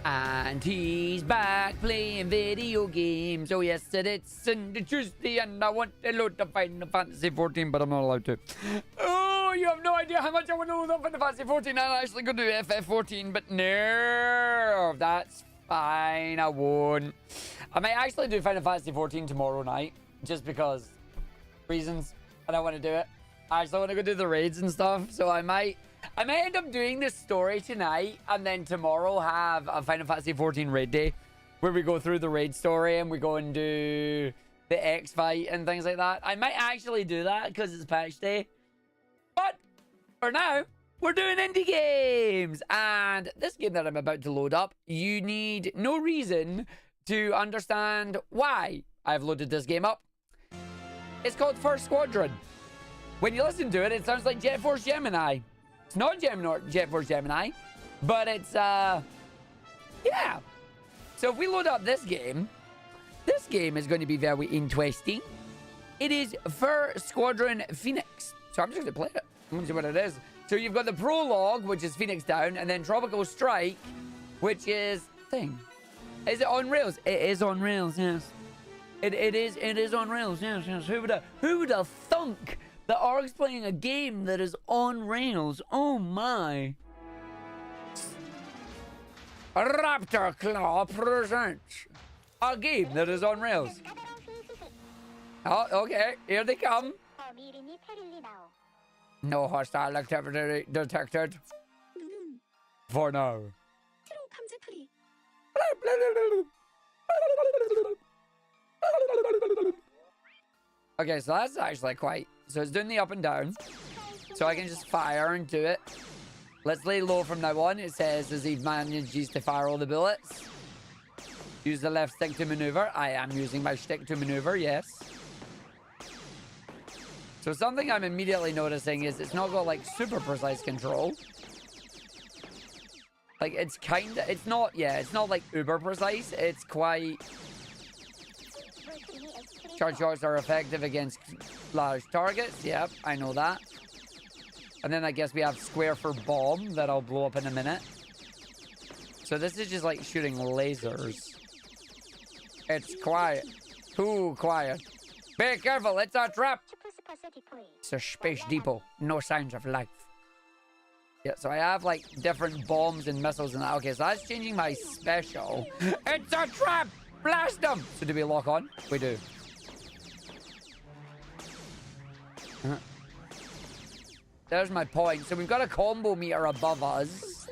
And he's back playing video games. Oh, yes, it's Sunday, Tuesday, and I want to load the Final Fantasy 14, but I'm not allowed to. Oh, you have no idea how much I want to load up Final Fantasy 14. I'm actually going to do FF14, but no, that's fine. I won't. I might actually do Final Fantasy 14 tomorrow night, just because reasons, and I want to do it. I actually want to go do the raids and stuff, so I might end up doing this story tonight, and then tomorrow have a Final Fantasy 14 raid day, where we go through the raid story, and we go and do the X fight and things like that. I might actually do that, because it's patch day. But, for now, we're doing indie games! And this game that I'm about to load up, you need no reason to understand why I've loaded this game up. It's called First Squadron. When you listen to it, it sounds like Jet Force Gemini. It's not Jet Force Gemini, but it's, yeah. So if we load up this game is going to be very interesting. It is First Squadron Phoenix. So I'm just going to play it. I'm going to see what it is. So you've got the prologue, which is Phoenix Down, and then Tropical Strike, which is thing. Is it on rails? It is on rails, yes. It is on rails, yes. Who would have thunk that Arg's playing a game that is on rails? Oh my. Raptor Claw presents a game that is on rails. Oh, okay, here they come. No hostile activity detected. For now. Okay, so that's actually quite... So it's doing the up and down. So I can just fire and do it. Let's lay low from now on. It says, as he manages to fire all the bullets. Use the left stick to maneuver. I am using my stick to maneuver, yes. So something I'm immediately noticing is it's not got, like, super precise control. Like, it's kind of... It's not... Yeah, it's not, like, uber precise. It's quite... Charge shots are effective against large targets. Yep, I know that. And then I guess we have square for bomb that I'll blow up in a minute. So this is just like shooting lasers. It's quiet. Too quiet. Be careful, it's a trap. It's a space depot. No signs of life. Yeah, so I have like different bombs and missiles and that. Okay, so that's changing my special. It's a trap! Blast them! So do we lock on? We do. There's my point. So we've got a combo meter above us.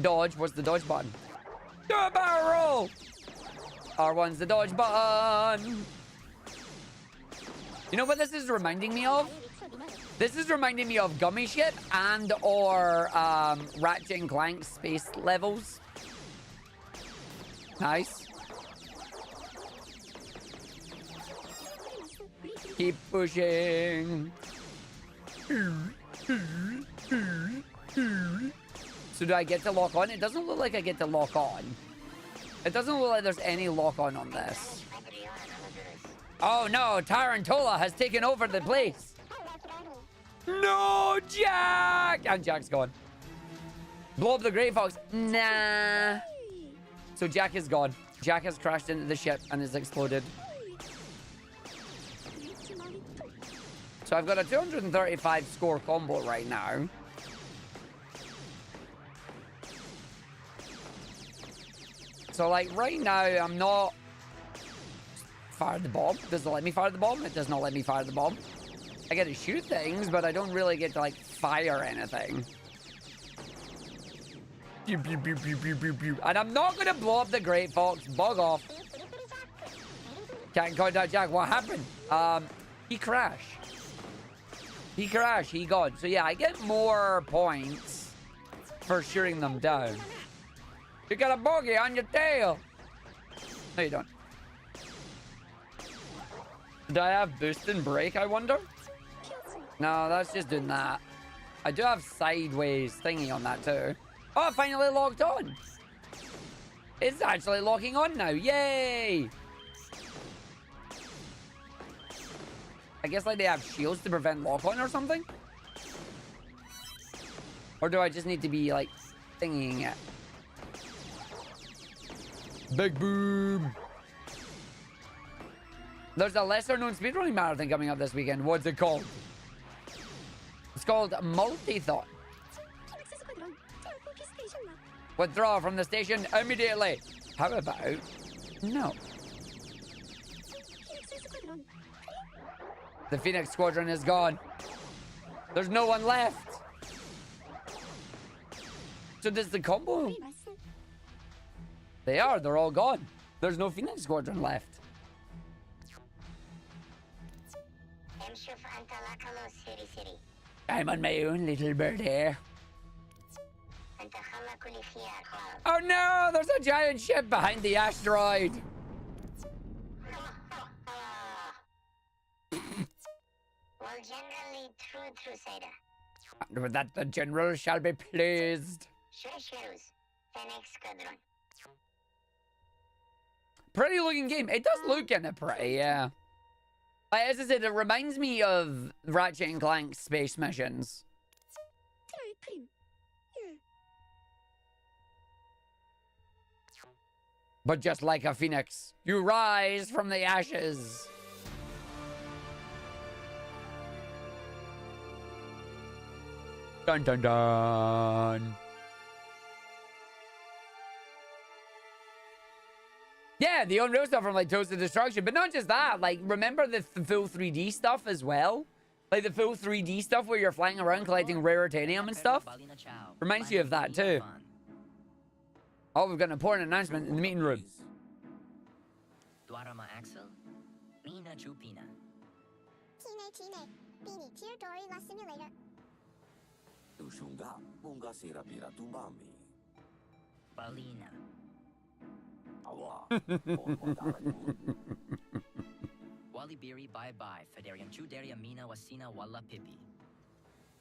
Dodge. What's the dodge button? Do a barrel roll! R1's the dodge button. You know what this is reminding me of? This is reminding me of Gummy Ship and or Ratchet and Clank space levels. Nice. Keep pushing. So do I get to lock on? It doesn't look like I get to lock on. It doesn't look like there's any lock on this. Oh no, Tarantula has taken over the place. No, Jack! And Jack's gone. Blow up the Grey Fox. Nah. So Jack is gone. Jack has crashed into the ship and has exploded. So I've got a 235 score combo right now. So like right now I'm not... Fire the bomb. Does it let me fire the bomb? It does not let me fire the bomb. I get to shoot things, but I don't really get to like fire anything. Pew, pew, pew, pew, pew, pew, pew. And I'm not gonna blow up the Great Fox. Bug off. Can't contact Jack. What happened? He crashed. He crashed. He gone. So yeah, I get more points for shooting them down. You got a bogey on your tail. No, you don't. Do I have boost and brake, I wonder? No, that's just doing that. I do have sideways thingy on that too. Oh, it finally locked on. It's actually locking on now. Yay! I guess like they have shields to prevent lock-on or something? Or do I just need to be like thingying it? Big boom. There's a lesser known speedrunning marathon coming up this weekend. What's it called? It's called Multi-Thon. Withdraw from the station immediately. How about no? The Phoenix Squadron is gone. There's no one left. So does the combo? They're all gone. There's no Phoenix Squadron left. I'm on my own, little bird here. Oh no, there's a giant ship behind the asteroid. Well, generally, true, With that, the general shall be pleased. Pretty looking game. It does look kind of pretty, yeah. Like, as I said, it reminds me of Ratchet and Clank's space missions. But just like a phoenix, you rise from the ashes. Dun dun dun. Yeah, the Unreal stuff from like Toast to Destruction, but not just that. Like, remember the full 3D stuff as well? Like the full 3D stuff where you're flying around collecting rare titanium and stuff? Reminds you of that too. Oh, we've got an important announcement in the meeting room.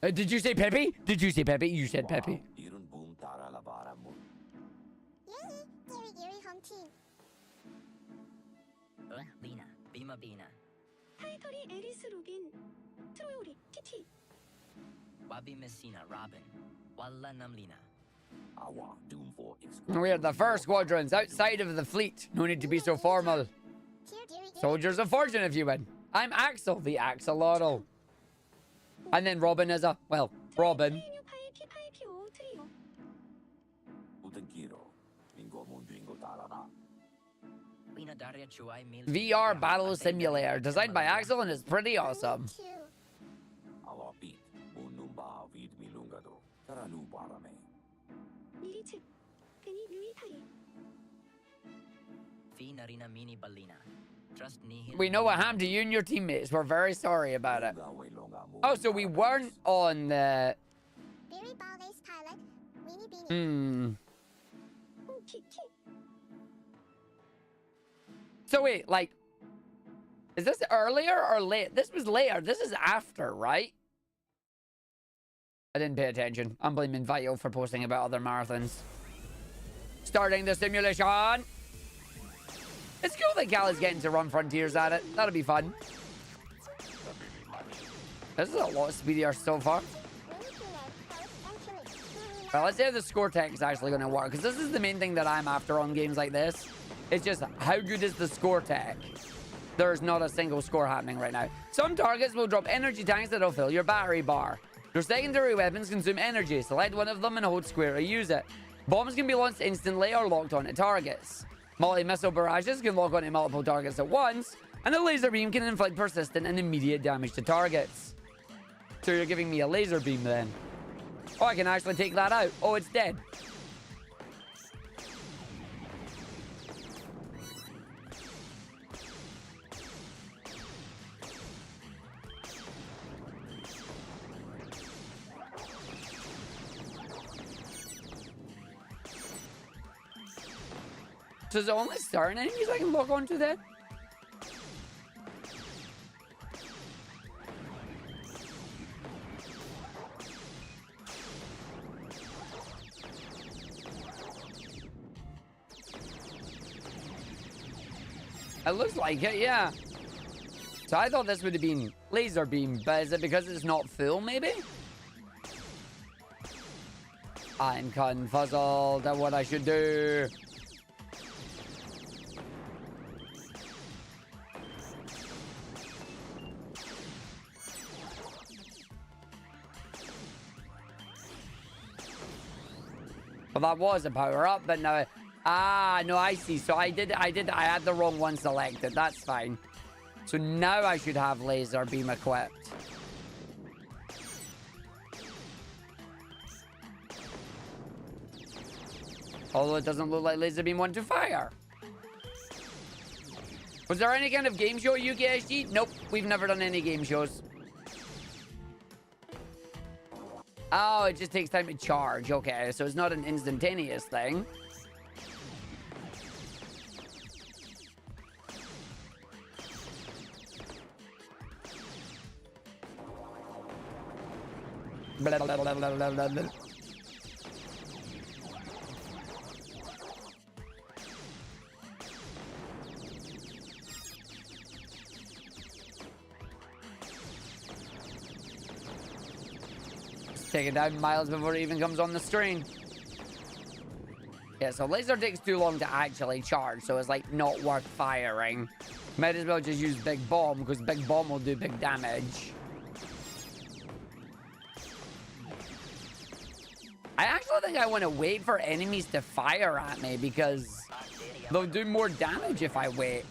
Did you say Peppy? Did you say Peppy? You said Peppy. Lina, Bima Bina. Wabi Messina, Robin. Walla Namlina. We are the first squadrons outside of the fleet. No need to be so formal. Soldiers of fortune if you win. I'm Axel, the axolotl. And then Robin is a, well, Robin. VR battle simulator designed by Axel and is pretty awesome. We know what happened to you and your teammates. We're very sorry about it. Oh, so we weren't on the... So wait, like... Is this earlier or late? This was later. This is after, right? I didn't pay attention. I'm blaming Vital for posting about other marathons. Starting the simulation. It's cool that Cal is getting to run Frontiers at it. That'll be fun. This is a lot speedier so far. Well, let's see how the score tech is actually going to work. Because this is the main thing that I'm after on games like this. It's just, how good is the score tech? There's not a single score happening right now. Some targets will drop energy tanks that'll fill your battery bar. Your secondary weapons consume energy. Select one of them and hold square to use it. Bombs can be launched instantly or locked onto targets. Multi-missile barrages can lock onto multiple targets at once. And a laser beam can inflict persistent and immediate damage to targets. So you're giving me a laser beam then. Oh, I can actually take that out. Oh, it's dead. Does it only certain enemies I can lock onto that? It looks like it, yeah. So I thought this would have been laser beam, but is it because it's not full, maybe? I'm confuzzled at what I should do. that was a power-up, but now... Ah, no, I see. So I had the wrong one selected. That's fine. So now I should have laser beam equipped. Although it doesn't look like laser beam want to fire. Was there any kind of game show at UKSG? Nope, we've never done any game shows. Oh, it just takes time to charge. Okay, so it's not an instantaneous thing. Blah, blah, blah, blah, blah, blah, blah. Take it down miles before it even comes on the screen. Yeah, so laser takes too long to actually charge, so it's like not worth firing. Might as well just use big bomb, because big bomb will do big damage. I actually think I want to wait for enemies to fire at me, because they'll do more damage if I wait.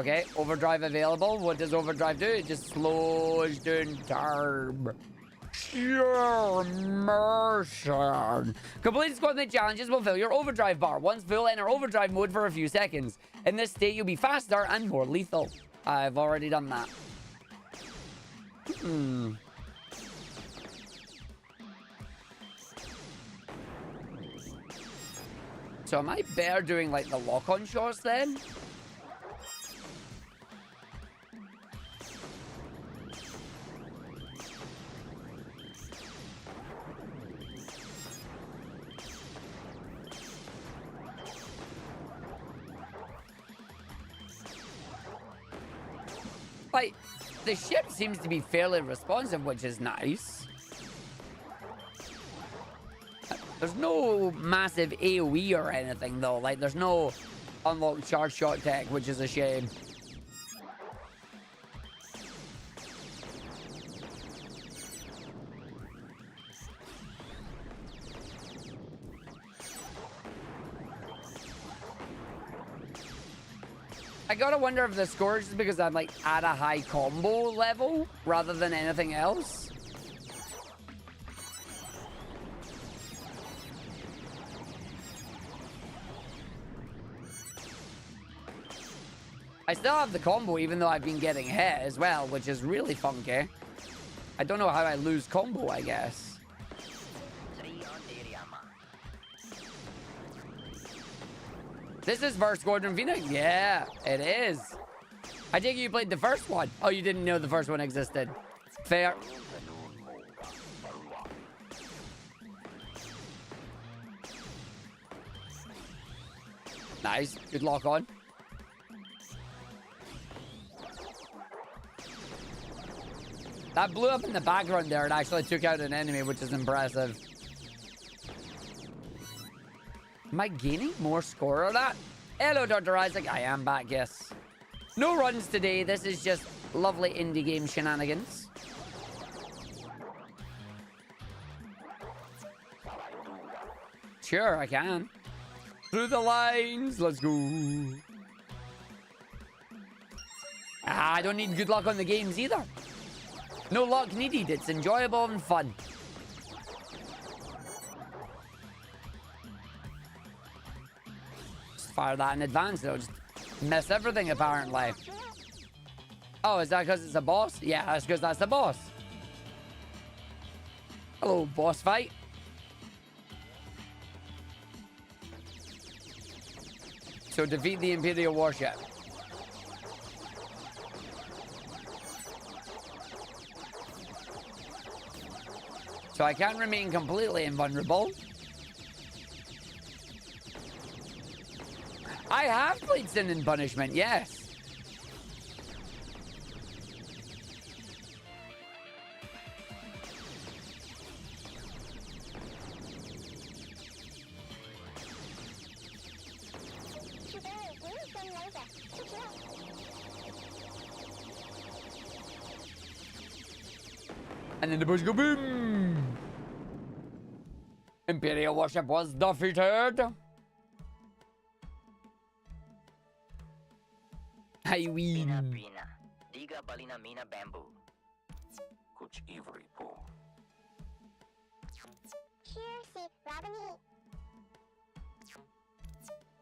Okay, overdrive available. What does overdrive do? It just slows down turb. Sure, immersion. Completing squad challenges will fill your overdrive bar. Once full, enter overdrive mode for a few seconds. In this state, you'll be faster and more lethal. I've already done that. So am I better doing like the lock-on shots then? Like, the ship seems to be fairly responsive, which is nice. There's no massive AoE or anything, though. Like, there's no unlocked charge shot tech, which is a shame. I gotta wonder if the score is because I'm like at a high combo level rather than anything else. I still have the combo even though I've been getting hit as well, which is really funky. I don't know how I lose combo, I guess. This is first Squadron Phoenix? Yeah, it is. I think you played the first one. Oh, you didn't know the first one existed. Fair. Nice. Good lock on. That blew up in the background there and actually took out an enemy, which is impressive. Am I gaining more score of that? Hello, Dr. Isaac. I am back, yes. No runs today. This is just lovely indie game shenanigans. Sure, I can. Through the lines. Let's go. Ah, I don't need good luck on the games either. No luck needed. It's enjoyable and fun. Fire that in advance, it'll just mess everything apparently. Oh, is that because it's a boss? Yeah, that's because that's the boss. Hello, boss fight. So defeat the Imperial warship. So I can remain completely invulnerable. I have played Sin and Punishment, yes. And then the boys go boom. Imperial warship was defeated. I win. Bina Brina. Diga Balina Mina Bamboo. Kuch Ivory Po. Here, see, Robin.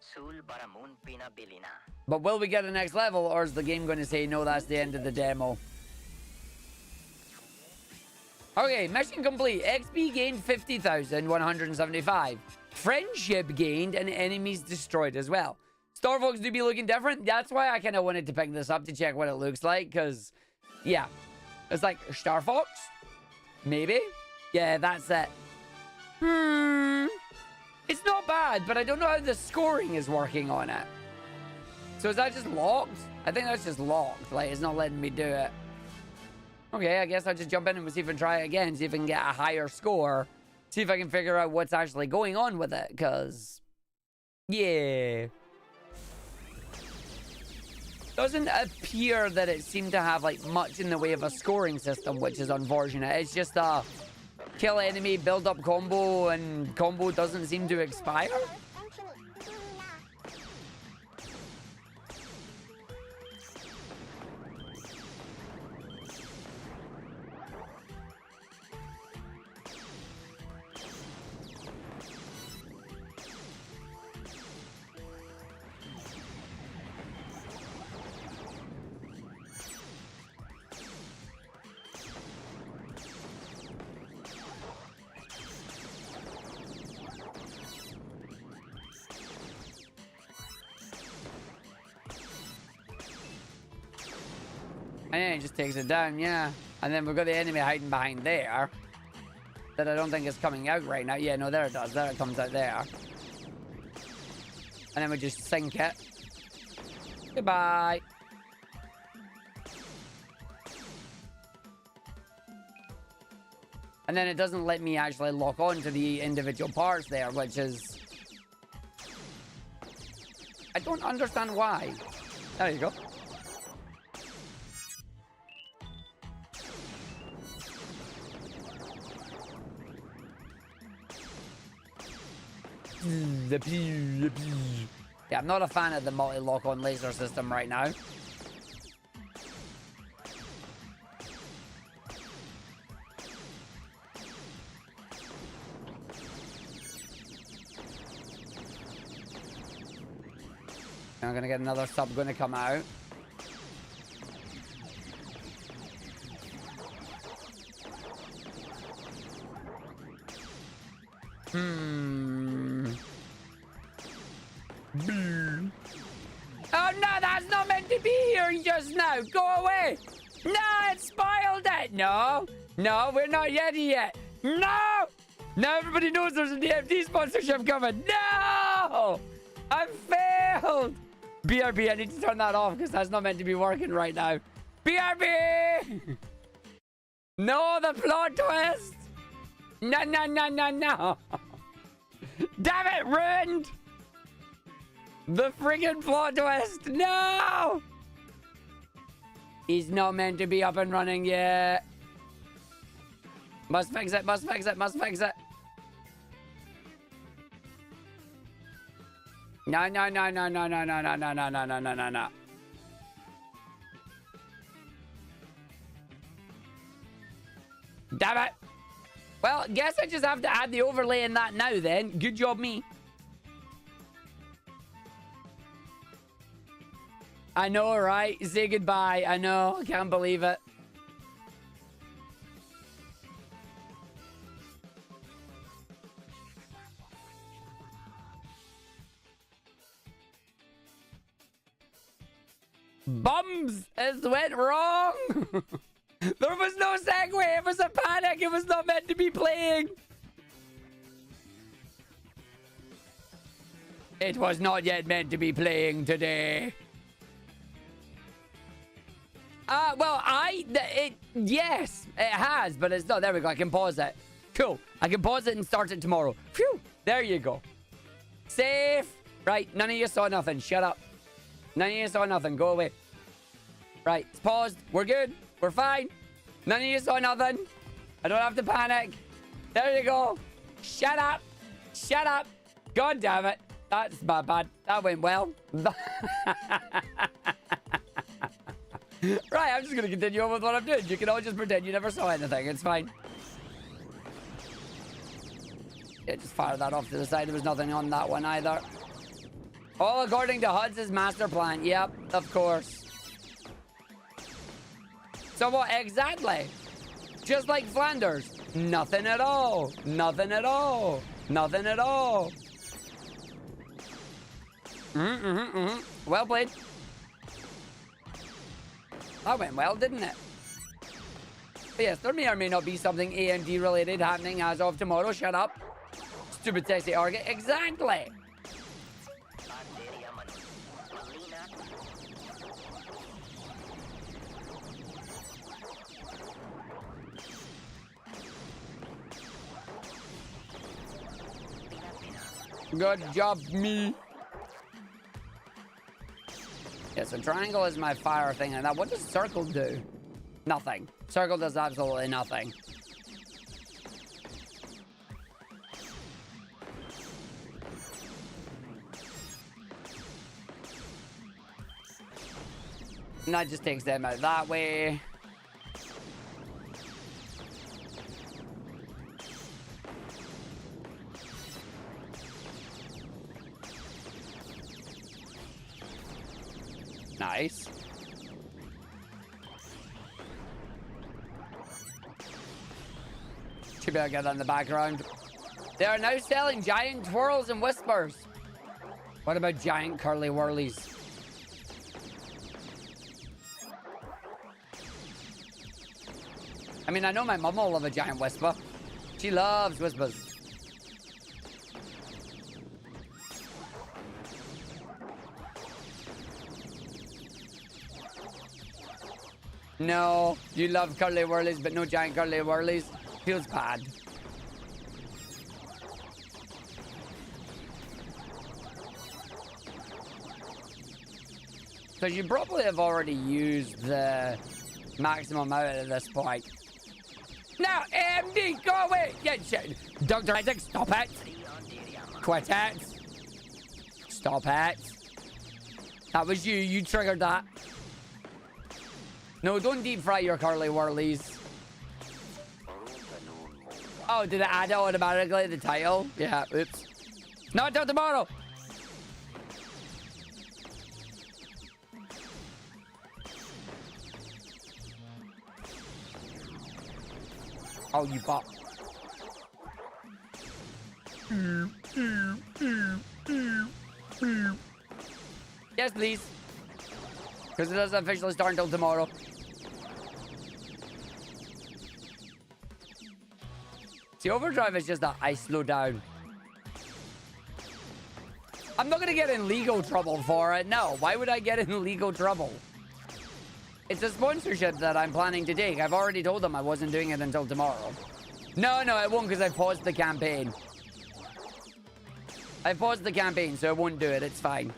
Sul Baramun Pina Bilina. But will we get a next level, or is the game going to say, no, that's the end of the demo? Okay, mission complete. XP gained 50,175. Friendship gained and enemies destroyed as well. Star Fox do be looking different. That's why I kind of wanted to pick this up to check what it looks like, because, yeah. It's like, Star Fox? Maybe? Yeah, that's it. It's not bad, but I don't know how the scoring is working on it. So is that just locked? I think that's just locked. Like, it's not letting me do it. Okay, I guess I'll just jump in and we'll see if I can try it again. See if I can get a higher score. See if I can figure out what's actually going on with it. Because, yeah. Doesn't appear that it seemed to have, like, much in the way of a scoring system, which is unfortunate. It's just a kill enemy, build up combo, and combo doesn't seem to expire. And then it just takes it down, yeah. And then we've got the enemy hiding behind there. That I don't think is coming out right now. Yeah, no, there it does. There it comes out there. And then we just sink it. Goodbye. And then it doesn't let me actually lock on to the individual parts there, which is... I don't understand why. There you go. Yeah, I'm not a fan of the multi-lock on laser system right now. I'm gonna get another sub gonna come out. Oh no, that's not meant to be here just now. Go away. No, it spoiled it. No, we're not ready yet. No. Now everybody knows there's a DFT sponsorship coming. No, I failed. BRB, I need to turn that off because that's not meant to be working right now. BRB. No, the plot twist. No. Damn it, ruined. The friggin' plot twist! No! He's not meant to be up and running yet. Must fix it. No. Damn it! Well, guess I just have to add the overlay in that now then. Good job, me. I know, right? Say goodbye. I know. I can't believe it. Bums! It went wrong! There was no segue. It was a panic. It was not meant to be playing. It was not yet meant to be playing today. Well, yes, it has, but it's not. There we go. I can pause it. Cool. I can pause it and start it tomorrow. Phew. There you go. Safe. Right. None of you saw nothing. Shut up. None of you saw nothing. Go away. Right, it's paused. We're good. We're fine. None of you saw nothing. I don't have to panic. There you go. Shut up. Shut up. God damn it. That's my bad. That went well. Right, I'm just going to continue on with what I'm doing. You can all just pretend you never saw anything. It's fine. Yeah, just fire that off to the side. There was nothing on that one either. All according to Huds' master plan. Yep, of course. So what exactly? Just like Flanders. Nothing at all. Nothing at all. Nothing at all. Well played. That went well, didn't it? But yes, there may or may not be something AMD related happening as of tomorrow. Shut up. Stupid sexy Argick. Exactly. Good job, me. Yeah, so triangle is my fire thing. And now, what does circle do? Nothing. Circle does absolutely nothing. And that just takes them out that way. Nice. Should be able to get that in the background. They are now selling giant twirls and whispers. What about giant curly whirlies? I mean, I know my mum will love a giant whisper. She loves whispers. No, you love curly whirlies, but no giant curly whirlies. Feels bad. Because you probably have already used the maximum out at this point. Now, AMD, go away! Yeah, Dr. Isaac, stop it! Quit it! Stop it! That was you. You triggered that. No, don't deep fry your curly whirlies. Oh, did it add it automatically the title? Yeah, oops. Not till tomorrow. Oh, you bot. Yes, please. Because it doesn't officially start until tomorrow. See, overdrive is just that I slow down. I'm not going to get in legal trouble for it. No, why would I get in legal trouble? It's a sponsorship that I'm planning to take. I've already told them I wasn't doing it until tomorrow. No, I won't because I paused the campaign. I paused the campaign, so I won't do it. It's fine.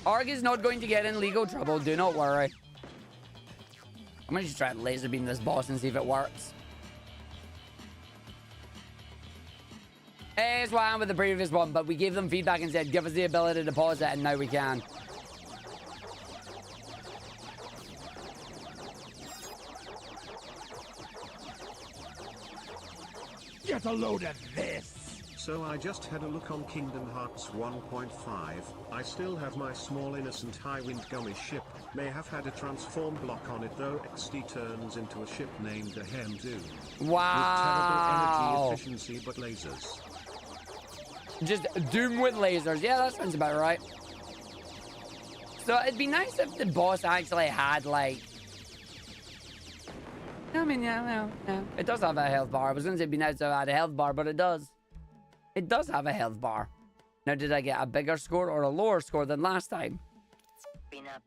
Arg is not going to get in legal trouble. Do not worry. I'm going to just try to laser beam this boss and see if it works. It's what happened with the previous one, but we gave them feedback and said, give us the ability to pause it, and now we can. Get a load of this! So I just had a look on Kingdom Hearts 1.5. I still have my small innocent high-wind gummy ship. May have had a transform block on it though. XD turns into a ship named a Hemdu. Wow. With terrible energy efficiency but lasers. Just Doom with lasers. Yeah, that sounds about right. So it'd be nice if the boss actually had like... I mean, yeah. It does have a health bar. I was going to say it'd be nice if it had a health bar, but it does. It does have a health bar. Now, did I get a bigger score or a lower score than last time? Pina.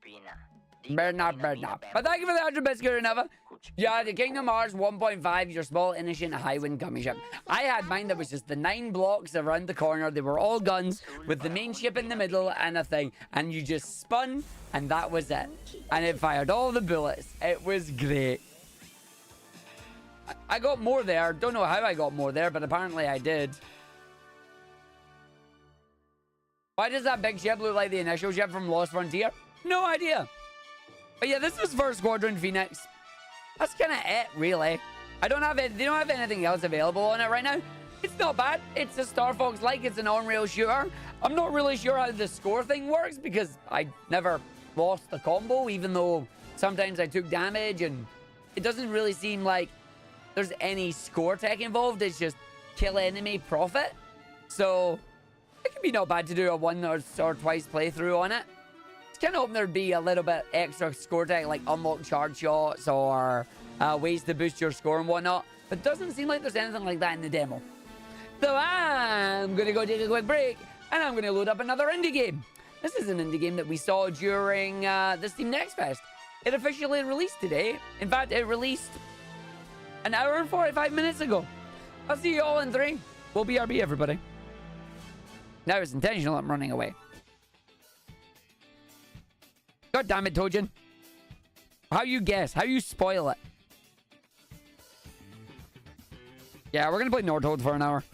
Better not, better not. But thank you for the 100 bits, good enough. Yeah, the Kingdom Hearts 1.5, your small, innocent, high-wind gummy ship. I had mine that was just the 9 blocks around the corner. They were all guns with the main ship in the middle and a thing. And you just spun, and that was it. And it fired all the bullets. It was great. I got more there. Don't know how I got more there, but apparently I did. Why does that big ship look like the initial ship from Lost Frontier? No idea. But yeah, this was First Squadron Phoenix. That's kind of it, really. I don't have it. They don't have anything else available on it right now. It's not bad. It's a Star Fox-like. It's an on-rail shooter. I'm not really sure how the score thing works because I never lost the combo, even though sometimes I took damage, and it doesn't really seem like there's any score tech involved. It's just kill enemy, profit. So it can be not bad to do a one or twice playthrough on it. Kind of hoping there'd be a little bit extra score tech, like unlock charge shots or ways to boost your score and whatnot. But it doesn't seem like there's anything like that in the demo. So I'm going to go take a quick break, and I'm going to load up another indie game. This is an indie game that we saw during the Steam Next Fest. It officially released today. In fact, it released an hour and 45 minutes ago. I'll see you all in 3. We'll BRB, everybody. Now it's intentional I'm running away. God damn it, Tojin. How you guess? How you spoil it? Yeah, we're gonna play Nordhold for an hour.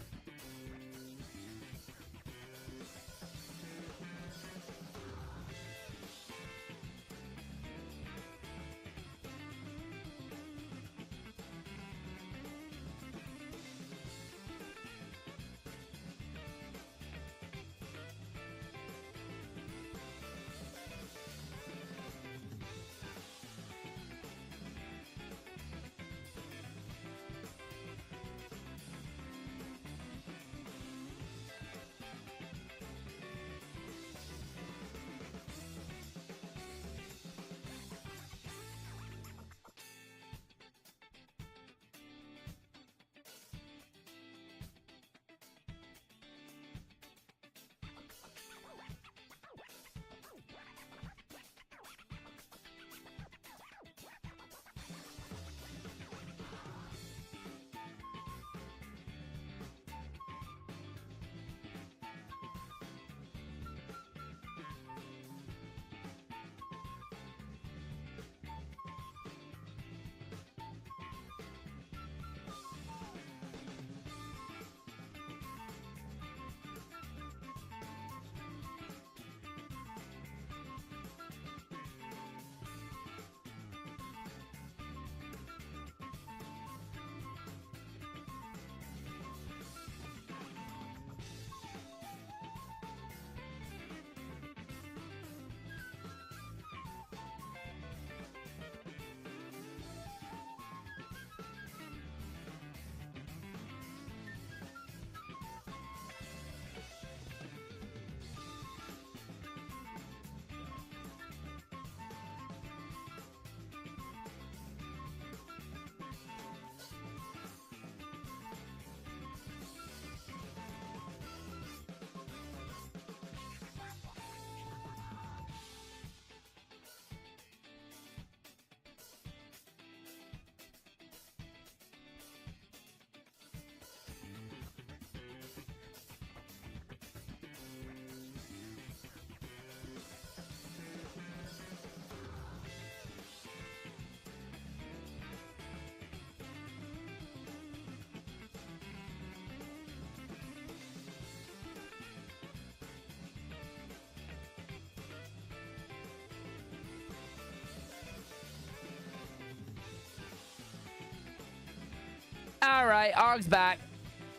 Alright, Arg's back.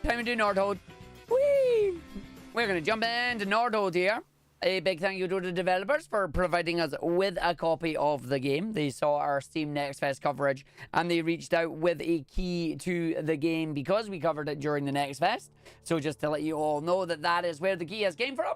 Time to do Nordhold. Whee! We're going to jump into Nordhold here. A big thank you to the developers for providing us with a copy of the game. They saw our Steam Next Fest coverage and they reached out with a key to the game because we covered it during the Next Fest. So just to let you all know that that is where the key has came from.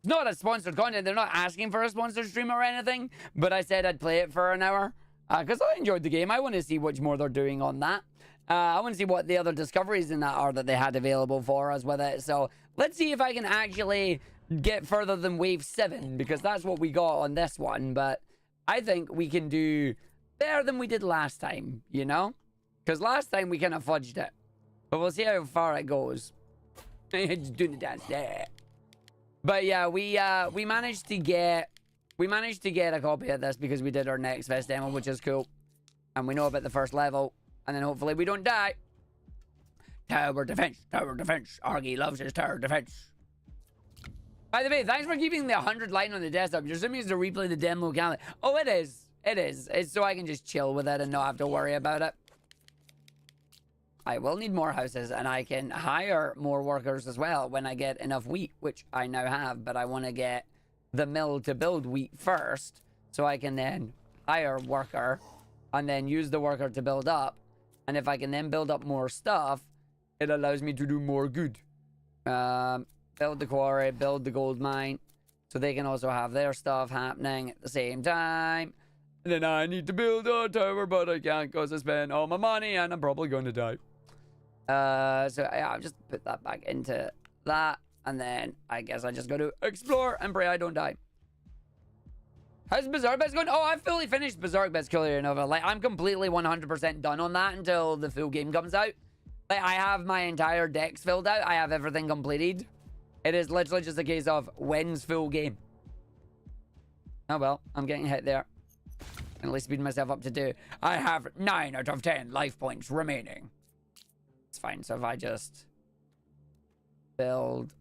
Not a sponsored content. They're not asking for a sponsored stream or anything. But I said I'd play it for an hour because I enjoyed the game. I want to see what more they're doing on that. I want to see what the other discoveries in that are that they had available for us with it. So let's see if I can actually get further than Wave 7, because that's what we got on this one. But I think we can do better than we did last time, you know? Because last time we kind of fudged it. But we'll see how far it goes. Just doing the dance there. But yeah, we managed to get a copy of this because we did our next Vest demo, which is cool. And we know about the first level. And then hopefully we don't die. Tower defense, tower defense. Argy loves his tower defense. By the way, thanks for keeping the 100 line on the desktop. You're assuming it's to replay the demo locality. Oh, it is. It is. It's so I can just chill with it and not have to worry about it. I will need more houses, and I can hire more workers as well when I get enough wheat, which I now have. But I want to get the mill to build wheat first, so I can then hire a worker, and then use the worker to build up. And if I can then build up more stuff, it allows me to do more good. Build the quarry, build the gold mine, so they can also have their stuff happening at the same time. And then I need to build a tower, but I can't because I spent all my money and I'm probably going to die. So yeah, I'll just put that back into that, and then I guess I just go to explore and pray I don't die. How's Berserk Bits going? Oh, I fully finished Berserk Bits Courier Nova. Like, I'm completely 100% done on that until the full game comes out. Like, I have my entire decks filled out. I have everything completed. It is literally just a case of when's full game. Oh well, I'm getting hit there. And at least speed myself up to 2. I have 9 out of 10 life points remaining. It's fine. So if I just build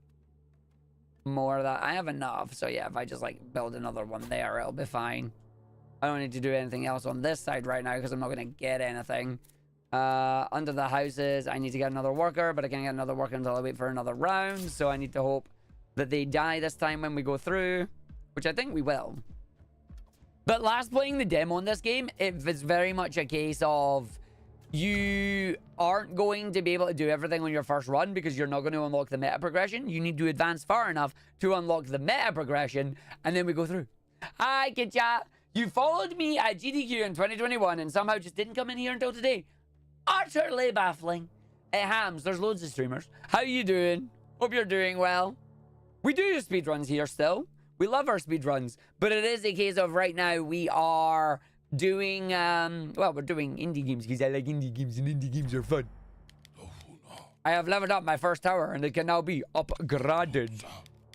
more of that, I have enough. So yeah, if I just like build another one there, it'll be fine. I don't need to do anything else on this side right now because I'm not going to get anything. Under the houses, I need to get another worker, but I can't get another worker until I wait for another round. So I need to hope that they die this time when we go through, which I think we will. But last playing the demo in this game, it was very much a case of you aren't going to be able to do everything on your first run because you're not going to unlock the meta progression. You need to advance far enough to unlock the meta progression, and then we go through. Hi, Kitcha. You followed me at GDQ in 2021 and somehow just didn't come in here until today. Utterly baffling. Hey, Hams, there's loads of streamers. How you doing? Hope you're doing well. We do speedruns here still. We love our speedruns, but it is a case of right now we are doing, well, we're doing indie games because I like indie games and indie games are fun. I have leveled up my first tower and it can now be upgraded.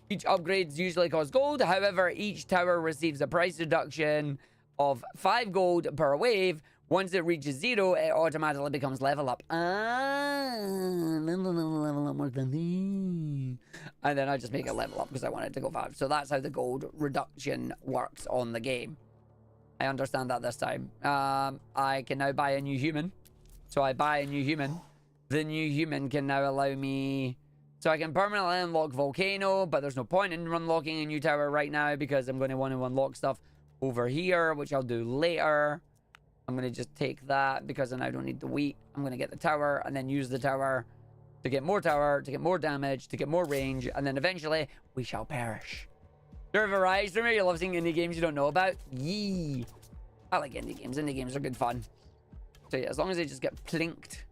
Each upgrades usually cost gold. However, each tower receives a price reduction of 5 gold per wave. Once it reaches 0, it automatically becomes level up. Level up more than me. And then I just make it level up because I want it to go fast. So that's how the gold reduction works on the game. I understand that this time. I can now buy a new human. So I buy a new human. The new human can now allow me... So I can permanently unlock Volcano, but there's no point in unlocking a new tower right now because I'm going to want to unlock stuff over here, which I'll do later. I'm going to just take that because I now don't need the wheat. I'm going to get the tower and then use the tower to get more tower, to get more damage, to get more range, and then eventually we shall perish. You're a variety streamer. You love seeing indie games you don't know about. Yee. I like indie games. Indie games are good fun. So yeah, as long as they just get plinked.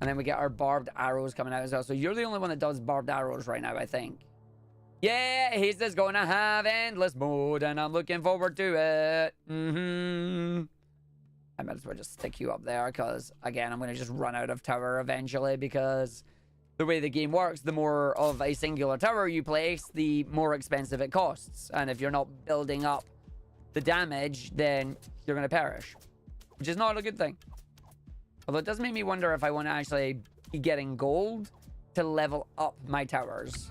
And then we get our barbed arrows coming out as well. So you're the only one that does barbed arrows right now, I think. Yeah, he's just going to have endless mode, and I'm looking forward to it. I might as well just stick you up there, because, again, I'm going to just run out of tower eventually, because the way the game works, the more of a singular tower you place, the more expensive it costs. And if you're not building up the damage, then you're going to perish, which is not a good thing. Although it does make me wonder if I want to actually be getting gold to level up my towers.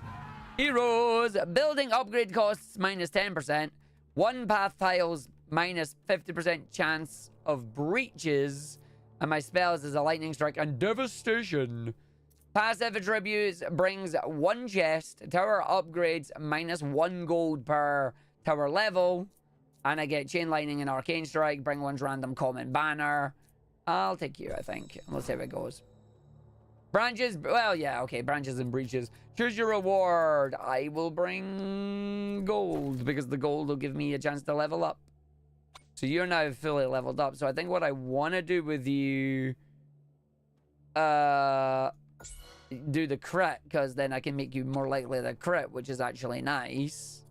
Heroes. Building upgrade costs minus 10%. 1 path tiles minus 50% chance of breaches. And my spells is a lightning strike and devastation. Passive attributes brings 1 chest. Tower upgrades minus 1 gold per tower level. And I get chain lightning and arcane strike. Bring 1's random common banner. I'll take you, I think. Let's see how it goes. Branches. Well, yeah, okay. Branches and breaches. Choose your reward. I will bring gold because the gold will give me a chance to level up. So you're now fully leveled up. So I think what I want to do with you... do the crit, because then I can make you more likely to crit, which is actually nice.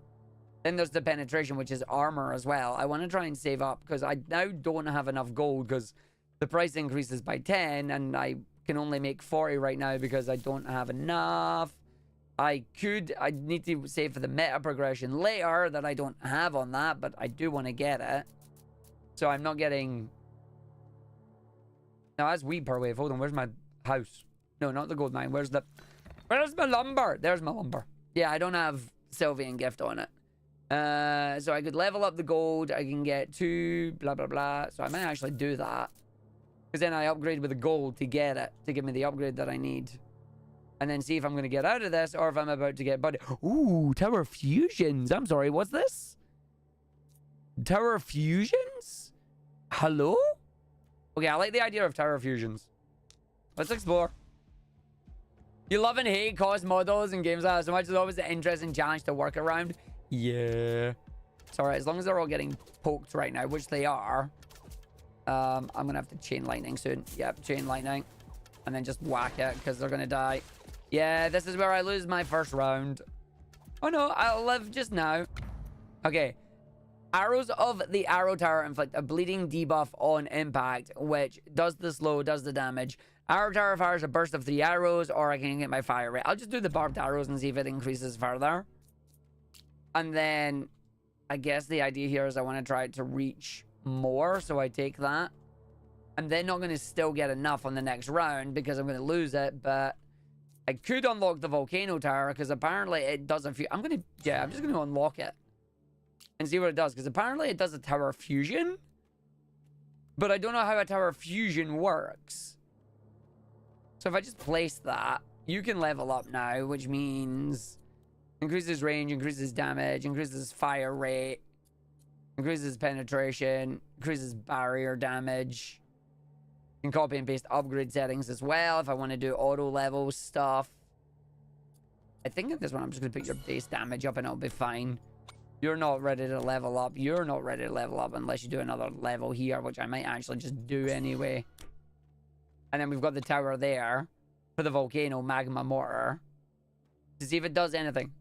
Then there's the penetration, which is armor as well. I want to try and save up because I now don't have enough gold because the price increases by 10 and I can only make 40 right now because I don't have enough. I need to save for the meta progression later that I don't have on that, but I do want to get it. So I'm not getting... Now that's wheat per wave. Hold on, where's my house? No, not the gold mine. Where's my lumber? There's my lumber. Yeah, I don't have Sylvian gift on it. So I could level up the gold. I can get 2, blah, blah, blah. So I might actually do that. Because then I upgrade with the gold to get it, to give me the upgrade that I need. And then see if I'm going to get out of this or if I'm about to get... Ooh, Tower Fusions. I'm sorry, what's this? Tower Fusions? Hello? Okay, I like the idea of Tower Fusions. Let's explore. You love and hate cost models in games like that so much. It's always an interesting challenge to work around. Yeah. It's alright, as long as they're all getting poked right now, which they are. I'm going to have to chain lightning soon. Yep, chain lightning. And then just whack it because they're going to die. Yeah, this is where I lose my first round. Oh no, I'll live just now. Okay. Arrows of the arrow tower inflict a bleeding debuff on impact, which does the slow, does the damage. Arrow tower fires a burst of 3 arrows, or I can get my fire rate. I'll just do the barbed arrows and see if it increases further. And then, I guess the idea here is I want to try to reach more, so I take that. I'm then not going to still get enough on the next round because I'm going to lose it, but I could unlock the volcano tower because apparently it does a few... I'm just going to unlock it and see what it does because apparently it does a tower fusion, but I don't know how a tower fusion works. So if I just place that, you can level up now, which means increases range, increases damage, increases fire rate, increases penetration, increases barrier damage. You can copy and paste upgrade settings as well if I want to do auto level stuff. I think in this one I'm just going to put your base damage up and it'll be fine. You're not ready to level up. You're not ready to level up unless you do another level here, which I might actually just do anyway. And then we've got the tower there for the volcano magma mortar to see if it does anything.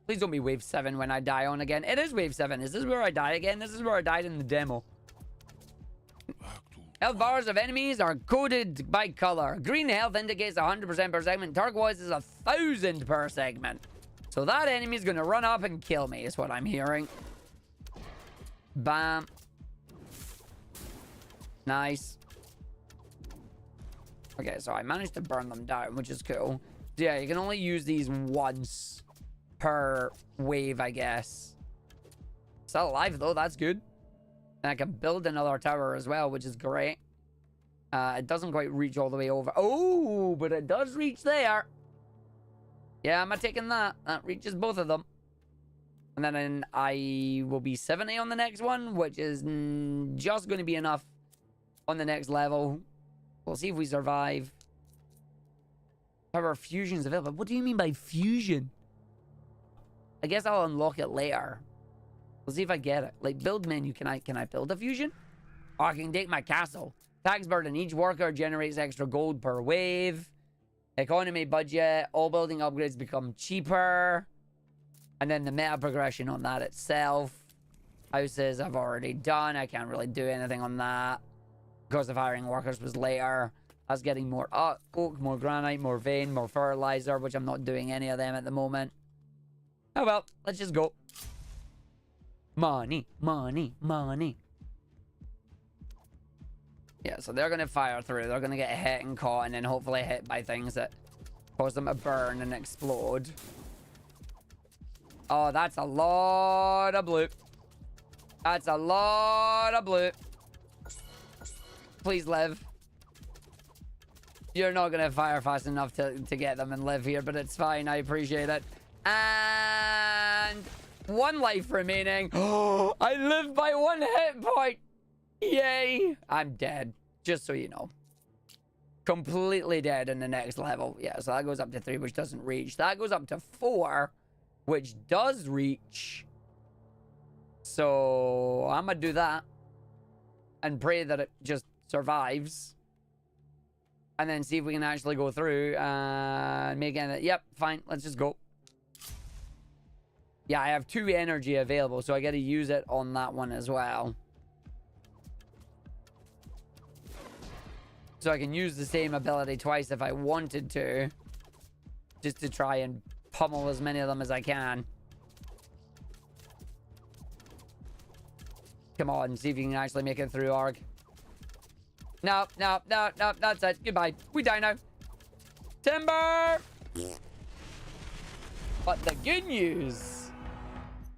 Please don't be wave 7 when I die on again. It is wave 7. Is this where I die again? This is where I died in the demo. Health bars of enemies are coded by color. Green health indicates 100% per segment. Turquoise is 1,000 per segment. So that enemy's gonna run up and kill me, is what I'm hearing. Bam. Nice. Okay, so I managed to burn them down, which is cool. So yeah, you can only use these once per wave, I guess. Still alive, though. That's good. And I can build another tower as well, which is great. It doesn't quite reach all the way over. Oh, but it does reach there. Yeah, I'm taking that. That reaches both of them. And then I will be 70 on the next one, which is just going to be enough on the next level. We'll see if we survive. Power fusion's available. What do you mean by fusion? I guess I'll unlock it later. We'll see if I get it. Like, build menu. Can I build a fusion? Oh, I can take my castle. Tax burden. Each worker generates extra gold per wave. Economy budget. All building upgrades become cheaper. And then the meta progression on that itself. Houses I've already done. I can't really do anything on that. Because of hiring workers was later. I was getting more oak, more granite, more vein, more fertilizer, which I'm not doing any of them at the moment. Oh well, let's just go. Money, money, money. Yeah, so they're going to fire through. They're going to get hit and caught and then hopefully hit by things that cause them to burn and explode. Oh, that's a lot of blue. That's a lot of blue. Please live. You're not going to fire fast enough to get them and live here, but it's fine. I appreciate it. And 1 life remaining. Oh, I live by 1 hit point. Yay. I'm dead, just so you know. Completely dead in the next level. Yeah, so that goes up to 3, which doesn't reach. That goes up to 4, which does reach. So I'm going to do that and pray that it just survives. And then see if we can actually go through and make it. Yep, fine. Let's just go. Yeah, I have 2 energy available, so I got to use it on that one as well. So I can use the same ability twice if I wanted to. Just to try and pummel as many of them as I can. Come on, see if you can actually make it through, Arg. No, no, no, no, that's it. Goodbye. We die now. Timber! But the good news,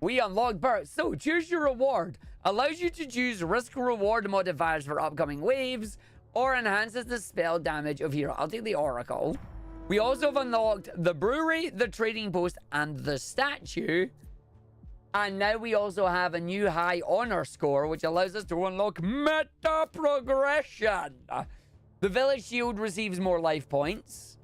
we unlocked perks. So choose your reward. Allows you to choose risk reward modifiers for upcoming waves, or enhances the spell damage of hero. I'll take the Oracle. We also have unlocked the brewery, the trading post, and the statue. And now we also have a new high honor score, which allows us to unlock meta progression. The village shield receives more life points.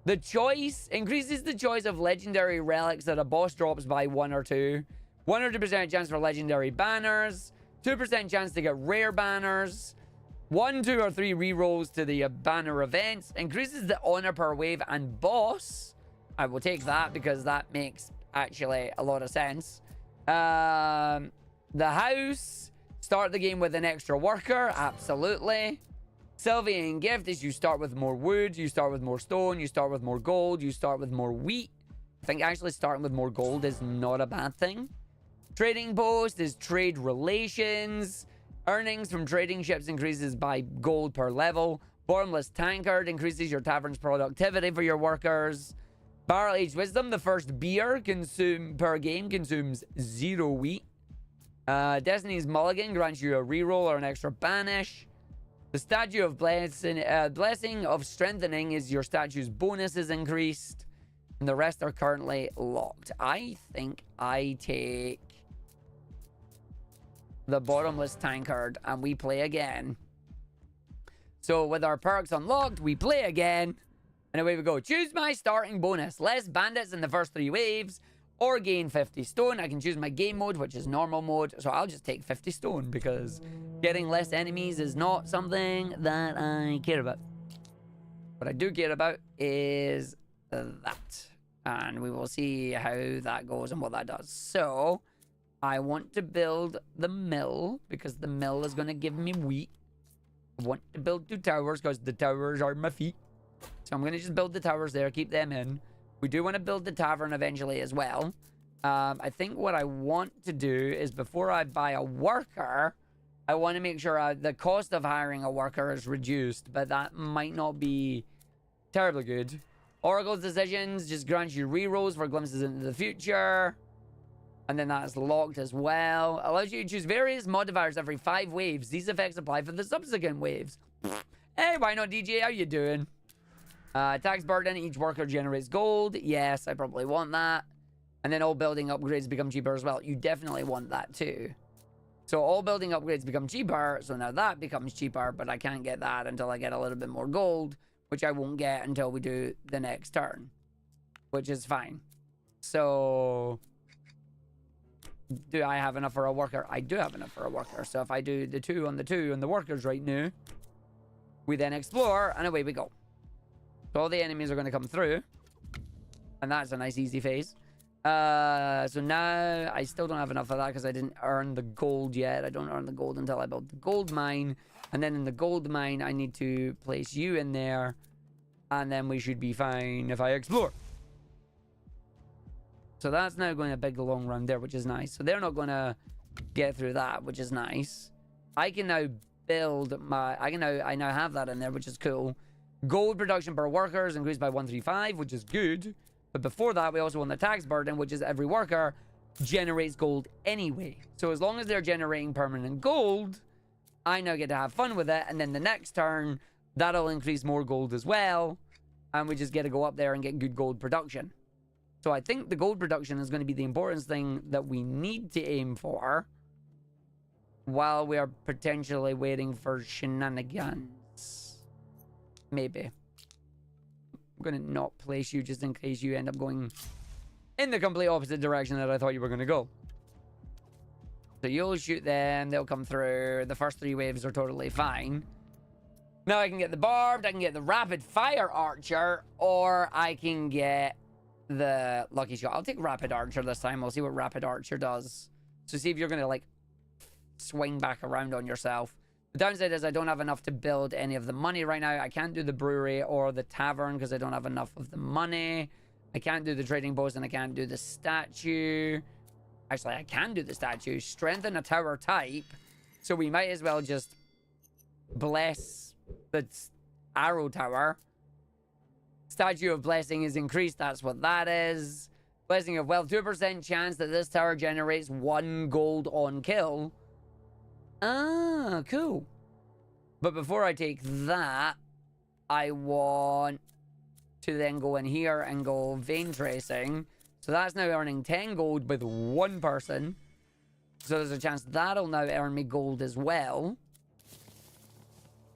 The choice increases the choice of legendary relics that a boss drops by 1 or 2. 100% chance for legendary banners. 2% chance to get rare banners. 1, 2, or 3 rerolls to the banner events. Increases the honor per wave and boss. I will take that because that makes actually a lot of sense. The house. Start the game with an extra worker. Absolutely. Sylvian gift is you start with more wood, you start with more stone, you start with more gold, you start with more wheat. I think actually starting with more gold is not a bad thing. Trading post is trade relations. Earnings from trading ships increases by gold per level. Bottomless tankard increases your tavern's productivity for your workers. Barrel aged wisdom, the first beer per game consumes 0 wheat. Destiny's mulligan grants you a reroll or an extra banish. The statue of blessing of strengthening is your statue's bonus is increased. And the rest are currently locked. I think I take the bottomless tankard and we play again. So with our perks unlocked, we play again. And away we go. Choose my starting bonus. Less bandits in the first 3 waves. Or gain 50 stone. I can choose my game mode, which is normal mode. So I'll just take 50 stone because getting less enemies is not something that I care about. What I do care about is that. And we will see how that goes and what that does. So I want to build the mill because the mill is going to give me wheat. I want to build 2 towers because the towers are my feet. So I'm going to just build the towers there, keep them in. We do want to build the tavern eventually as well. I think what I want to do is before I buy a worker, I want to make sure the cost of hiring a worker is reduced, but that might not be terribly good. Oracle's decisions just grants you rerolls for glimpses into the future. And then that's locked as well. Allows you to choose various modifiers every 5 waves. These effects apply for the subsequent waves. Hey, why not, DJ? How you doing? Tax burden, each worker generates gold. Yes, I probably want that. And then all building upgrades become cheaper as well. You definitely want that too. So all building upgrades become cheaper. So now that becomes cheaper, but I can't get that until I get a little bit more gold, which I won't get until we do the next turn, which is fine. So do I have enough for a worker? I do have enough for a worker. So if I do the 2 on the workers right now, we then explore and away we go. So all the enemies are going to come through. And that's a nice easy phase. So now I still don't have enough of that because I didn't earn the gold yet. I don't earn the gold until I build the gold mine. And then in the gold mine, I need to place you in there. And then we should be fine if I explore. So that's now going a big long run there, which is nice. So they're not going to get through that, which is nice. I can now build my... I now have that in there, which is cool. Gold production per worker is increased by 135, which is good. But before that, we also want the tax burden, which is every worker generates gold anyway. So as long as they're generating permanent gold, I now get to have fun with it. And then the next turn, that'll increase more gold as well. And we just get to go up there and get good gold production. So I think the gold production is going to be the important thing that we need to aim for while we are potentially waiting for shenanigans. Maybe. I'm going to not place you just in case you end up going in the complete opposite direction that I thought you were going to go. So you'll shoot them. They'll come through. The first 3 waves are totally fine. Now I can get the barbed. I can get the rapid fire archer. Or I can get the lucky shot. I'll take Rapid Archer this time. We'll see what Rapid Archer does. So see if you're going to, like, swing back around on yourself. The downside is I don't have enough to build any of the money right now. I can't do the brewery or the tavern because I don't have enough of the money. I can't do the trading post and I can't do the statue. Actually, I can do the statue. Strengthen a tower type. So we might as well just bless the arrow tower. Statue of Blessing is increased. That's what that is. Blessing of Wealth. 2% chance that this tower generates 1 gold on kill. Ah, cool. But before I take that, I want to then go in here and go vein tracing. So that's now earning 10 gold with 1 person. So there's a chance that'll now earn me gold as well.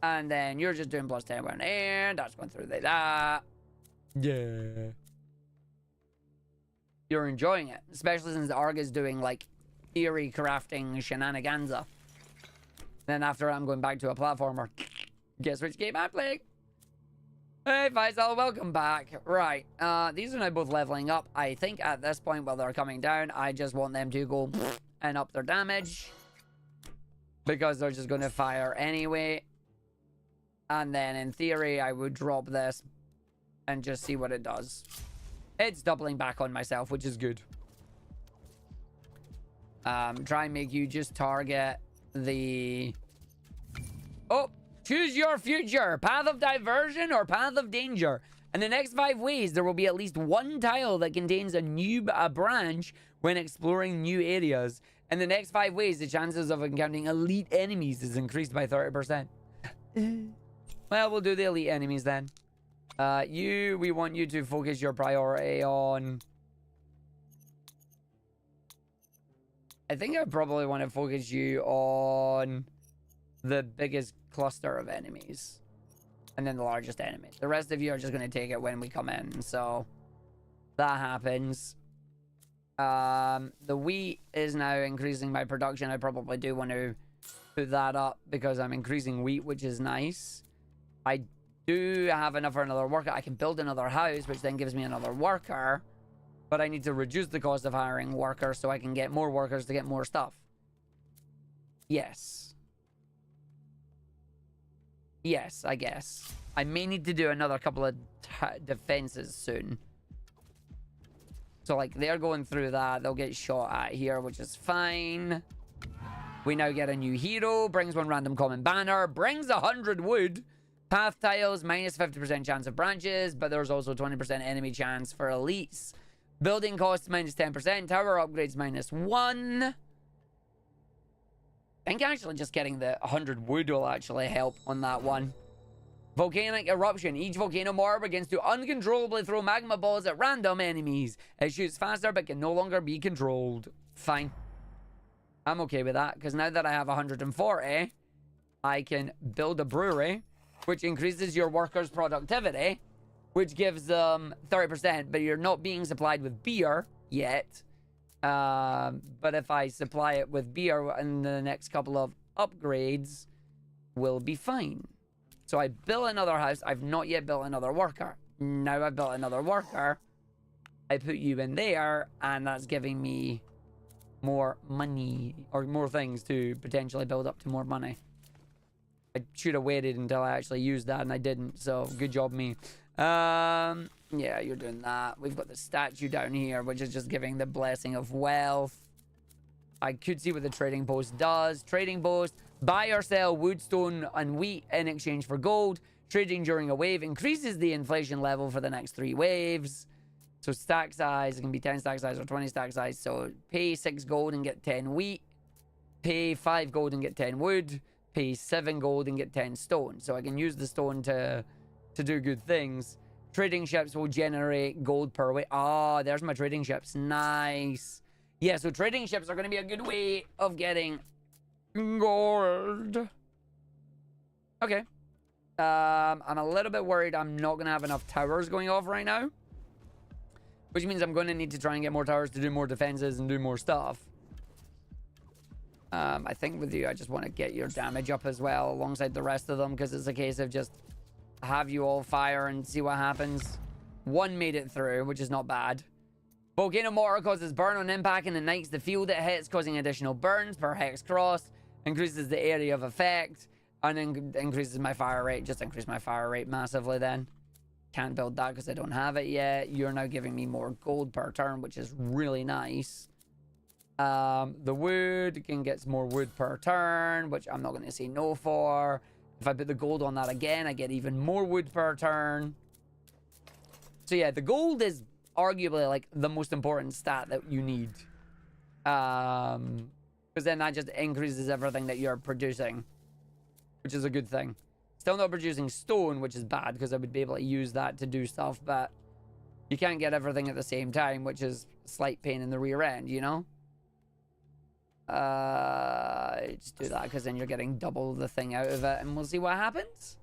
And then you're just doing plus 10 one, and that's going through like that. Yeah. You're enjoying it. Especially since Arg is doing, like, theory crafting shenaniganza. Then after I'm going back to a platformer. Guess which game I'm playing? Hey, Faisal, welcome back. Right, these are now both leveling up. I think at this point, while they're coming down, I just want them to go and up their damage. Because they're just going to fire anyway. And then, in theory, I would drop this and just see what it does. It's doubling back on myself, which is good. Try and make you just target the... Oh! Choose your future. Path of diversion or path of danger. In the next 5 ways, there will be at least 1 tile that contains a new branch when exploring new areas. In the next 5 ways, the chances of encountering elite enemies is increased by 30%. Well, we'll do the elite enemies then. We want you to focus your priority on... I think I probably want to focus you on the biggest cluster of enemies. And then the largest enemy. The rest of you are just going to take it when we come in. So, that happens. The wheat is now increasing my production. I probably do want to put that up because I'm increasing wheat, which is nice. I do have enough for another worker. I can build another house, which then gives me another worker. But I need to reduce the cost of hiring workers so I can get more workers to get more stuff. Yes. Yes, I guess. I may need to do another couple of defenses soon. So, like, they're going through that. They'll get shot at here, which is fine. We now get a new hero. Brings 1 random common banner. Brings 100 wood. Path tiles, minus 50% chance of branches. But there's also 20% enemy chance for elites. Building costs, minus 10%. Tower upgrades, minus 1. I think actually just getting the 100 wood will actually help on that one. Volcanic eruption. Each volcano mortar begins to uncontrollably throw magma balls at random enemies. It shoots faster but can no longer be controlled. Fine. I'm okay with that because now that I have 140, I can build a brewery, which increases your workers' productivity, which gives them 30%, but you're not being supplied with beer yet. But if I supply it with beer in the next couple of upgrades, we'll be fine. So I built another house. I've not yet built another worker. Now I've built another worker. I put you in there, and that's giving me more money, or more things to potentially build up to more money. I should have waited until I actually used that, and I didn't, so good job me. Yeah, you're doing that. We've got the statue down here, which is just giving the blessing of wealth. I could see what the trading post does. Trading post, buy or sell wood, stone, and wheat in exchange for gold. Trading during a wave increases the inflation level for the next 3 waves. So stack size, it can be 10 stack size or 20 stack size. So pay 6 gold and get 10 wheat. Pay 5 gold and get 10 wood. Pay 7 gold and get 10 stone. So I can use the stone to do good things. Trading ships will generate gold per way. Ah, there's my trading ships. Nice. Yeah, so trading ships are going to be a good way of getting gold. Okay. I'm a little bit worried I'm not going to have enough towers going off right now. Which means I'm going to need to try and get more towers to do more defenses and do more stuff. I think with you, I just want to get your damage up as well alongside the rest of them, because it's a case of just have you all fire and see what happens One made it through, which is not bad. Volcano Mortar causes burn on impact and ignites the field it hits, causing additional burns per hex cross. Increases the area of effect. And increases my fire rate. Just increase my fire rate massively then. Can't build that because I don't have it yet. You're now giving me more gold per turn, which is really nice. The wood can get more wood per turn, which I'm not going to say no for. If I put the gold on that again, I get even more wood per turn. So yeah, the gold is arguably like the most important stat that you need. Because then that just increases everything that you're producing, which is a good thing. Still not producing stone, which is bad because I would be able to use that to do stuff, but you can't get everything at the same time, which is a slight pain in the rear end, you know? Just do that because then you're getting double the thing out of it and we'll see what happens.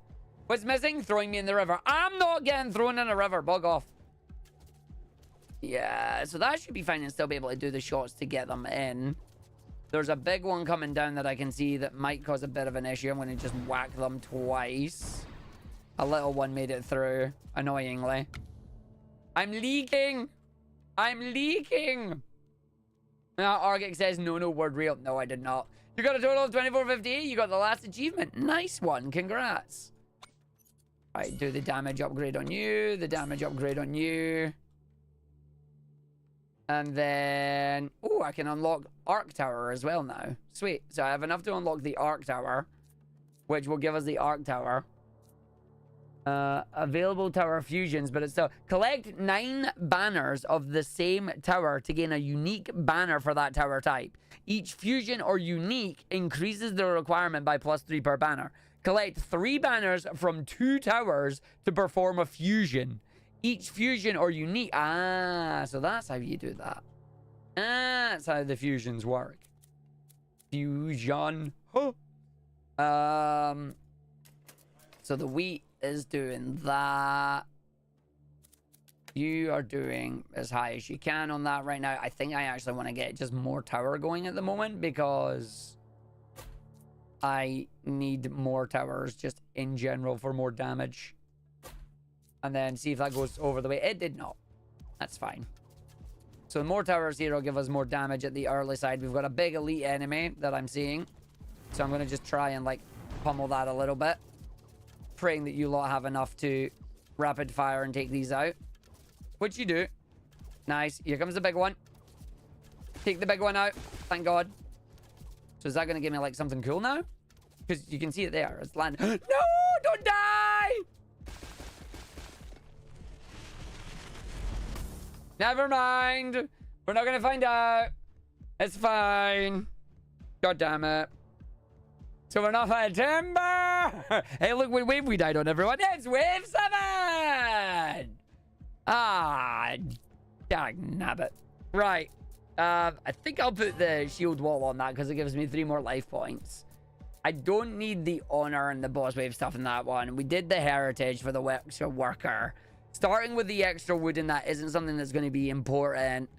What's missing? Throwing me in the river. I'm not getting thrown in a river. Bug off. Yeah, so that should be fine and still be able to do the shots to get them in. There's a big one coming down that I can see that might cause a bit of an issue. I'm going to just whack them twice. A little one made it through, annoyingly. I'm leaking. I'm leaking. Now, Argick says, no, word real. No, I did not. You got a total of 2458. You got the last achievement. Nice one. Congrats. All right, do the damage upgrade on you. The damage upgrade on you. And then... Oh, I can unlock Arc Tower as well now. Sweet. So I have enough to unlock the Arc Tower, which will give us the Arc Tower. Available tower fusions, but it's still... Collect 9 banners of the same tower to gain a unique banner for that tower type. Each fusion or unique increases the requirement by +3 per banner. Collect 3 banners from 2 towers to perform a fusion. Each fusion or unique... Ah, so that's how you do that. Ah, that's how the fusions work. Fusion. Huh. So the wheat is doing that. You are doing as high as you can on that right now. I think I actually want to get just more tower going at the moment because I need more towers just in general for more damage. And then see if that goes over the way. It did not. That's fine. So more towers here will give us more damage at the early side. We've got a big elite enemy that I'm seeing. So I'm going to just try and like pummel that a little bit. Praying that you lot have enough to rapid fire and take these out. Which you do. Nice. Here comes the big one. Take the big one out. Thank God. So is that going to give me like something cool now? Because you can see it there. It's landing. No! Don't die! Never mind. We're not going to find out. It's fine. God damn it. So we're not finding timber. Hey, look what wave we died on, everyone. It's wave 7. Ah, dang nabbit. Right. I think I'll put the shield wall on that because it gives me 3 more life points. I don't need the honor and the boss wave stuff in that one. We did the heritage for the extra worker. Starting with the extra wood in that isn't something that's going to be important.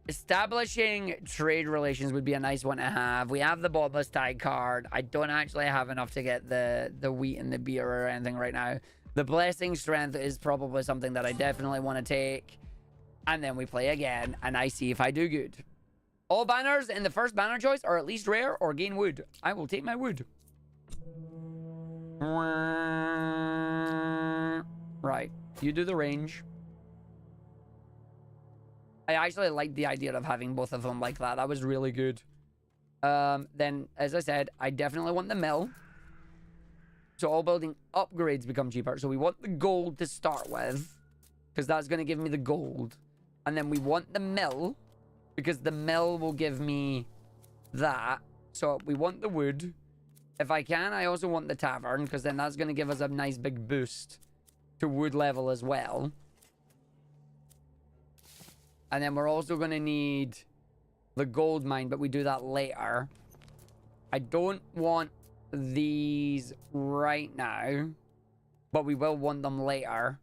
Establishing trade relations would be a nice one to have. We have the bottomless tide card. I don't actually have enough to get the wheat and the beer or anything right now. The blessing strength is probably something that I definitely want to take. And then we play again, and I see if I do good. All banners in the first banner choice are at least rare or gain wood. I will take my wood. Right. You do the range. I actually like the idea of having both of them like that. That was really good. Then, as I said, I definitely want the mill. So all building upgrades become cheaper. So we want the gold to start with, because that's going to give me the gold. And then we want the mill, because the mill will give me that. So we want the wood. If I can, I also want the tavern, because then that's going to give us a nice big boost to wood level as well. And then we're also going to need the gold mine, but we do that later. I don't want these right now, but we will want them later,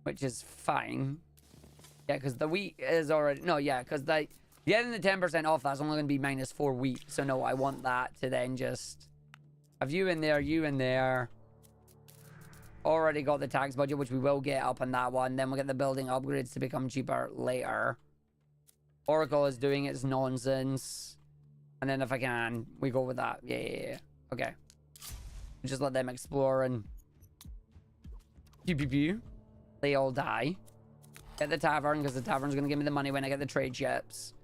which is fine. Yeah, because the wheat is already... No, yeah, because getting the 10% off, that's only going to be -4 wheat. So no, I want that to then just have you in there, you in there. Already got the tax budget, which we will get up on that one. Then we'll get the building upgrades to become cheaper later. Oracle is doing its nonsense. And then if I can, we go with that. Yeah. Okay. Just let them explore and... Pew, pew, pew. They all die. Get the tavern, because the tavern's going to give me the money when I get the trade ships.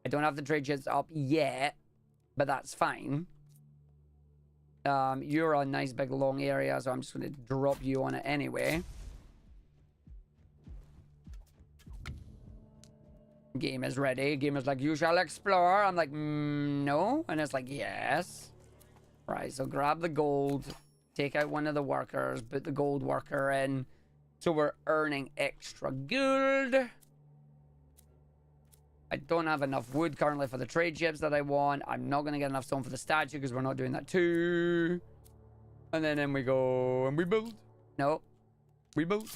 I don't have the trade ships up yet, but that's fine. You're a nice big long area, so I'm just going to drop you on it anyway. Game is ready. Game is like, you shall explore. I'm like, no. And it's like, yes. Right, so grab the gold. Take out one of the workers. Put the gold worker in. So we're earning extra gold. I don't have enough wood currently for the trade ships that I want. I'm not going to get enough stone for the statue because we're not doing that too. And then in we go and we build. No. We build.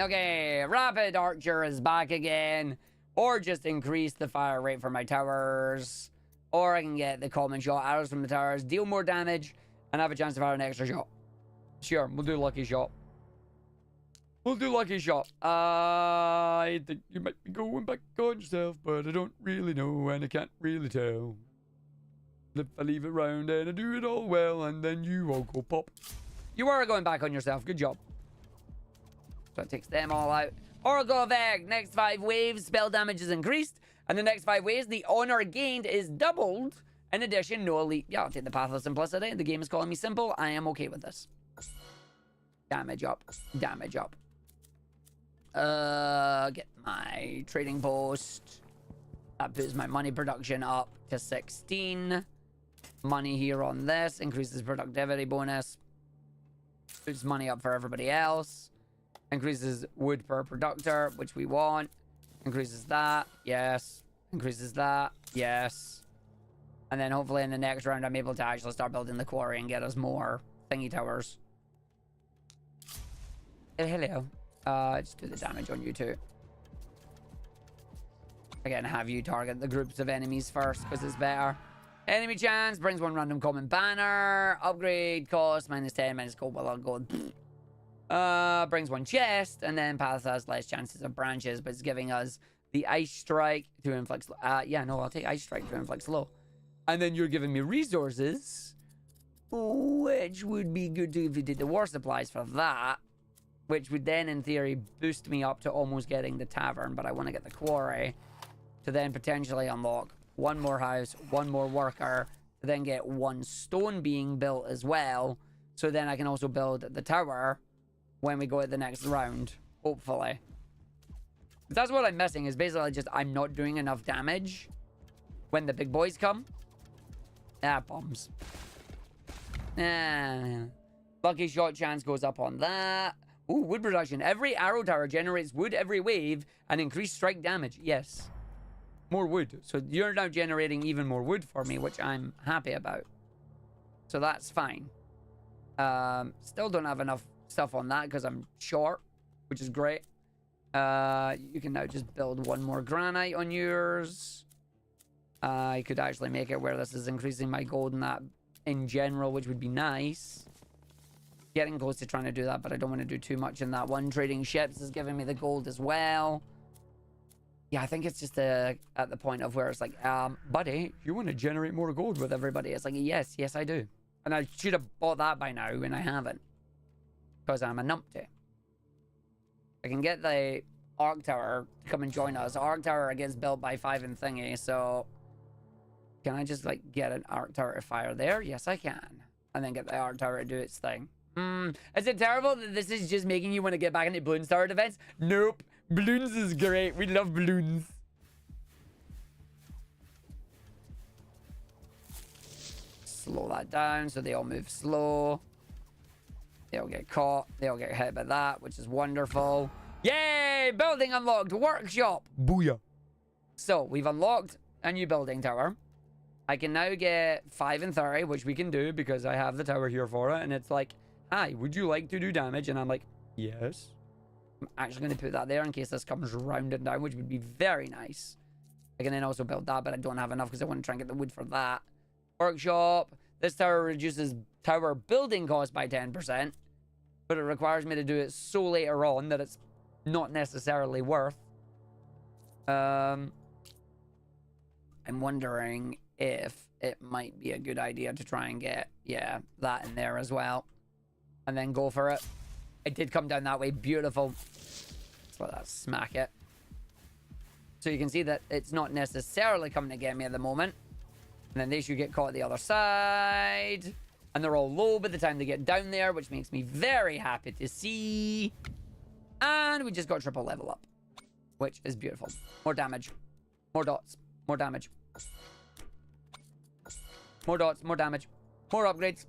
Okay, Rapid Archer is back again. Or just increase the fire rate for my towers. Or I can get the common shot arrows from the towers, deal more damage, and have a chance to fire an extra shot. Sure, we'll do lucky shot. We'll do lucky shot. I think you might be going back on yourself, but I don't really know, and I can't really tell. If I leave it round and I do it all well, and then you all go pop. You are going back on yourself. Good job. So it takes them all out. Oracle of Egg. Next 5 waves, spell damage is increased. And the next 5 waves, the honor gained is doubled. In addition, no elite. Yeah, I'll take the path of simplicity. The game is calling me simple. I am okay with this. Damage up. Damage up. Get my trading post. That puts my money production up to 16. Money here on this. Increases productivity bonus. Puts money up for everybody else. Increases wood per productor, which we want. Increases that. Yes. Increases that. Yes. And then hopefully in the next round, I'm able to actually start building the quarry and get us more thingy towers. Hello. Just do the damage on you too. Again, have you target the groups of enemies first because it's better. Enemy chance brings 1 random common banner. Upgrade cost -10, minus gold. Well, I'll go. Brings 1 chest, and then path has less chances of branches, but it's giving us the ice strike to inflict slow. Yeah, no, I'll take ice strike to inflict slow. And then you're giving me resources, which would be good too if you did the war supplies for that, which would then, in theory, boost me up to almost getting the tavern, but I want to get the quarry to then potentially unlock 1 more house, 1 more worker, to then get 1 stone being built as well, so then I can also build the tower when we go at the next round, hopefully. That's what I'm missing, is basically just I'm not doing enough damage when the big boys come. Bombs. Lucky shot chance goes up on that. Ooh, wood production. Every arrow tower generates wood every wave and increased strike damage. Yes. More wood. So you're now generating even more wood for me, which I'm happy about. So that's fine. Still don't have enough stuff on that because I'm short, which is great. You can now just build 1 more granite on yours. I could actually make it where this is increasing my gold and that in general, which would be nice. Getting close to trying to do that, but I don't want to do too much in that one. Trading ships is giving me the gold as well. Yeah, I think it's just at the point of where it's like, buddy, you want to generate more gold with everybody? It's like, yes, I do. And I should have bought that by now, and I haven't. Because I'm a numpty. I can get the Arc Tower to come and join us. Arc Tower gets built by 5 and thingy, so... Can I just, like, get an Arc Tower to fire there? Yes, I can. And then get the Arc Tower to do its thing. Is it terrible that this is just making you want to get back into Balloons Tower Defense? Nope. Balloons is great. We love balloons. Slow that down so they all move slow. They all get caught. They all get hit by that, which is wonderful. Yay! Building unlocked. Workshop. Booyah. So, we've unlocked a new building tower. I can now get 5 and 30, which we can do because I have the tower here for it. And it's like, hi, would you like to do damage? And I'm like, yes. I'm actually going to put that there in case this comes rounded down, which would be very nice. I can then also build that, but I don't have enough because I want to try and get the wood for that. Workshop. This tower reduces tower building cost by 10%, but it requires me to do it so later on that it's not necessarily worth. I'm wondering if it might be a good idea to try and get, yeah, that in there as well. And then go for it. It did come down that way. Beautiful. Let's let that smack it. So you can see that it's not necessarily coming to get me at the moment. And then they should get caught at the other side. And they're all low by the time they get down there, which makes me very happy to see. And we just got triple level up, which is beautiful. More damage. More dots. More damage. More dots. More damage. More upgrades.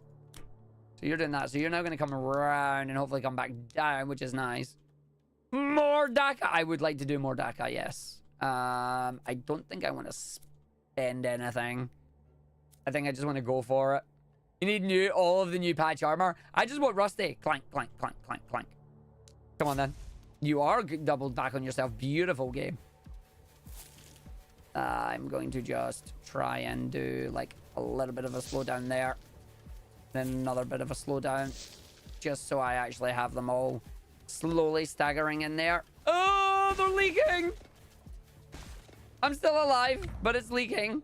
So you're doing that. So you're now going to come around and hopefully come back down, which is nice. More DACA. I would like to do more DACA, yes. I don't think I want to spend anything. I think I just want to go for it. You need all of the new patch armor. I just want rusty. Clank, clank, clank, clank, clank. Come on then. You are doubled back on yourself. Beautiful game. I'm going to just try and do like a little bit of a slowdown there. Then another bit of a slowdown. Just so I actually have them all slowly staggering in there. Oh, they're leaking. I'm still alive, but it's leaking.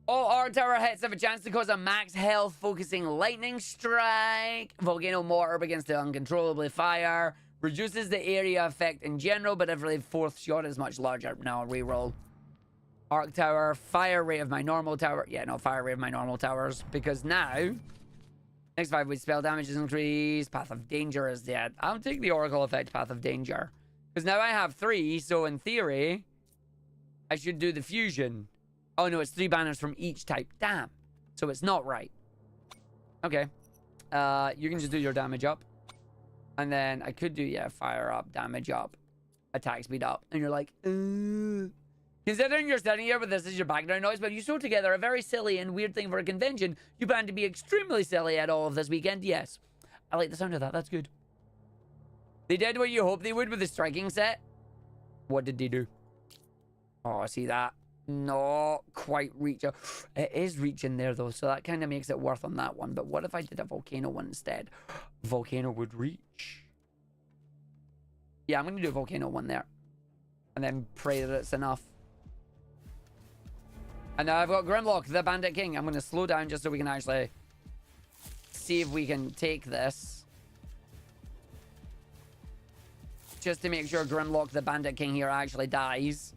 All Arc Tower hits have a chance to cause a max health focusing lightning strike. Volcano mortar begins to uncontrollably fire. Reduces the area effect in general, but every fourth shot is much larger. Now reroll. Arc Tower, fire rate of my normal tower. Yeah, no, fire rate of my normal towers. Because now, next 5 weeks spell damage is increased. Path of Danger is dead. I'll take the Oracle effect, Path of Danger. Because now I have 3, so in theory, I should do the fusion. Oh no, it's 3 banners from each type. Damn. So it's not right. Okay. You can just do your damage up. And then I could do, yeah, fire up, damage up, attack speed up. And you're like, Considering you're standing here with this as your background noise, but you sew together a very silly and weird thing for a convention, you plan to be extremely silly at all of this weekend. Yes. I like the sound of that. That's good. They did what you hoped they would with the striking set. What did they do? Oh, I see that. Not quite reach. It is reaching there though, so that kind of makes it worth on that one. But what if I did a volcano one instead? Volcano would reach. Yeah, I'm going to do a volcano one there. And then pray that it's enough. And now I've got Grimlock, the Bandit King. I'm going to slow down just so we can actually see if we can take this. Just to make sure Grimlock, the Bandit King here actually dies.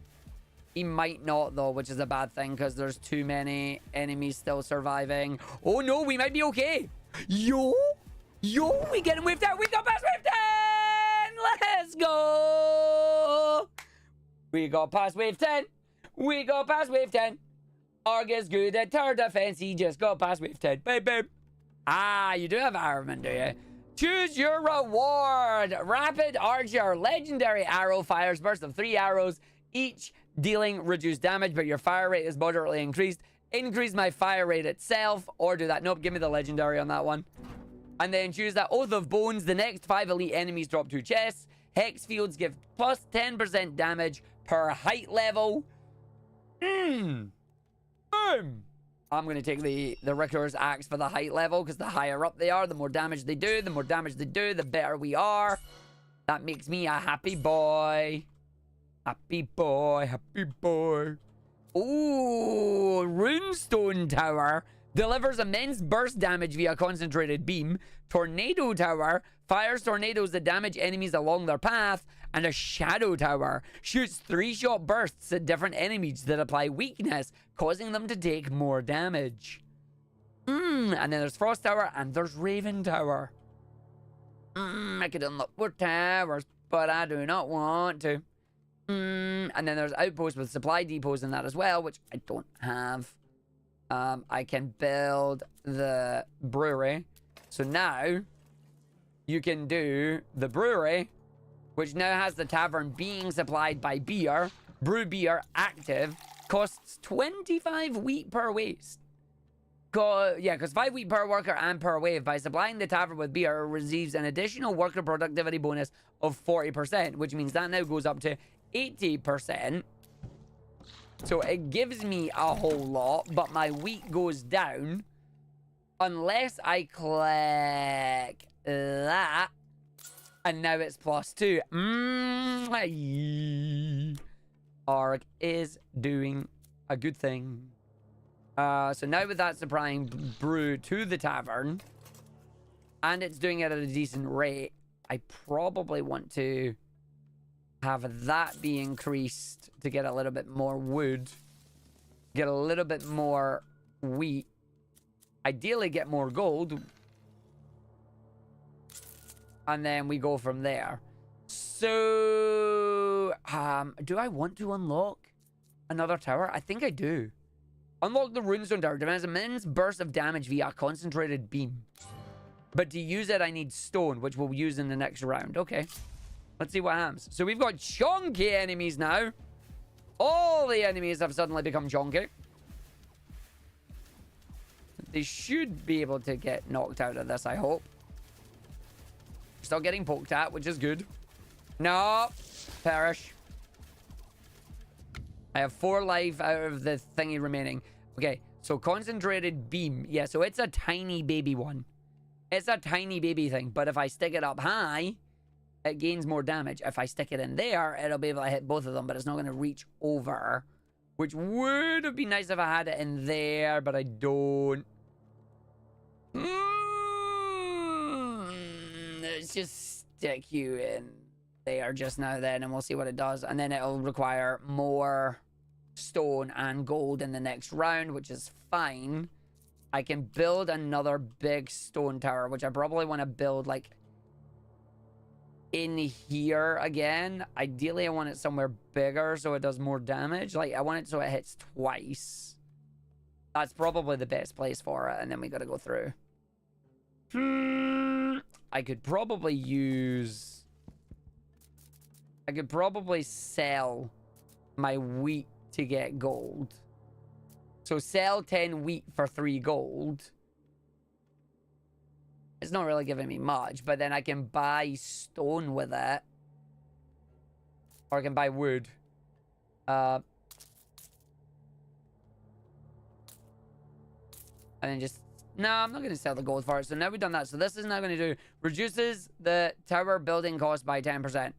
He might not, though, which is a bad thing because there's too many enemies still surviving. Oh, no, we might be okay. Yo, we getting whipped out. We got past wave 10. Let's go. We got past wave 10. We got past wave 10. Argus good at tower defense. He just got past wave 10. Babe. Ah, you do have armament, do you? Choose your reward. Rapid Archer. Legendary arrow fires burst of 3 arrows, each dealing reduced damage, but your fire rate is moderately increased. Increase my fire rate itself, or do that. Nope, give me the legendary on that one. And then choose that Oath of Bones. The next 5 elite enemies drop 2 chests. Hex fields give plus 10% damage per height level. Boom. I'm going to take the Ricker's Axe for the height level, because the higher up they are, the more damage they do. The more damage they do, the better we are. That makes me a happy boy. Happy boy, happy boy. Ooh, Runestone Tower delivers immense burst damage via concentrated beam. Tornado Tower fires tornadoes that damage enemies along their path. And a Shadow Tower shoots 3-shot bursts at different enemies that apply weakness, causing them to take more damage. And then there's Frost Tower and there's Raven Tower. I could unlock more towers, but I do not want to. And then there's outposts with supply depots in that as well, which I don't have. I can build the brewery. So now you can do the brewery, which now has the tavern being supplied by beer. Brew beer active. Costs 25 wheat per waste. Because 5 wheat per worker and per wave. By supplying the tavern with beer, it receives an additional worker productivity bonus of 40%, which means that now goes up to 80%. So it gives me a whole lot, but my wheat goes down unless I click that. And now it's +2. Arg is doing a good thing. So now with that supplying brew to the tavern, and it's doing it at a decent rate, I probably want to have that be increased to get a little bit more wood, get a little bit more wheat, ideally get more gold, and then we go from there. So, do I want to unlock another tower? I think I do. Unlock the runestone tower. Demands an immense burst of damage via a concentrated beam. But to use it, I need stone, which we'll use in the next round. Okay. Let's see what happens. So we've got chunky enemies now. All the enemies have suddenly become chunky. They should be able to get knocked out of this, I hope. Still getting poked at, which is good. No. Perish. I have 4 life out of the thingy remaining. Okay, so concentrated beam. Yeah, so it's a tiny baby one. It's a tiny baby thing. But if I stick it up high, it gains more damage. If I stick it in there, it'll be able to hit both of them, but it's not going to reach over. Which would have been nice if I had it in there, but I don't. Let's just stick you in there just now then, and we'll see what it does. And then it'll require more stone and gold in the next round, which is fine. I can build another big stone tower, which I probably want to build like in here again. Ideally, I want it somewhere bigger so it does more damage. Like, I want it so it hits twice. That's probably the best place for it, and then we gotta go through. I could probably use... I could probably sell my wheat to get gold. So sell 10 wheat for 3 gold. It's not really giving me much, but then I can buy stone with it. Or I can buy wood. And then just... No, I'm not going to sell the gold for it. So now we've done that. So this is now going to do... Reduces the tower building cost by 10%.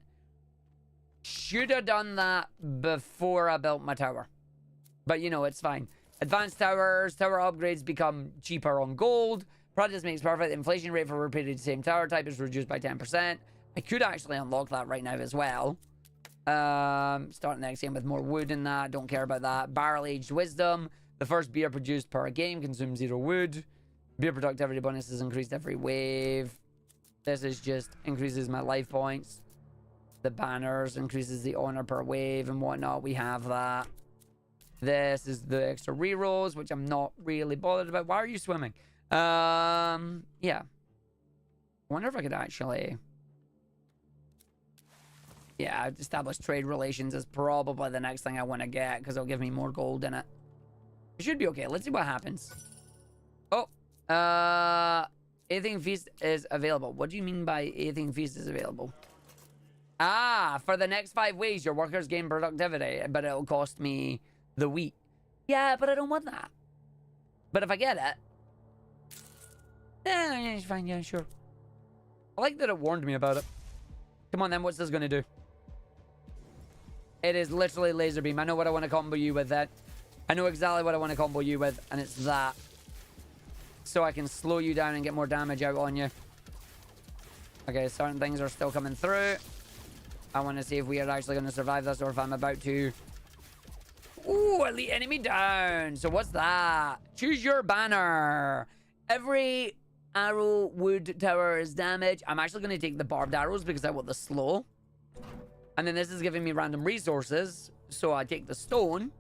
Should have done that before I built my tower. But, you know, it's fine. Advanced towers. Tower upgrades become cheaper on gold. Practice makes perfect. Inflation rate for repeated same tower type is reduced by 10%. I could actually unlock that right now as well. Starting the next game with more wood in that. Don't care about that. Barrel-aged wisdom. The first beer produced per game consumes 0 wood. Beer productivity bonus is increased every wave. This is just increases my life points. The banners increases the honor per wave and whatnot. We have that. This is the extra rerolls, which I'm not really bothered about. Why are you swimming? Yeah. I wonder if I could actually... Yeah, establish trade relations is probably the next thing I want to get, because it'll give me more gold in it. It should be okay. Let's see what happens. Oh. Anything feast is available. What do you mean by anything feast is available? Ah, for the next 5 ways, your workers gain productivity, but it'll cost me the wheat. Yeah, but I don't want that. But if I get it... Yeah, it's fine. Yeah, sure. I like that it warned me about it. Come on, then. What's this going to do? It is literally laser beam. I know what I want to combo you with then. I know exactly what I want to combo you with, and it's that. So I can slow you down and get more damage out on you. Okay, certain things are still coming through. I want to see if we are actually going to survive this, or if I'm about to... Ooh, elite enemy down. So what's that? Choose your banner. Every arrow wood tower is damaged. I'm actually going to take the barbed arrows because I want the slow. And then this is giving me random resources. So I take the stone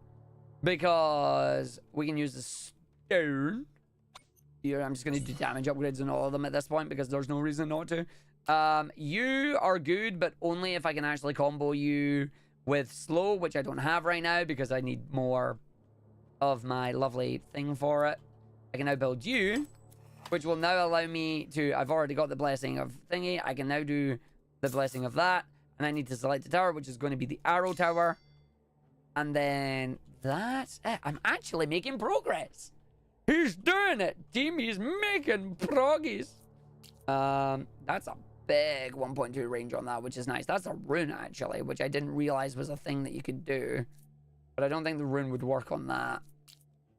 because we can use the stone. Here, I'm just going to do damage upgrades on all of them at this point because there's no reason not to. You are good, but only if I can actually combo you with slow, which I don't have right now because I need more of my lovely thing for it. I can now build you, which will now allow me to... I've already got the blessing of thingy. I can now do the blessing of that. And I need to select the tower, which is going to be the arrow tower. And then that's it. I'm actually making progress. He's doing it, team. He's making progress. That's a big 1.2 range on that, which is nice. That's a rune, actually, which I didn't realize was a thing that you could do. But I don't think the rune would work on that.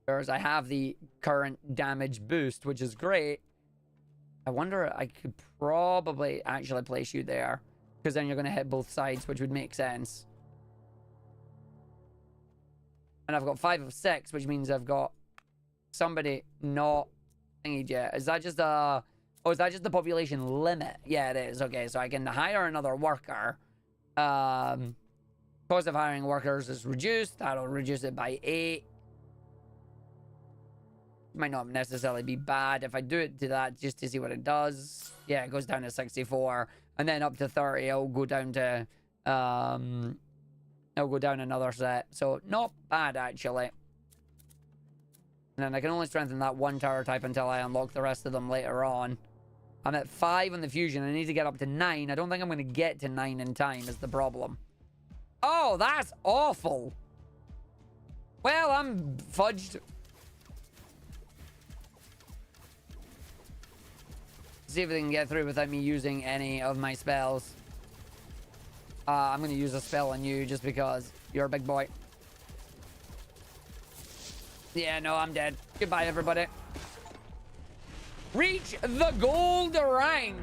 Whereas I have the current damage boost, which is great. I wonder, I could probably actually place you there. Because then you're going to hit both sides, which would make sense. And I've got 5 of 6, which means I've got somebody not thingied yet. Is that just a... Oh, is that just the population limit? Yeah, it is. Okay, so I can hire another worker. Cost of hiring workers is reduced. That'll reduce it by 8. Might not necessarily be bad if I do it to that just to see what it does. Yeah, it goes down to 64. And then up to 30, it'll go down to... it'll go down another set. So, not bad, actually. And then I can only strengthen that one tower type until I unlock the rest of them later on. I'm at 5 on the fusion. I need to get up to 9. I don't think I'm going to get to 9 in time is the problem. Oh, that's awful. Well, I'm fudged. See if they can get through without me using any of my spells. I'm going to use a spell on you just because you're a big boy. Yeah, no, I'm dead. Goodbye, everybody. Reach the gold rank.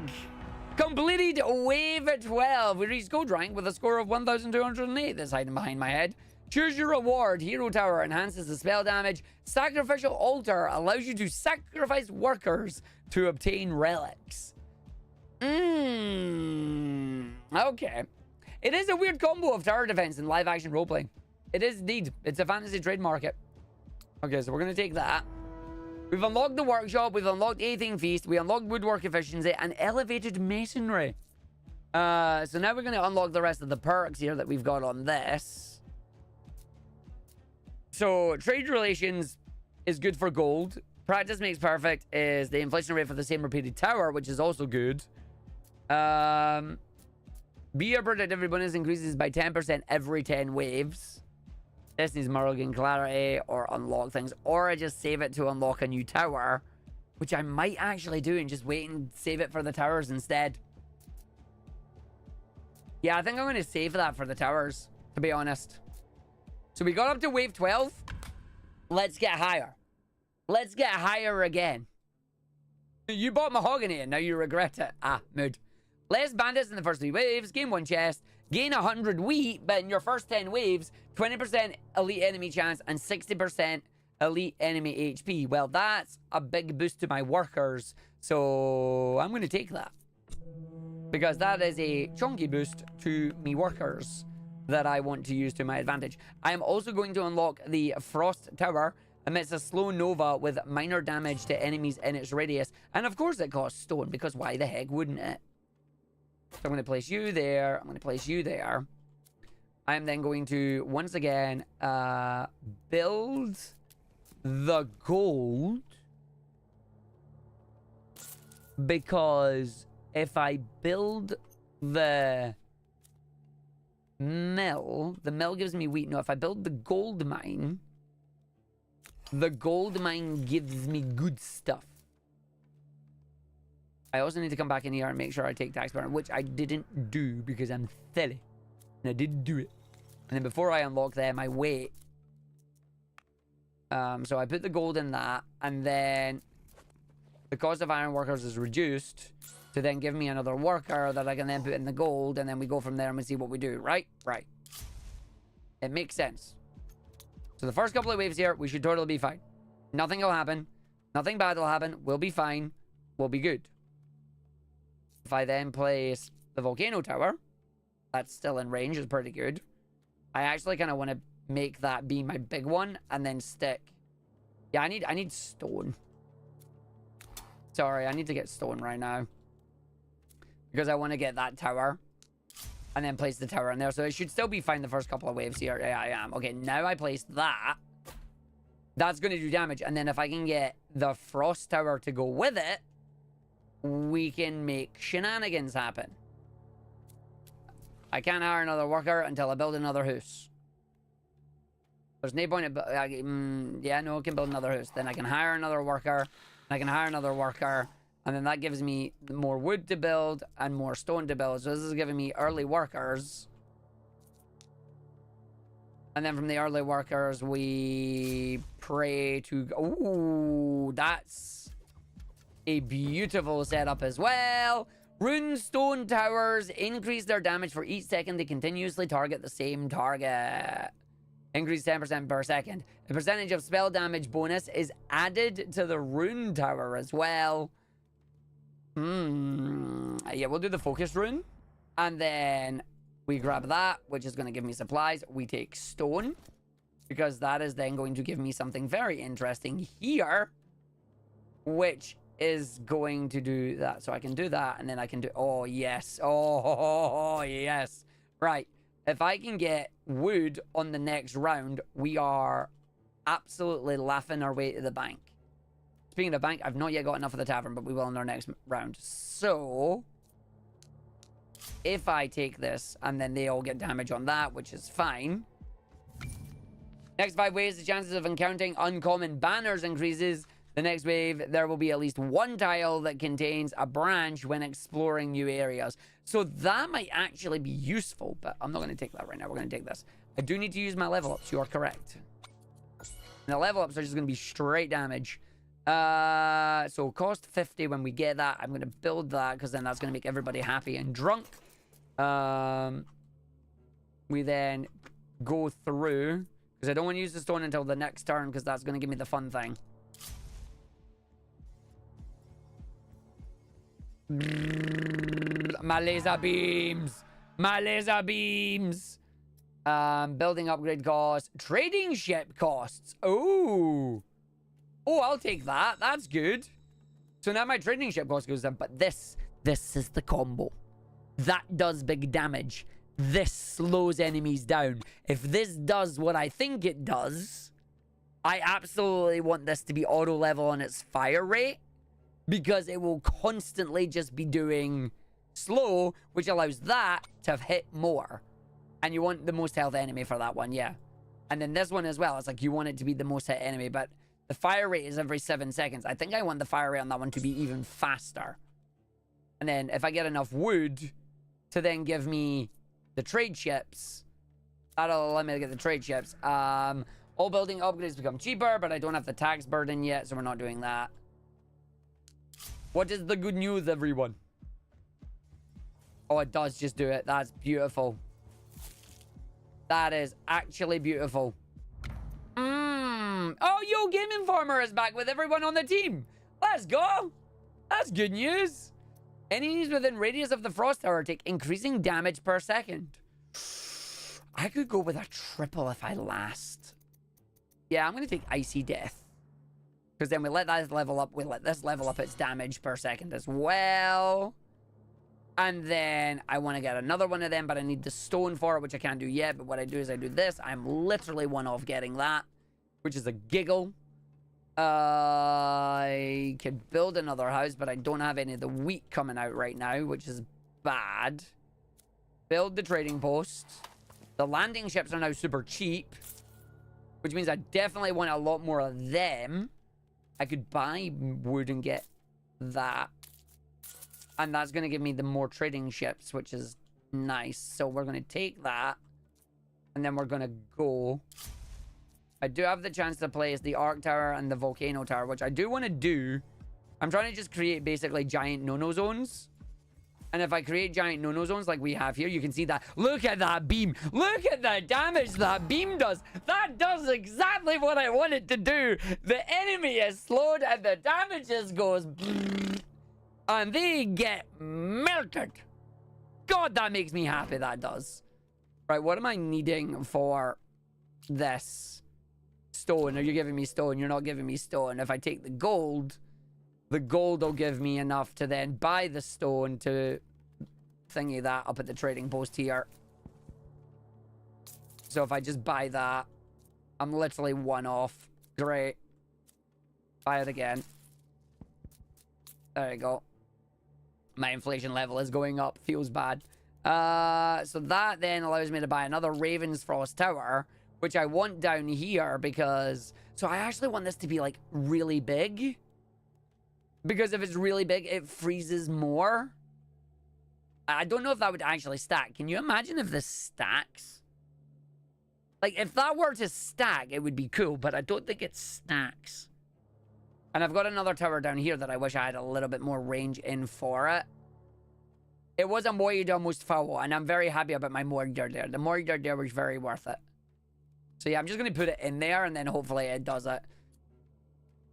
Completed wave 12. We reached gold rank with a score of 1,208. That's hiding behind my head. Choose your reward. Hero Tower enhances the spell damage. Sacrificial Altar allows you to sacrifice workers to obtain relics. Okay. It is a weird combo of tower defense and live action roleplay. It is indeed. It's a fantasy trade market. Okay, so we're going to take that. We've unlocked the workshop. We've unlocked Athing Feast. We unlocked woodwork efficiency and elevated masonry. So now we're going to unlock the rest of the perks here that we've got on this. So trade relations is good for gold. Practice makes perfect is the inflation rate for the same repeated tower, which is also good. Beer productivity bonus increases by 10% every 10 waves. Destiny's Morrigan Clarity, or unlock things, or I just save it to unlock a new tower, which I might actually do and just wait and save it for the towers instead. Yeah, I think I'm going to save that for the towers, to be honest. So we got up to wave 12. Let's get higher. Let's get higher again. You bought mahogany and now you regret it. Ah, mood. Less bandits in the first 3 waves. Gain 1 chest. Gain 100 wheat, but in your first 10 waves, 20% elite enemy chance and 60% elite enemy HP. Well, that's a big boost to my workers. So I'm going to take that. Because that is a chunky boost to me workers that I want to use to my advantage. I am also going to unlock the Frost Tower. Emits a slow nova with minor damage to enemies in its radius. And of course it costs stone, because why the heck wouldn't it? So I'm going to place you there. I'm going to place you there. I am then going to, once again, build the gold. Because if I build the mill gives me wheat. No, if I build the gold mine gives me good stuff. I also need to come back in here and make sure I take tax burn, which I didn't do because I'm silly. And I didn't do it. And then before I unlock them, I wait. So I put the gold in that, and then the cost of iron workers is reduced to then give me another worker that I can then put in the gold, and then we go from there and we see what we do, right? Right. It makes sense. So the first couple of waves here, we should totally be fine. Nothing will happen. Nothing bad will happen. We'll be fine. We'll be good. If I then place the volcano tower, that's still in range, is pretty good. I actually kind of want to make that be my big one and then stick. Yeah, I need stone. Sorry, I need to get stone right now. Because I want to get that tower. And then place the tower in there. So it should still be fine the first couple of waves here. Yeah, I am. Okay, now I place that. That's going to do damage. And then if I can get the frost tower to go with it, we can make shenanigans happen. I can't hire another worker until I build another house. There's no point yeah, no, I can build another house. Then I can hire another worker. And I can hire another worker. And then that gives me more wood to build and more stone to build. So this is giving me early workers. And then from the early workers, we pray to... Ooh, that's a beautiful setup as well. Rune stone towers increase their damage for each second they continuously target the same target. Increase 10% per second. The percentage of spell damage bonus is added to the rune tower as well. Yeah, we'll do the focus rune. And then we grab that, which is going to give me supplies. We take stone, because that is then going to give me something very interesting here, which is going to do that. So I can do that, and then I can do... Oh, yes. Oh, yes. Right. If I can get wood on the next round, we are absolutely laughing our way to the bank. Speaking of bank, I've not yet got enough of the tavern, but we will in our next round. So, if I take this, and then they all get damage on that, which is fine. Next 5 waves, the chances of encountering uncommon banners increases. The next wave, there will be at least one tile that contains a branch when exploring new areas. So that might actually be useful, but I'm not going to take that right now. We're going to take this. I do need to use my level ups. You are correct. And the level ups are just going to be straight damage. So cost 50 when we get that. I'm going to build that because then that's going to make everybody happy and drunk. We then go through, because I don't want to use the stone until the next turn, because that's going to give me the fun thing. My laser beams. My laser beams. Building upgrade costs. Trading ship costs. Oh. Oh, I'll take that. That's good. So now my trading ship cost goes down. But this is the combo. That does big damage. This slows enemies down. If this does what I think it does, I absolutely want this to be auto level on its fire rate, because it will constantly just be doing slow, which allows that to hit more. And you want the most health enemy for that one, yeah. And then this one as well. It's like you want it to be the most hit enemy, but the fire rate is every 7 seconds. I think I want the fire rate on that one to be even faster. And then if I get enough wood to then give me the trade ships, that'll allow me to get the trade ships. All building upgrades become cheaper, but I don't have the tax burden yet, so we're not doing that. What is the good news, everyone? Oh, it does just do it. That's beautiful. That is actually beautiful. Oh, Yo Game Informer is back with everyone on the team. Let's go. That's good news. Enemies within radius of the Frost Tower take increasing damage per second. I could go with a triple if I last. Yeah, I'm going to take Icy Death. Because then we let that level up. We let this level up its damage per second as well. And then I want to get another one of them, but I need the stone for it, which I can't do yet. But what I do is I do this. I'm literally one off getting that, which is a giggle. I could build another house, but I don't have any of the wheat coming out right now, which is bad. Build the trading post. The landing ships are now super cheap, which means I definitely want a lot more of them. I could buy wood and get that. And that's going to give me the more trading ships, which is nice. So we're going to take that. And then we're going to go. I do have the chance to place the Arc Tower and the Volcano Tower, which I do want to do. I'm trying to just create basically giant no-no zones. And if I create giant no-no zones like we have here, you can see that. Look at that beam. Look at the damage that beam does. That does exactly what I want it to do. The enemy is slowed and the damage just goes... And they get melted. God, that makes me happy, that does. Right, what am I needing for this? Stone. Are you giving me stone? You're not giving me stone. If I take the gold will give me enough to then buy the stone to thingy that up at the trading post here. So if I just buy that, I'm literally one off. Great. Buy it again. There you go. My inflation level is going up. Feels bad. So that then allows me to buy another Raven's Frost Tower, which I want down here because... So I actually want this to be, like, really big. Because if it's really big, it freezes more. I don't know if that would actually stack. Can you imagine if this stacks? Like, if that were to stack, it would be cool, but I don't think it stacks. And I've got another tower down here that I wish I had a little bit more range in for it. It was a Moid almost foul, and I'm very happy about my Moid there. The Moid there was very worth it. So yeah, I'm just going to put it in there, and then hopefully it does it.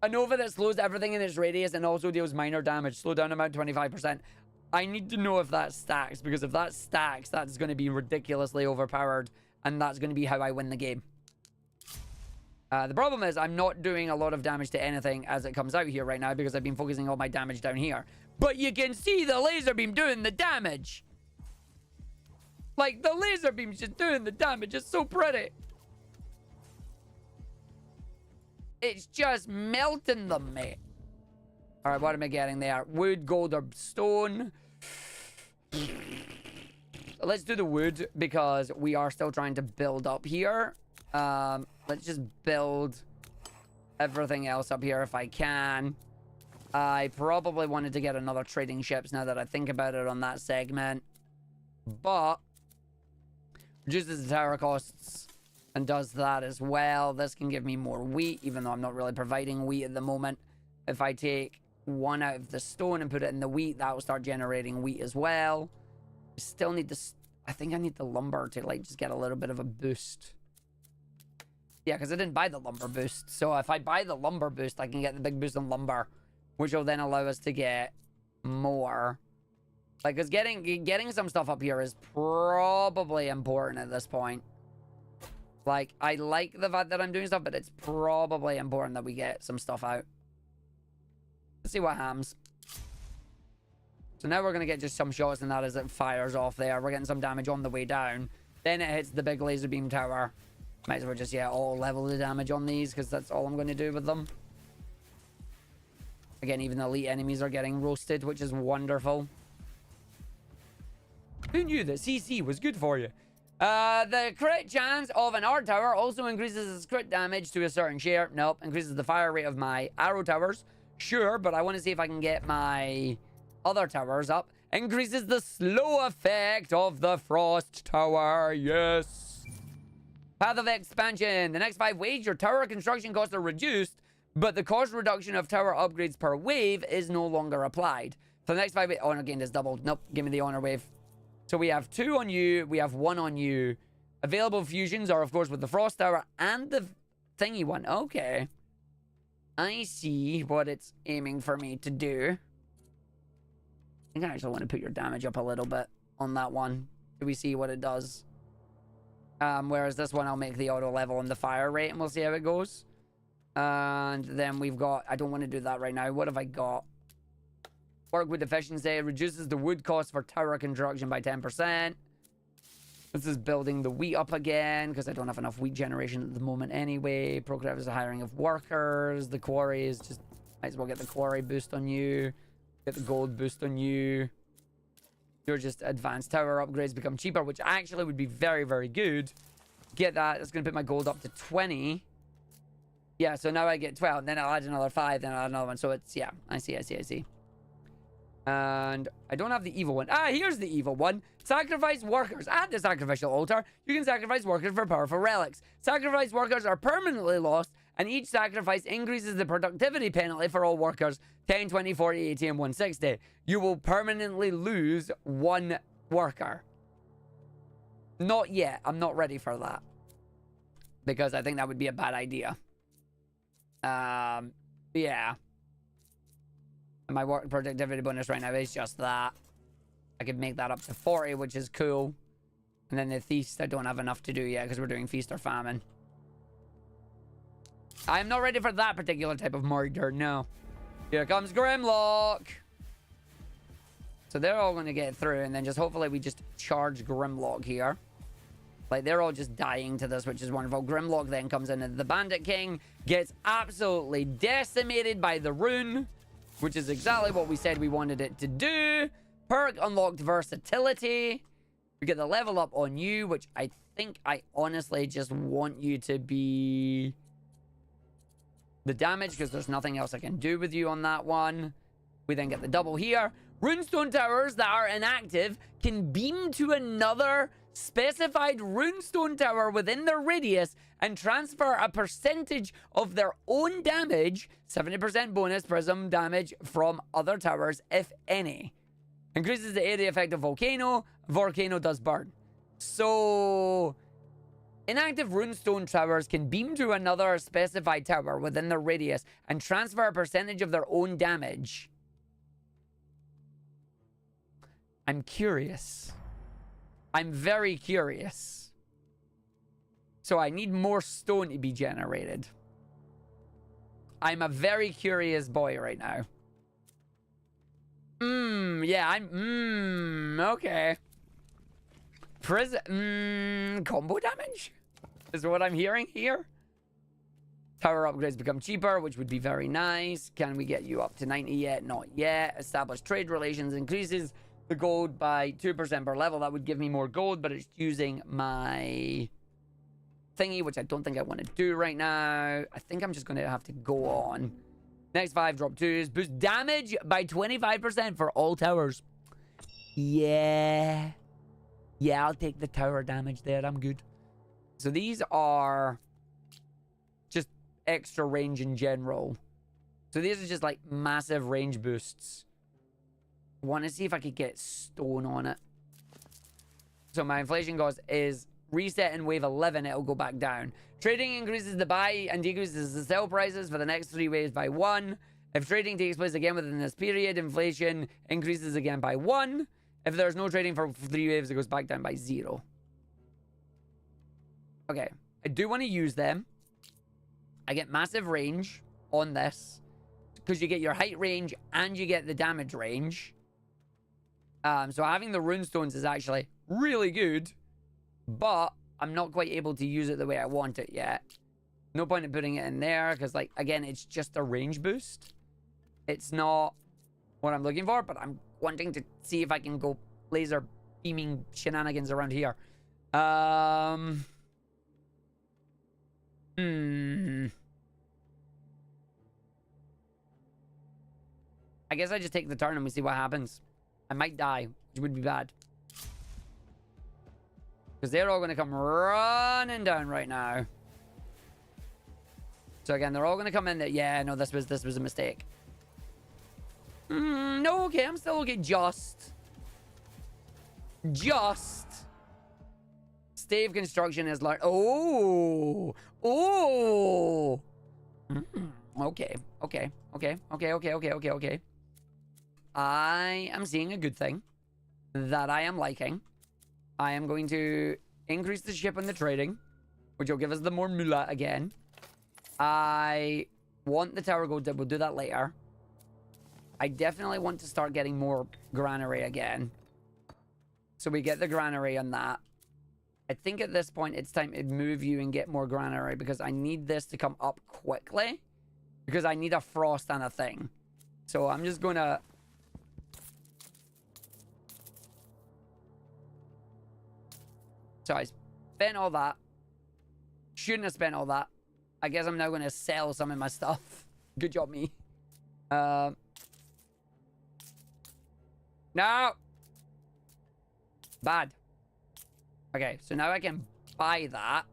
A Nova that slows everything in its radius and also deals minor damage. Slow down about 25%. I need to know if that stacks, because if that stacks, that's going to be ridiculously overpowered, and that's going to be how I win the game. The problem is I'm not doing a lot of damage to anything as it comes out here right now because I've been focusing all my damage down here. But you can see the laser beam doing the damage. Like, the laser beam's just doing the damage. It's so pretty. It's just melting them, mate. All right, what am I getting there? Wood, gold, or stone? Let's do the wood because we are still trying to build up here. Let's just build everything else up here if I can. I probably wanted to get another trading ships now that I think about it on that segment. But reduces the tower costs and does that as well. This can give me more wheat, even though I'm not really providing wheat at the moment. If I take one out of the stone and put it in the wheat, that will start generating wheat as well. Still need this. I think I need the lumber to, like, just get a little bit of a boost. Yeah, because I didn't buy the lumber boost. So if I buy the lumber boost, I can get the big boost on lumber, which will then allow us to get more. Like, because getting some stuff up here is probably important at this point. Like, I like the fact that I'm doing stuff, but it's probably important that we get some stuff out. Let's see what happens. So now we're going to get just some shots, and that as it fires off there. We're getting some damage on the way down. Then it hits the big laser beam tower. Might as well just, yeah, all level the damage on these, because that's all I'm going to do with them. Again, even the elite enemies are getting roasted, which is wonderful. Who knew that CC was good for you? The crit chance of an art tower also increases its crit damage to a certain share. Nope. Increases the fire rate of my arrow towers. Sure, but I want to see if I can get my other towers up. Increases the slow effect of the frost tower. Yes. Path of expansion. The next 5 waves, your tower construction costs are reduced, but the cost reduction of tower upgrades per wave is no longer applied. For the next 5 waves... Oh, and again, it's doubled. Nope. Give me the honor wave. So we have 2 on you. We have 1 on you. Available fusions are, of course, with the frost tower and the thingy one. Okay. I see what it's aiming for me to do. I think I actually want to put your damage up a little bit on that one. Do we see what it does? Whereas this one, I'll make the auto level and the fire rate, and we'll see how it goes. And then we've got... I don't want to do that right now. What have I got? Work with efficiency. Reduces the wood cost for tower construction by 10%. This is building the wheat up again, because I don't have enough wheat generation at the moment anyway. Progress is the hiring of workers. The quarry is just... Might as well get the quarry boost on you. Get the gold boost on you. You're just advanced tower upgrades become cheaper, which actually would be very, very good. Get that. It's going to put my gold up to 20. Yeah, so now I get 12. Then I'll add another 5. Then I'll add another one. So it's, yeah, I see. And I don't have the evil one. Ah, here's the evil one. Sacrifice workers. At the sacrificial altar, you can sacrifice workers for powerful relics. Sacrifice workers are permanently lost, and each sacrifice increases the productivity penalty for all workers 10, 20, 40, 80, and 160. You will permanently lose 1 worker. Not yet. I'm not ready for that. Because I think that would be a bad idea. Yeah. And my work productivity bonus right now is just that. I could make that up to 40, which is cool. And then the feast, I don't have enough to do yet because we're doing feast or famine. I'm not ready for that particular type of murder, no. Here comes Grimlock. So they're all going to get through, and then just hopefully we just charge Grimlock here. Like, they're all just dying to this, which is wonderful. Grimlock then comes in, and the Bandit King gets absolutely decimated by the rune, which is exactly what we said we wanted it to do. Perk unlocked versatility. We get the level up on you, which I think I honestly just want you to be the damage, because there's nothing else I can do with you on that one. We then get the double here. Runestone towers that are inactive can beam to another specified runestone tower within their radius and transfer a percentage of their own damage, 70% bonus prism damage from other towers, if any. Increases the area effect of volcano. Volcano does burn. So inactive runestone towers can beam to another specified tower within their radius and transfer a percentage of their own damage. I'm curious. I'm very curious. So I need more stone to be generated. I'm a very curious boy right now. Yeah, okay. Combo damage is what I'm hearing here. Tower upgrades become cheaper, which would be very nice. Can we get you up to 90 yet? Not yet. Establish trade relations increases the gold by 2% per level. That would give me more gold, but it's using my thingy, which I don't think I want to do right now. I think I'm just going to have to go on. Next 5 drop 2s. Boost damage by 25% for all towers. Yeah. Yeah, I'll take the tower damage there. I'm good. So these are just extra range in general. So these are just like massive range boosts. Want to see if I could get stone on it. So my inflation cost is reset in wave 11. It'll go back down. Trading increases the buy and decreases the sell prices for the next 3 waves by 1. If trading takes place again within this period, inflation increases again by 1. If there's no trading for 3 waves, it goes back down by 0. Okay. I do want to use them. I get massive range on this, because you get your height range and you get the damage range. So having the runestones is actually really good, but I'm not quite able to use it the way I want it yet. No point in putting it in there, because, like, again, it's just a range boost. It's not what I'm looking for, but I'm wanting to see if I can go laser beaming shenanigans around here. I guess I just take the turn and we see what happens. I might die, which would be bad. Because they're all going to come running down right now. So again, they're all going to come in there. Yeah, no, this was a mistake. No, okay, I'm still okay. Just. Stave construction is like, oh. Okay. I am seeing a good thing that I am liking. I am going to increase the ship and the trading, which will give us the more moolah again. I want the tower gold. We'll do that later. I definitely want to start getting more granary again. So we get the granary on that. I think at this point it's time to move you and get more granary, because I need this to come up quickly, because I need a frost and a thing. So I'm just going to... So I spent all that. Shouldn't have spent all that. I guess I'm now going to sell some of my stuff. Good job, me. No! Bad. Okay, so now I can buy that.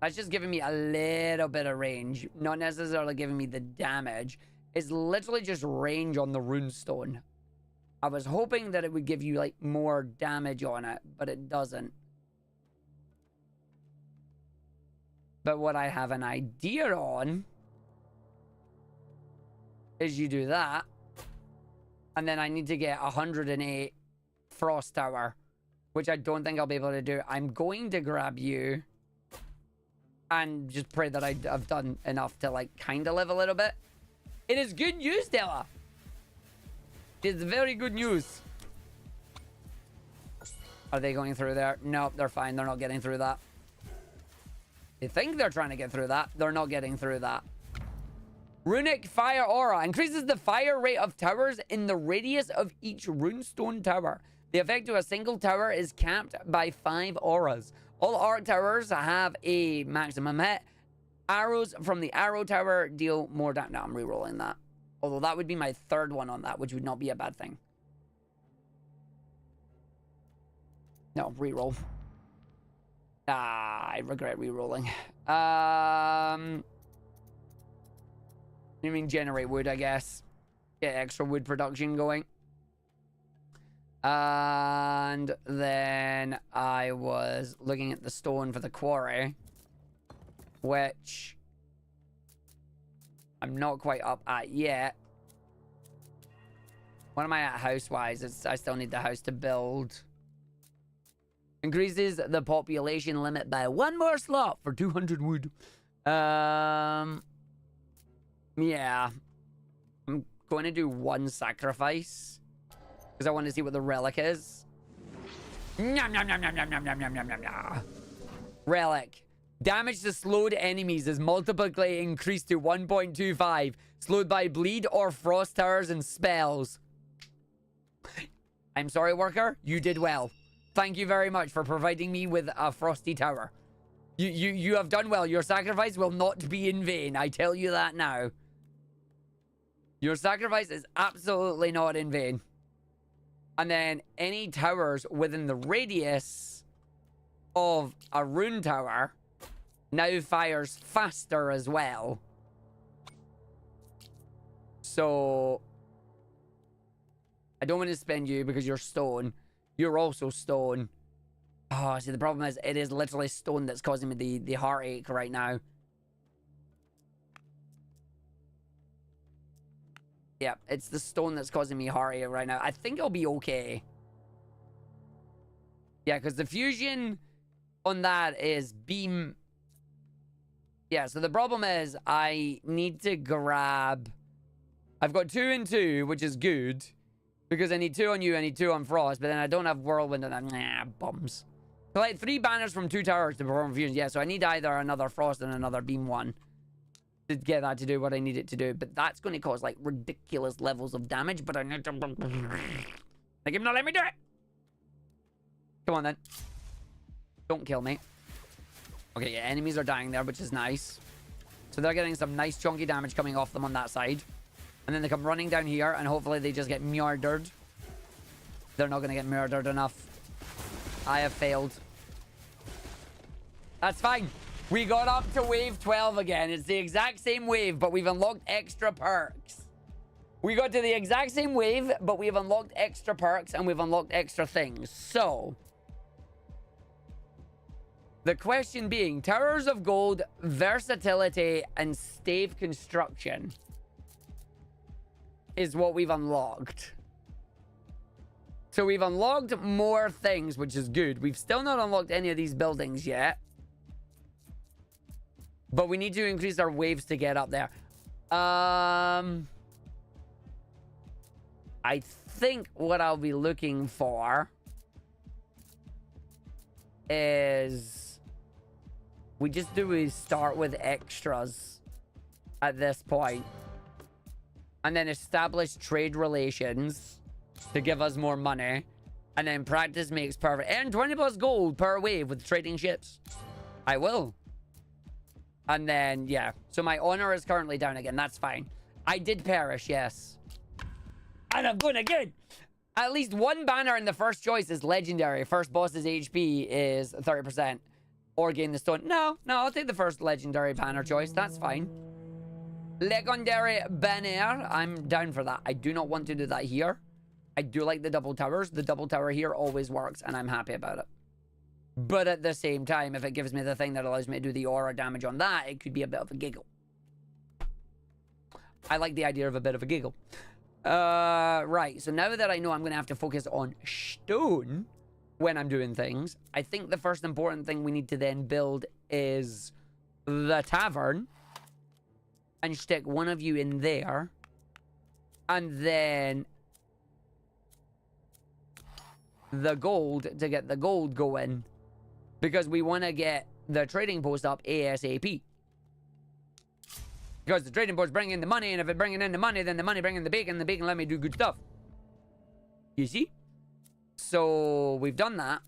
That's just giving me a little bit of range. Not necessarily giving me the damage. It's literally just range on the runestone. I was hoping that it would give you, like, more damage on it, but it doesn't. But what I have an idea on is you do that, and then I need to get 108 Frost Tower, which I don't think I'll be able to do. I'm going to grab you and just pray that I've done enough to, like, kind of live a little bit. It is good news, Della. It's very good news. Are they going through there? No, they're fine. They're not getting through that. They think they're trying to get through that. They're not getting through that. Runic Fire Aura increases the fire rate of towers in the radius of each runestone tower The effect to a single tower is capped by 5 auras. All arc towers have a maximum hit. Arrows from the arrow tower deal more damage. No, I'm re-rolling that. Although that would be my 3rd one on that, which would not be a bad thing. No, re-roll. I regret re-rolling. You mean generate wood, I guess. Get extra wood production going. And then I was looking at the stone for the quarry, which I'm not quite up at yet. What am I at house-wise? I still need the house to build. Increases the population limit by 1 more slot for 200 wood. Yeah. I'm going to do 1 sacrifice. Because I want to see what the relic is. Nom, nom, nom, nom, nom, nom, nom, nom, nom, nom, nom. Relic. Damage to slowed enemies is multiply increased to 1.25. Slowed by bleed or frost towers and spells. I'm sorry, worker. You did well. Thank you very much for providing me with a frosty tower. You have done well. Your sacrifice will not be in vain. I tell you that now. Your sacrifice is absolutely not in vain. And then any towers within the radius of a rune tower now fires faster as well. So I don't want to spend you because you're stone. You're also stone. Oh, see, the problem is it is literally stone that's causing me the heartache right now. Yeah, it's the stone that's causing me heartache right now. I think I'll be okay. Yeah, because the fusion on that is beam. Yeah, so the problem is I need to grab... I've got 2 and 2, which is good. Because I need 2 on you, I need 2 on Frost, but then I don't have Whirlwind and I'm... bums. So like 3 banners from 2 towers to perform fusion. Yeah, so I need either another Frost and another Beam 1 to get that to do what I need it to do. But that's going to cause like ridiculous levels of damage, but I need to... Like him not let me do it! Come on then. Don't kill me. Okay, yeah, enemies are dying there, which is nice. So they're getting some nice chunky damage coming off them on that side. And then they come running down here, and hopefully they just get murdered. They're not going to get murdered enough. I have failed. That's fine. We got up to wave 12 again. It's the exact same wave, but we've unlocked extra perks. We got to the exact same wave, but we've unlocked extra perks, and we've unlocked extra things. So... the question being, Towers of Gold, Versatility, and Stave Construction is what we've unlocked. So we've unlocked more things, which is good. We've still not unlocked any of these buildings yet. But we need to increase our waves to get up there. I think what I'll be looking for is... we just start with extras at this point. And then establish trade relations to give us more money. And then practice makes perfect. Earn 20 plus gold per wave with trading ships. I will. And then, yeah. So my honor is currently down again. That's fine. I did perish, yes. And I'm going again. At least 1 banner in the first choice is legendary. First boss's HP is 30%. Or gain the stone. No, I'll take the first legendary banner choice. That's fine. Legendary banner. I'm down for that. I do not want to do that here. I do like the double towers. The double tower here always works, and I'm happy about it. But at the same time, if it gives me the thing that allows me to do the aura damage on that, it could be a bit of a giggle. I like the idea of a bit of a giggle. Right. So now that I know I'm going to have to focus on stone when I'm doing things, I think the first important thing we need to then build is the tavern. And stick one of you in there. And then the gold to get the gold going. Because we want to get the trading post up ASAP. Because the trading post bringing in the money, and if it's bringing in the money, then the money bringing the bacon let me do good stuff. You see? So we've done that.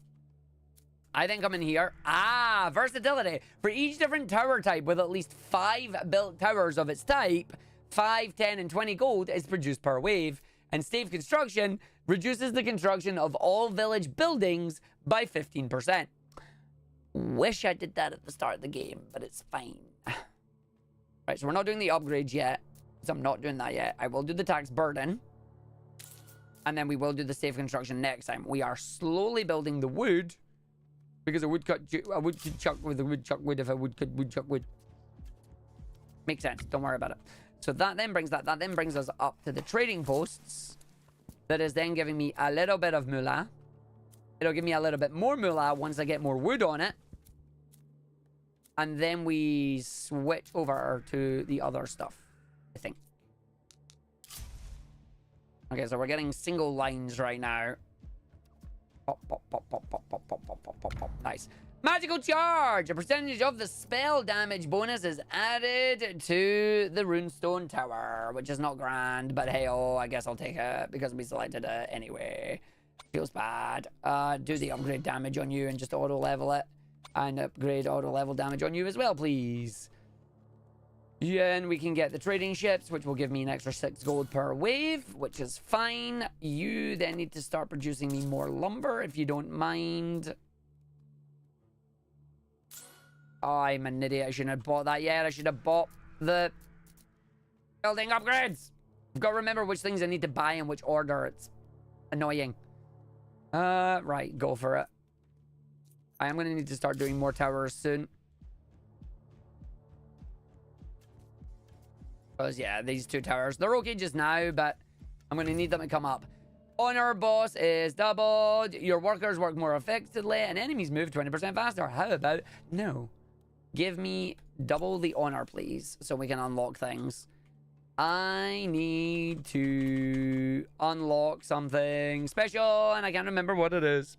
I then come in here. Ah, versatility. For each different tower type with at least 5 built towers of its type, 5, 10, and 20 gold is produced per wave. And stave construction reduces the construction of all village buildings by 15%. Wish I did that at the start of the game, but it's fine. Right, so we're not doing the upgrades yet. So I'm not doing that yet. I will do the tax burden. And then we will do the stave construction next time. We are slowly building the wood. Because a woodchuck with a woodchuck wood if a woodchuck would. Makes sense. Don't worry about it. So that then brings that. That then brings us up to the trading posts. That is then giving me a little bit of moolah. It'll give me a little bit more moolah once I get more wood on it. And then we switch over to the other stuff, I think. Okay, so we're getting single lines right now. Pop, pop, pop, pop, pop, pop, pop, pop, pop, pop, pop. Nice. Magical charge. A percentage of the spell damage bonus is added to the runestone tower, which is not grand, but hey, oh, I guess I'll take it because we selected it anyway. Feels bad. Do the upgrade damage on you and just auto level it, and upgrade auto level damage on you as well, please. Yeah, and we can get the trading ships, which will give me an extra 6 gold per wave, which is fine. You then need to start producing me more lumber, if you don't mind. Oh, I'm an idiot. I shouldn't have bought that yet. I should have bought the building upgrades. I've got to remember which things I need to buy in which order. It's annoying. Right, go for it. I am going to need to start doing more towers soon. Because, yeah, these 2 towers, they're okay just now, but I'm going to need them to come up. Honor boss is doubled. Your workers work more effectively, and enemies move 20% faster. How about no? Give me double the honor, please, so we can unlock things. I need to unlock something special, and I can't remember what it is.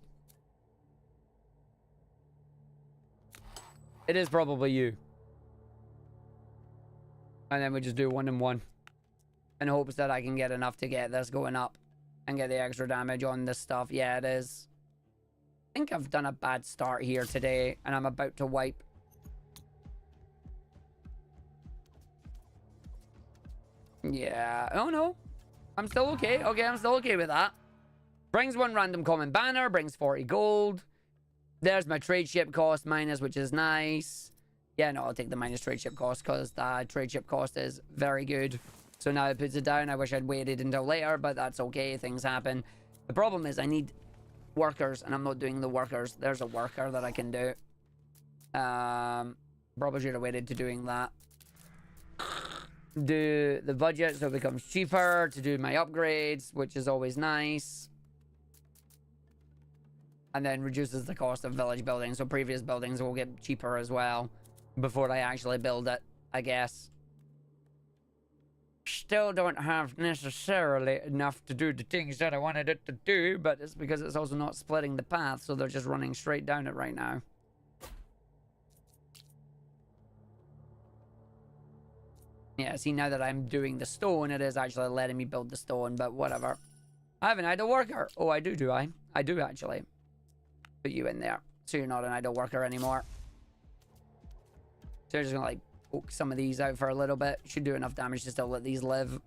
It is probably you. And then we just do 1 and 1. In hopes that I can get enough to get this going up. And get the extra damage on this stuff. Yeah, it is. I think I've done a bad start here today. And I'm about to wipe. Yeah. Oh, no. I'm still okay. Okay, I'm still okay with that. Brings 1 random common banner. Brings 40 gold. There's my trade ship cost minus, which is nice. Yeah, no, I'll take the minus trade ship cost because the trade ship cost is very good. So now it puts it down. I wish I'd waited until later, but that's okay. Things happen. The problem is I need workers, and I'm not doing the workers. There's a worker that I can do. Probably should have waited to doing that. Do the budget so it becomes cheaper to do my upgrades, which is always nice. And then reduces the cost of village building, so previous buildings will get cheaper as well. Before I actually build it, I guess. Still don't have necessarily enough to do the things that I wanted it to do, but it's because it's also not splitting the path, so they're just running straight down it right now. Yeah, see, now that I'm doing the stone, it is actually letting me build the stone, but whatever. I have an idle worker. Oh, I do I? I do, actually. Put you in there, so you're not an idle worker anymore. So I'm just gonna like poke some of these out for a little bit. Should do enough damage to still let these live.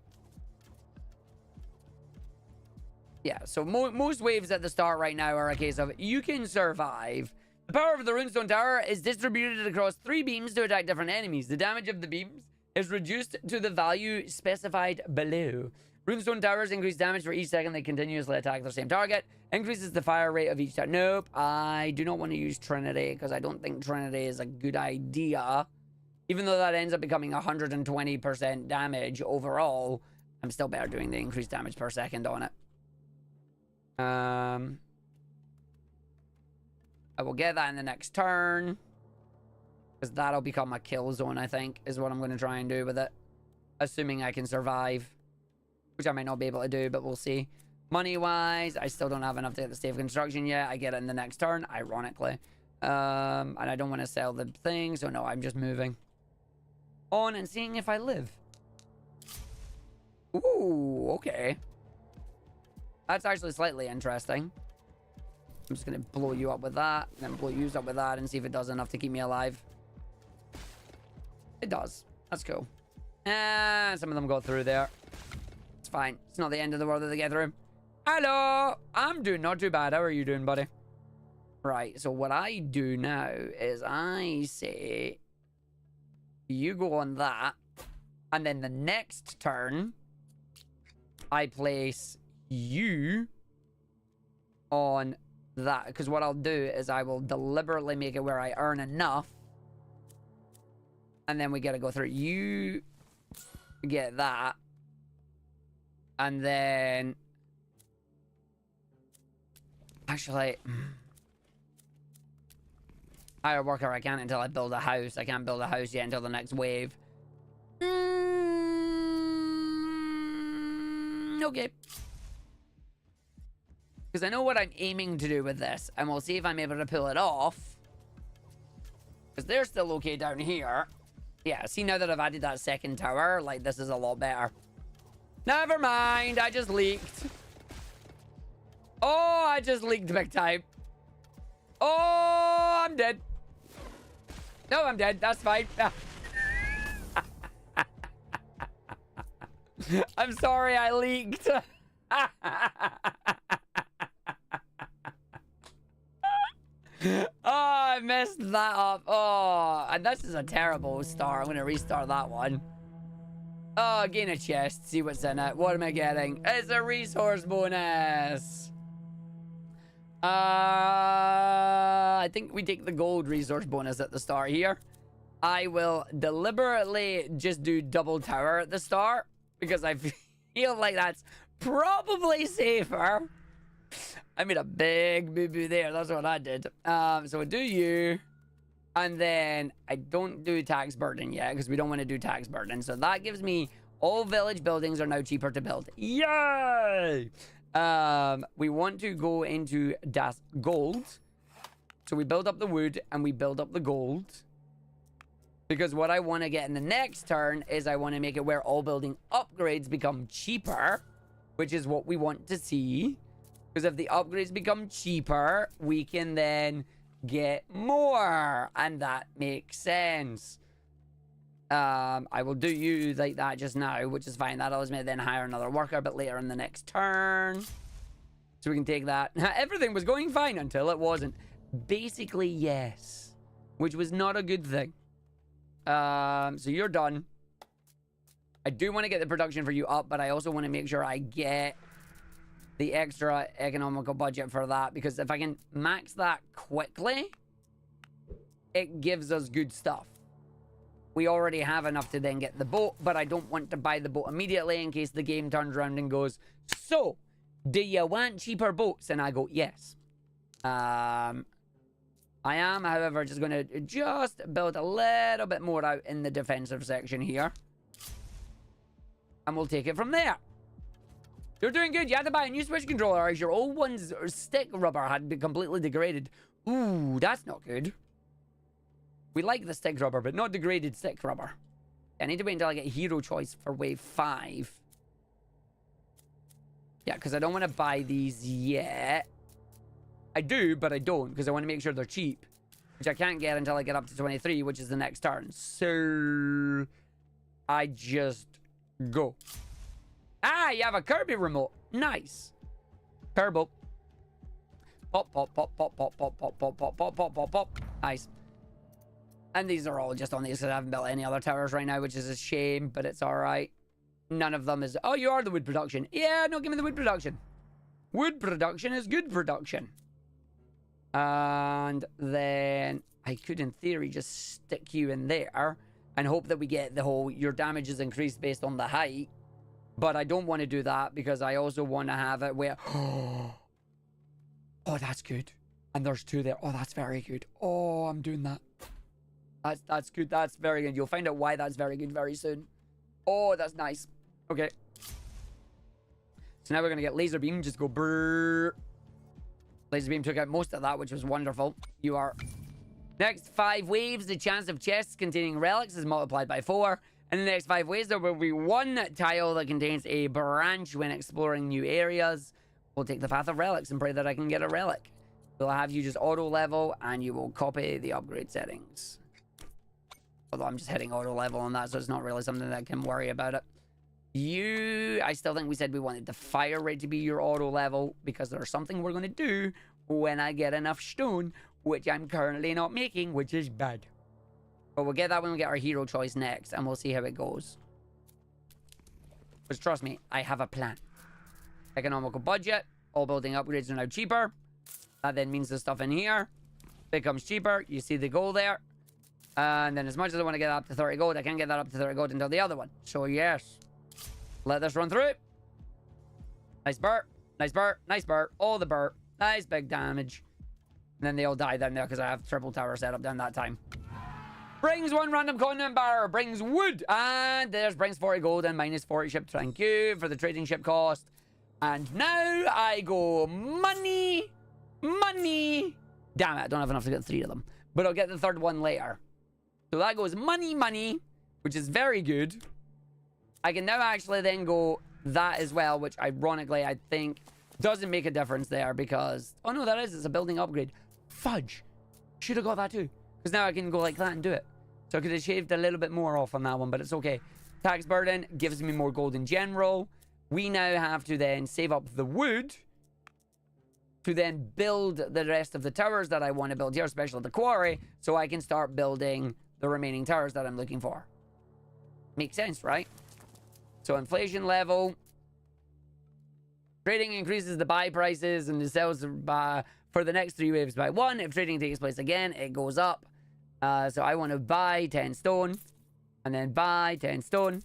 Yeah, so most waves at the start right now are a case of you can survive. The power of the runestone tower is distributed across 3 beams to attack different enemies. The damage of the beams is reduced to the value specified below. Runestone towers increase damage for each second they continuously attack their same target. Increases the fire rate of each tower. Nope, I do not want to use Trinity because I don't think Trinity is a good idea. Even though that ends up becoming 120% damage overall, I'm still better doing the increased damage per second on it. I will get that in the next turn. Because that'll become a kill zone, I think, is what I'm going to try and do with it. Assuming I can survive. Which I might not be able to do, but we'll see. Money-wise, I still don't have enough to get the stave construction yet. I get it in the next turn, ironically. And I don't want to sell the thing, so no, I'm just moving on and seeing if I live. Ooh, okay. That's actually slightly interesting. I'm just going to blow you up with that, and then blow you up with that, and see if it does enough to keep me alive. It does. That's cool. Some of them got through there. It's fine. It's not the end of the world that they get through. Hello! I'm doing not too bad. How are you doing, buddy? Right, so what I do now is I say... You go on that. And then the next turn... I place you... on that. Because what I'll do is I will deliberately make it where I earn enough. And then we gotta go through. You... get that. And then... Actually... Hire worker, I can't until I build a house. I can't build a house yet until the next wave. Okay. Because I know what I'm aiming to do with this. And we'll see if I'm able to pull it off. Because they're still okay down here. Yeah, see, now that I've added that second tower, like, this is a lot better. Never mind, I just leaked. Oh, I just leaked big time. Oh, I'm dead. No, I'm dead. That's fine. I'm sorry I leaked. Oh, I messed that up. Oh, and this is a terrible start. I'm going to restart that one. Oh, gain a chest. See what's in it. What am I getting? It's a resource bonus. I think we take the gold resource bonus at the start here. I will deliberately just do double tower at the start because I feel like that's probably safer. I made a big boo-boo there. That's what I did. So I do you. And then I don't do tax burden yet because we don't want to do tax burden. So that gives me all village buildings are now cheaper to build. Yay! We want to go into das gold. So we build up the wood and we build up the gold. Because what I want to get in the next turn is I want to make it where all building upgrades become cheaper. Which is what we want to see. Because if the upgrades become cheaper, we can then get more. And that makes sense. I will do you like that just now, which is fine. That allows me to then hire another worker, but later in the next turn. So we can take that. Everything was going fine until it wasn't. Basically, yes. Which was not a good thing. So you're done. I do want to get the production for you up, but I also want to make sure I get the extra economical budget for that. Because if I can max that quickly, it gives us good stuff. We already have enough to then get the boat, but I don't want to buy the boat immediately in case the game turns around and goes, so, do you want cheaper boats? And I go, yes. I am, however, just going to just build a little bit more out in the defensive section here. And we'll take it from there. You're doing good. You had to buy a new Switch controller as your old one's stick rubber had been completely degraded. Ooh, that's not good. We like the stick rubber, but not degraded stick rubber. I need to wait until I get hero choice for wave 5. Yeah, because I don't want to buy these yet. I do, but I don't, because I want to make sure they're cheap. Which I can't get until I get up to 23, which is the next turn. So, I just go. Ah, you have a Kirby remote. Nice. Turbo. Pop, pop, pop, pop, pop, pop, pop, pop, pop, pop, pop, pop, pop. Nice. And these are all just on these because I haven't built any other towers right now, which is a shame, but it's alright. None of them is... Oh, you are the wood production. Yeah, no, give me the wood production. Wood production is good production. And then I could, in theory, just stick you in there and hope that we get the whole... Your damage is increased based on the height. But I don't want to do that because I also want to have it where... Oh, that's good. And there's 2 there. Oh, that's very good. Oh, I'm doing that. That's good. That's very good. You'll find out why that's very good very soon. Oh, that's nice. Okay. So now we're going to get laser beam. Just go brrrr. Laser beam took out most of that, which was wonderful. You are... Next 5 waves, the chance of chests containing relics is multiplied by 4. In the next 5 waves, there will be 1 tile that contains a branch when exploring new areas. We'll take the path of relics and pray that I can get a relic. we'll have you just auto level and you will copy the upgrade settings. Although I'm just hitting auto level on that, so it's not really something that I can worry about it. I still think we said we wanted the fire rate to be your auto level because there's something we're going to do when I get enough stone, which I'm currently not making, which is bad. But we'll get that when we get our hero choice next, and we'll see how it goes. Because trust me, I have a plan. Economical budget. All building upgrades are now cheaper. That then means the stuff in here becomes cheaper. You see the goal there. And then as much as I want to get up to 30 gold, I can't get that up to 30 gold until the other one. So yes. Let this run through. Nice burp. Nice burp. Nice burp. All the burp. Nice big damage. And then they all die down there because I have triple tower set up down that time. Brings 1 random continent bar. Brings wood. And there's brings 40 gold and minus 40 ship. Thank you for the trading ship cost. And now I go money. Money. Damn it. I don't have enough to get 3 of them. But I'll get the 3rd one later. So that goes money, money. Which is very good. I can now actually then go that as well. Which ironically I think doesn't make a difference there because... Oh no, that is. It's a building upgrade. Fudge. Should have got that too. Because now I can go like that and do it. So I could have shaved a little bit more off on that one, but it's okay. Tax burden gives me more gold in general. We now have to then save up the wood to then build the rest of the towers that I want to build here, especially the quarry, so I can start building the remaining towers that I'm looking for. Makes sense, right? So inflation level. Trading increases the buy prices and the sells for the next 3 waves by 1. If trading takes place again, it goes up. So I want to buy 10 stone and then buy 10 stone.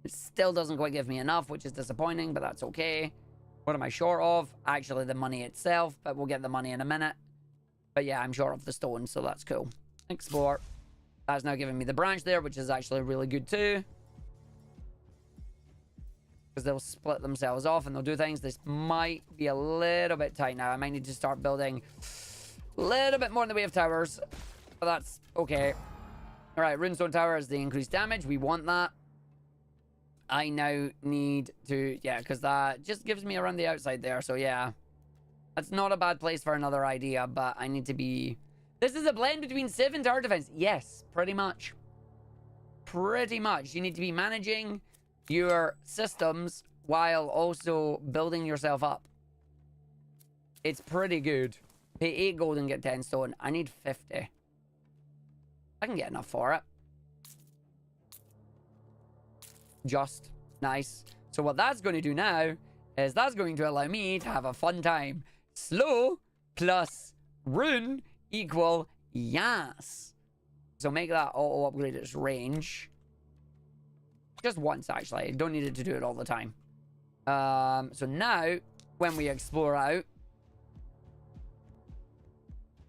It still doesn't quite give me enough, which is disappointing, but that's okay. What am I short of? Actually, the money itself, but we'll get the money in a minute. But yeah, I'm short of the stone, so that's cool. Explore. That's now giving me the branch there, which is actually really good too. Because they'll split themselves off and they'll do things. This might be a little bit tight now. I might need to start building a little bit more in the way of towers. But that's okay. Alright, Runestone Tower is the increased damage. We want that. I now need to... Yeah, because that just gives me around the outside there. So yeah. That's not a bad place for another idea. But I need to be... This is a blend between Civ and tower defense. Yes, pretty much. Pretty much. You need to be managing your systems while also building yourself up. It's pretty good. Pay 8 gold and get 10 stone. I need 50. I can get enough for it. Just. Nice. So what that's going to do now is that's going to allow me to have a fun time. Slow plus rune equal yes. So make that auto upgrade its range. Just once, actually. I don't need it to do it all the time. So now, when we explore out,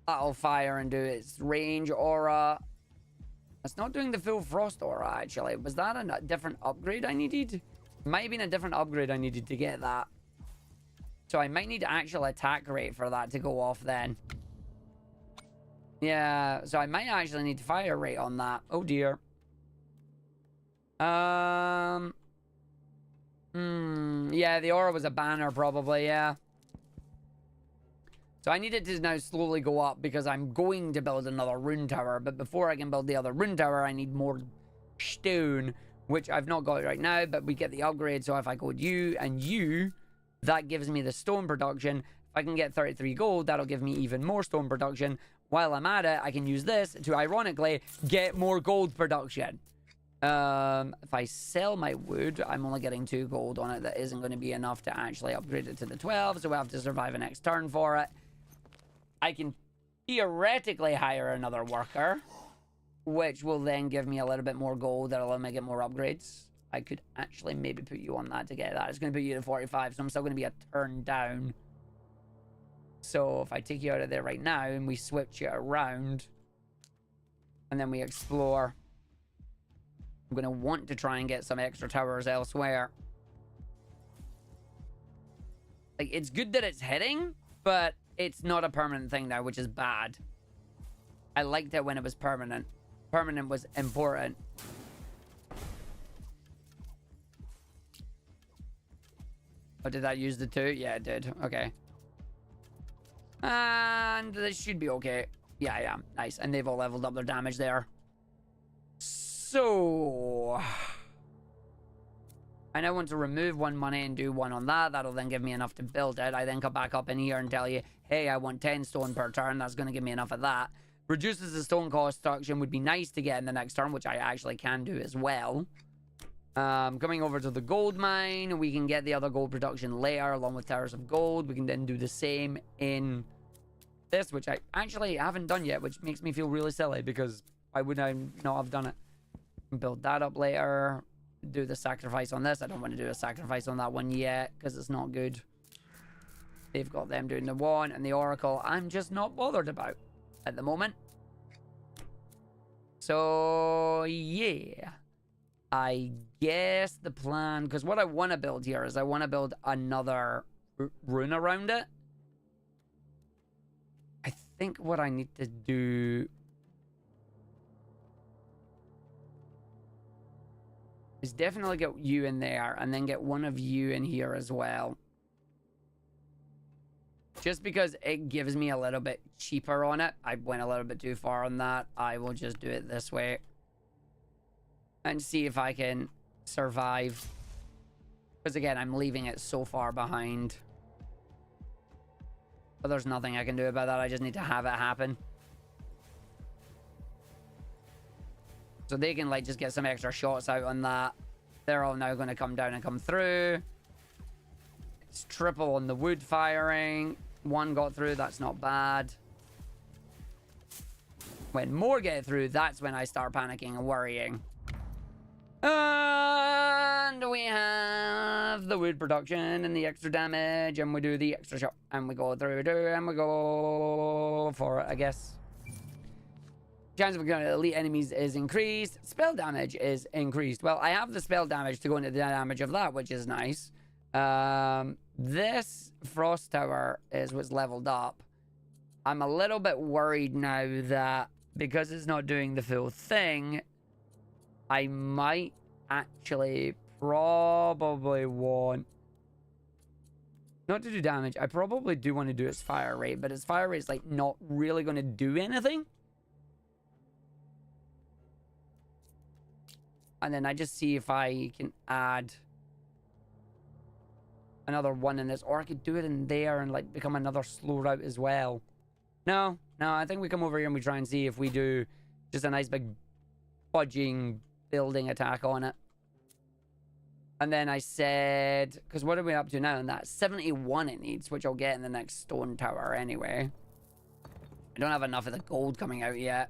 that'll fire and do its range aura. It's not doing the full frost aura, actually. Was that a different upgrade I needed? Might have been a different upgrade I needed to get that. So I might need actual attack rate for that to go off then. Yeah, so I might actually need fire rate on that. Oh dear. Yeah, the aura was a banner probably, yeah. So I need it to now slowly go up because I'm going to build another rune tower. But before I can build the other rune tower, I need more stone, which I've not got right now, but we get the upgrade. So if I go you and you, that gives me the stone production. If I can get 33 gold, that'll give me even more stone production. While I'm at it, I can use this to ironically get more gold production. If I sell my wood, I'm only getting 2 gold on it. That isn't going to be enough to actually upgrade it to the 12, so we'll have to survive a next turn for it. I can theoretically hire another worker, which will then give me a little bit more gold that'll allow me to get more upgrades. I could actually maybe put you on that to get that. It's going to put you to 45, so I'm still going to be a turn down. So if I take you out of there right now and we switch it around and then we explore, I'm going to want to try and get some extra towers elsewhere. Like, it's good that it's hitting, but it's not a permanent thing now, which is bad. I liked it when it was permanent. Permanent was important. Oh, did that use the 2? Yeah, it did. Okay. And this should be okay. Yeah. Nice. And they've all leveled up their damage there. So... I now want to remove 1 money and do 1 on that. That'll then give me enough to build it. I then come back up in here and tell you, hey, I want 10 stone per turn. That's going to give me enough of that. Reduces the stone construction would be nice to get in the next turn, which I actually can do as well. Coming over to the gold mine, we can get the other gold production later along with Towers of Gold. We can then do the same in this, which I actually haven't done yet, which makes me feel really silly because why would I not have done it? Build that up later. Do the sacrifice on this. I don't want to do a sacrifice on that one yet because it's not good. They've got them doing the one and the oracle. I'm just not bothered about at the moment. So yeah, I guess the plan, because what I want to build here is I want to build another rune around it. I think what I need to do is definitely get you in there and then get one of you in here as well. Just because it gives me a little bit cheaper on it. I went a little bit too far on that. I will just do it this way. And see if I can survive. Because again, I'm leaving it so far behind. But there's nothing I can do about that. I just need to have it happen. So they can like just get some extra shots out on that. They're all now going to come down and come through. It's triple on the wood firing. 1 got through. That's not bad. When more get through, that's when I start panicking and worrying. And we have the wood production and the extra damage. And we do the extra shot. And we go through and we go for it, I guess. Chance of becoming elite enemies is increased. Spell damage is increased. Well, I have the spell damage to go into the damage of that, which is nice. This frost tower is what's leveled up. I'm a little bit worried now that because it's not doing the full thing, I might actually probably want not to do damage. I probably do want to do its fire rate, but its fire rate is like not really going to do anything. And then I just see if I can add another 1 in this. Or I could do it in there and like become another slow route as well. No, I think we come over here and we try and see if we do just a nice big budging building attack on it. And then I said, because what are we up to now? And that's 71 it needs, which I'll get in the next stone tower anyway. I don't have enough of the gold coming out yet.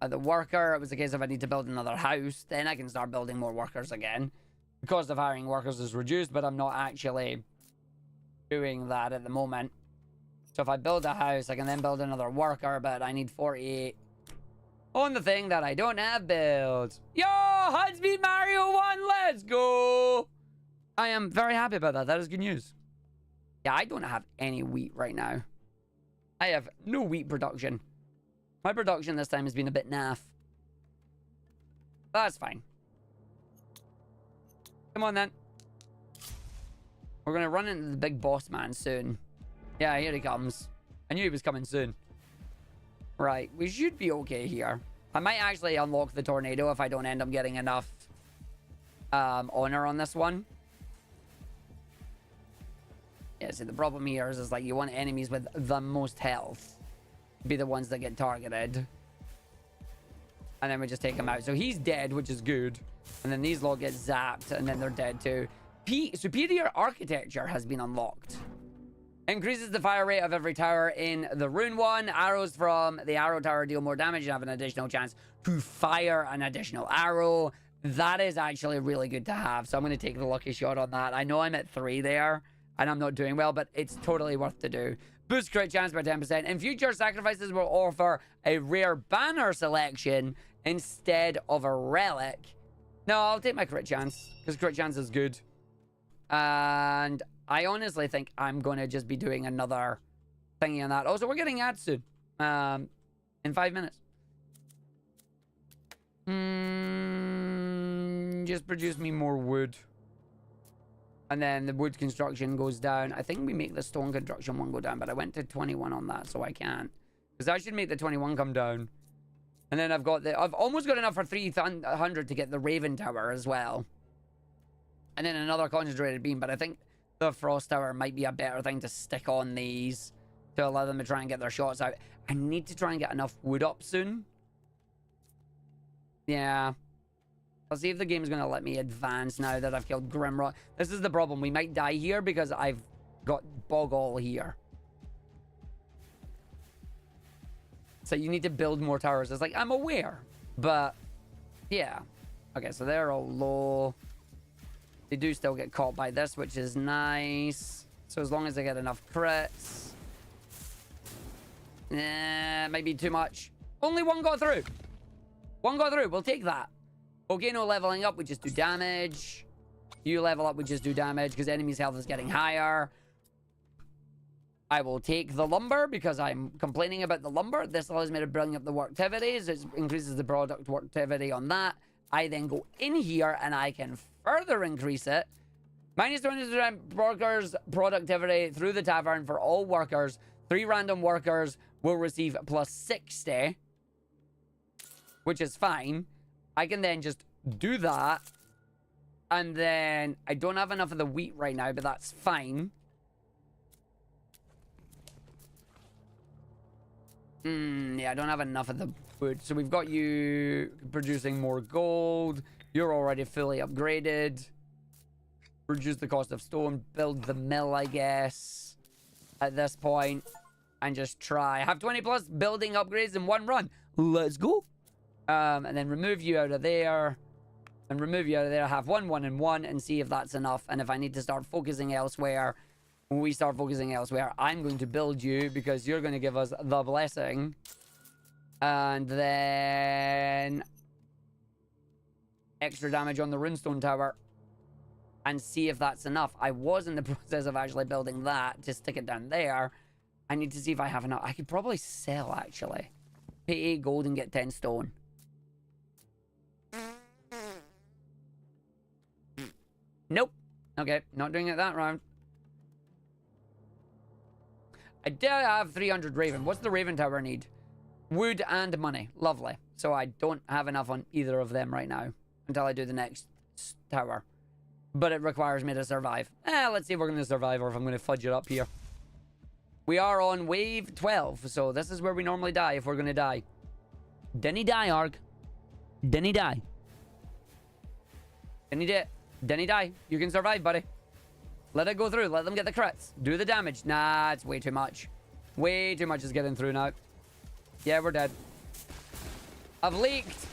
The worker, it was a case of I need to build another house. Then I can start building more workers again. The cost of hiring workers is reduced, but I'm not actually doing that at the moment. So if I build a house, I can then build another worker, but I need 48 on the thing that I don't have built. Yo, HUD Speed Mario 1, let's go! I am very happy about that. That is good news. Yeah, I don't have any wheat right now. I have no wheat production. My production this time has been a bit naff. That's fine. Come on, then. We're going to run into the big boss man soon. Yeah, here he comes. I knew he was coming soon. Right, we should be okay here. I might actually unlock the tornado if I don't end up getting enough honor on this one. Yeah, see, the problem here is like you want enemies with the most health be the ones that get targeted. And then we just take him out. So he's dead, which is good. And then these lot get zapped, and then they're dead too. Superior Architecture has been unlocked. Increases the fire rate of every tower in the rune one. Arrows from the arrow tower deal more damage and have an additional chance to fire an additional arrow. That is actually really good to have. So I'm going to take the lucky shot on that. I know I'm at 3 there, and I'm not doing well, but it's totally worth to do. Boost crit chance by 10%. In future, sacrifices will offer a rare banner selection instead of a relic. No, I'll take my crit chance, because crit chance is good. And I honestly think I'm going to just be doing another thingy on that. Also, we're getting ads soon. In 5 minutes. Just produce me more wood. And then the wood construction goes down. I think we make the stone construction one go down, but I went to 21 on that, so I can't. Because I should make the 21 come down. And then I've almost got enough for 300 to get the Raven Tower as well. And then another concentrated beam, but I think the Frost Tower might be a better thing to stick on these to allow them to try and get their shots out. I need to try and get enough wood up soon. Yeah. I'll see if the game's going to let me advance now that I've killed Grimrock. This is the problem. We might die here because I've got Bogall here. So you need to build more towers. It's like, I'm aware. But, yeah. Okay, so they're all low. They do still get caught by this, which is nice. So as long as I get enough crits. Might be too much. Only one got through. One got through. We'll take that. Volcano leveling up, we just do damage. You level up, we just do damage because enemy's health is getting higher. I will take the lumber because I'm complaining about the lumber. This allows me to bring up the worktivities. It increases the product worktivity on that. I then go in here and I can further increase it. Minus 20% workers productivity through the tavern for all workers. 3 random workers will receive plus 60. Which is fine. I can then just do that. And then I don't have enough of the wheat right now, but that's fine. Yeah, I don't have enough of the wood. So we've got you producing more gold. You're already fully upgraded. Reduce the cost of stone. Build the mill, I guess. At this point. And just try. Have 20 plus building upgrades in one run. Let's go. And then remove you out of there. And remove you out of there. Have 1, 1, and 1. And see if that's enough. And if I need to start focusing elsewhere. When we start focusing elsewhere, I'm going to build you. Because you're going to give us the blessing. And then... extra damage on the runestone tower. And see if that's enough. I was in the process of actually building that. To stick it down there. I need to see if I have enough. I could probably sell, actually. Pay 8 gold and get 10 stone. Nope. Okay, not doing it that round. I do have 300 Raven. What's the Raven Tower need? Wood and money. Lovely. So I don't have enough on either of them right now. Until I do the next tower. But it requires me to survive. Let's see if we're going to survive or if I'm going to fudge it up here. We are on wave 12. So this is where we normally die if we're going to die. Didn't he die, Arg? Didn't he die? Didn't he die? Didn't he die? You can survive, buddy. Let it go through. Let them get the crits. Do the damage. Nah, it's way too much. Way too much is getting through now. Yeah, we're dead. I've leaked.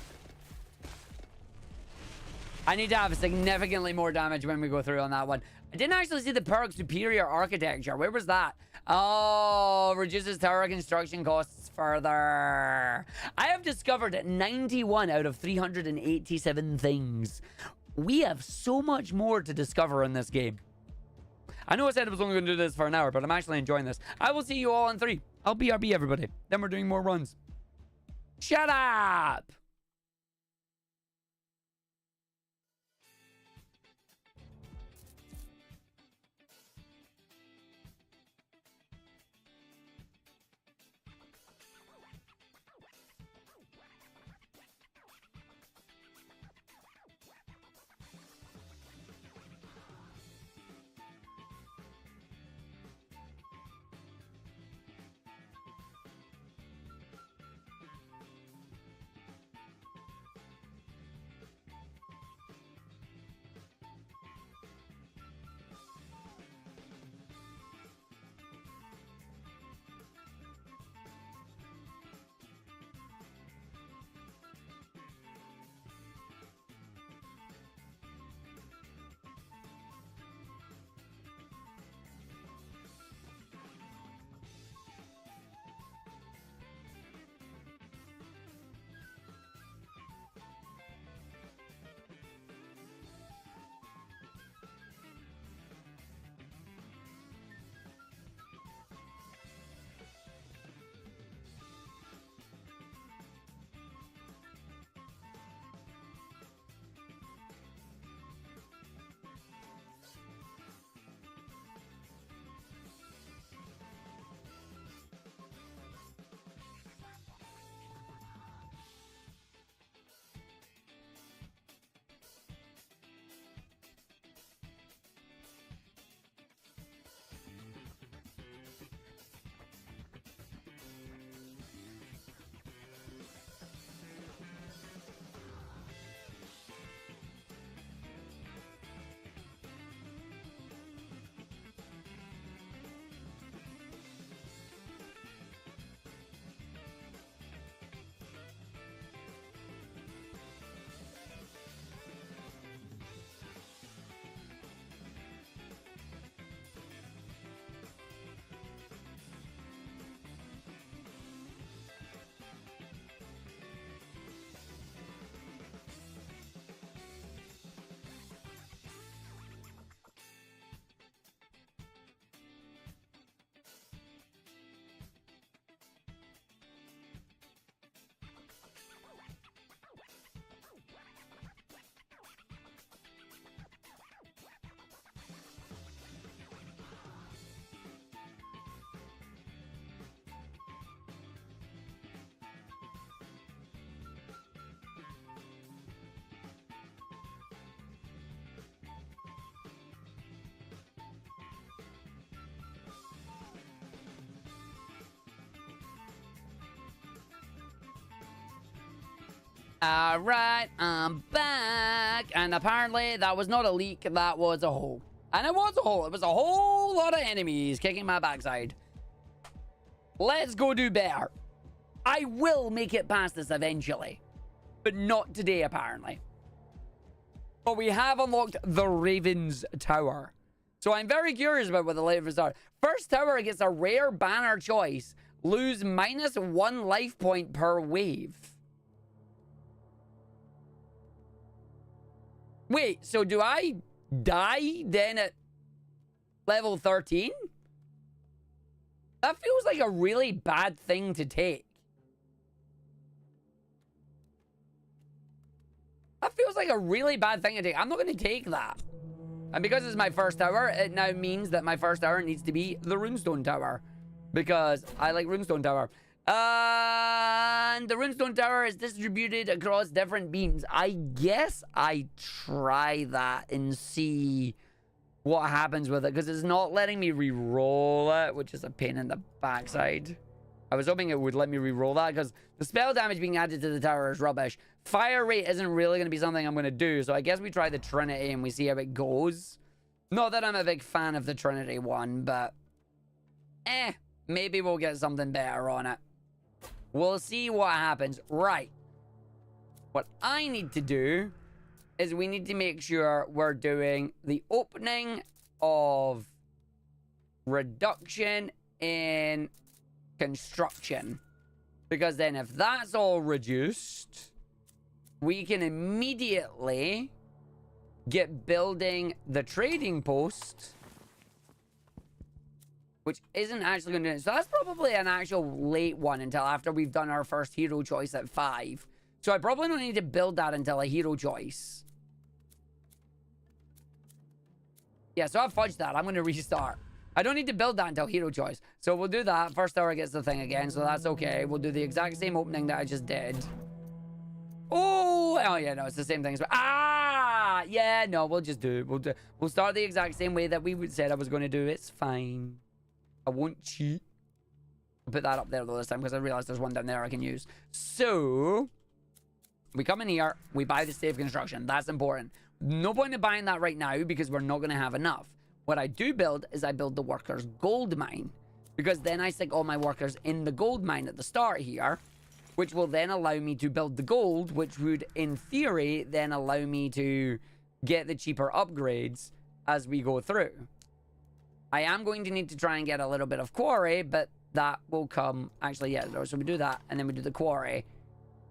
I need to have significantly more damage when we go through on that one. I didn't actually see the perk superior architecture. Where was that? Oh, reduces tower construction costs further. I have discovered 91 out of 387 things. We have so much more to discover in this game. I know I said I was only going to do this for an hour, but I'm actually enjoying this. I will see you all in 3. I'll BRB everybody. Then we're doing more runs. Shut up! Alright, I'm back. And apparently that was not a leak, that was a hole. And it was a hole. It was a whole lot of enemies kicking my backside. Let's go do better. I will make it past this eventually. But not today, apparently. But we have unlocked the Raven's Tower. So I'm very curious about what the Raven's are. First tower gets a rare banner choice. Lose -1 life point per wave. Wait, so do I die then at level 13? That feels like a really bad thing to take. That feels like a really bad thing to take. I'm not going to take that. And because it's my first tower, it now means that my first tower needs to be the Runestone Tower. Because I like Runestone Tower. And the Runestone Tower is distributed across different beams. I guess I try that and see what happens with it. Because it's not letting me re-roll it, which is a pain in the backside. I was hoping it would let me re-roll that because the spell damage being added to the tower is rubbish. Fire rate isn't really going to be something I'm going to do. So I guess we try the Trinity and we see how it goes. Not that I'm a big fan of the Trinity one, but maybe we'll get something better on it. We'll see what happens. Right. What I need to do is we need to make sure we're doing the opening of reduction in construction. Because then if that's all reduced, we can immediately get building the trading post, which isn't actually going to do it. So that's probably an actual late one until after we've done our first hero choice at 5. So I probably don't need to build that until a hero choice. Yeah, so I've fudged that. I'm going to restart. I don't need to build that until hero choice. So we'll do that. First tower gets the thing again, so that's okay. We'll do the exact same opening that I just did. Oh yeah, no, it's the same thing. Yeah, no, we'll just do it. We'll start the exact same way that we said I was going to do. It's fine. I won't cheat. I'll put that up there though this time because I realized there's one down there I can use. So we come in here, we buy the safe construction. That's important. No point in buying that right now because we're not going to have enough. What I do build is I build the workers' gold mine, because then I stick all my workers in the gold mine at the start here, which will then allow me to build the gold, which would in theory then allow me to get the cheaper upgrades as we go through. I am going to need to try and get a little bit of quarry, but that will come... Actually, yeah, so we do that, and then we do the quarry,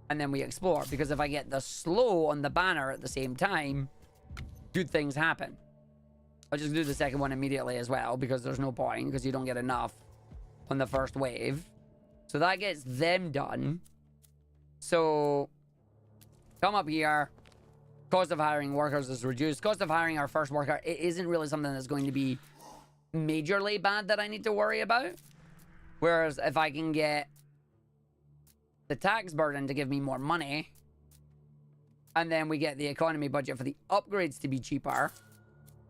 and then we explore. Because if I get the slow on the banner at the same time, good things happen. I'll just do the second one immediately as well, because there's no point, because you don't get enough on the first wave. So that gets them done. So, come up here. Cost of hiring workers is reduced. Cost of hiring our first worker, it isn't really something that's going to be majorly bad that I need to worry about. Whereas if I can get the tax burden to give me more money, and then we get the economy budget for the upgrades to be cheaper.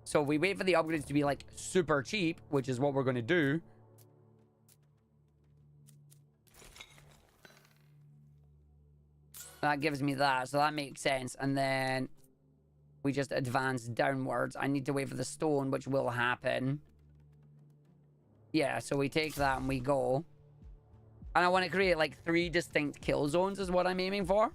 So we wait for the upgrades to be like super cheap, which is what we're going to do. That gives me that, so that makes sense. And then we just advance downwards. I need to wait for the stone, which will happen. Yeah, so we take that and we go. And I want to create like 3 distinct kill zones is what I'm aiming for.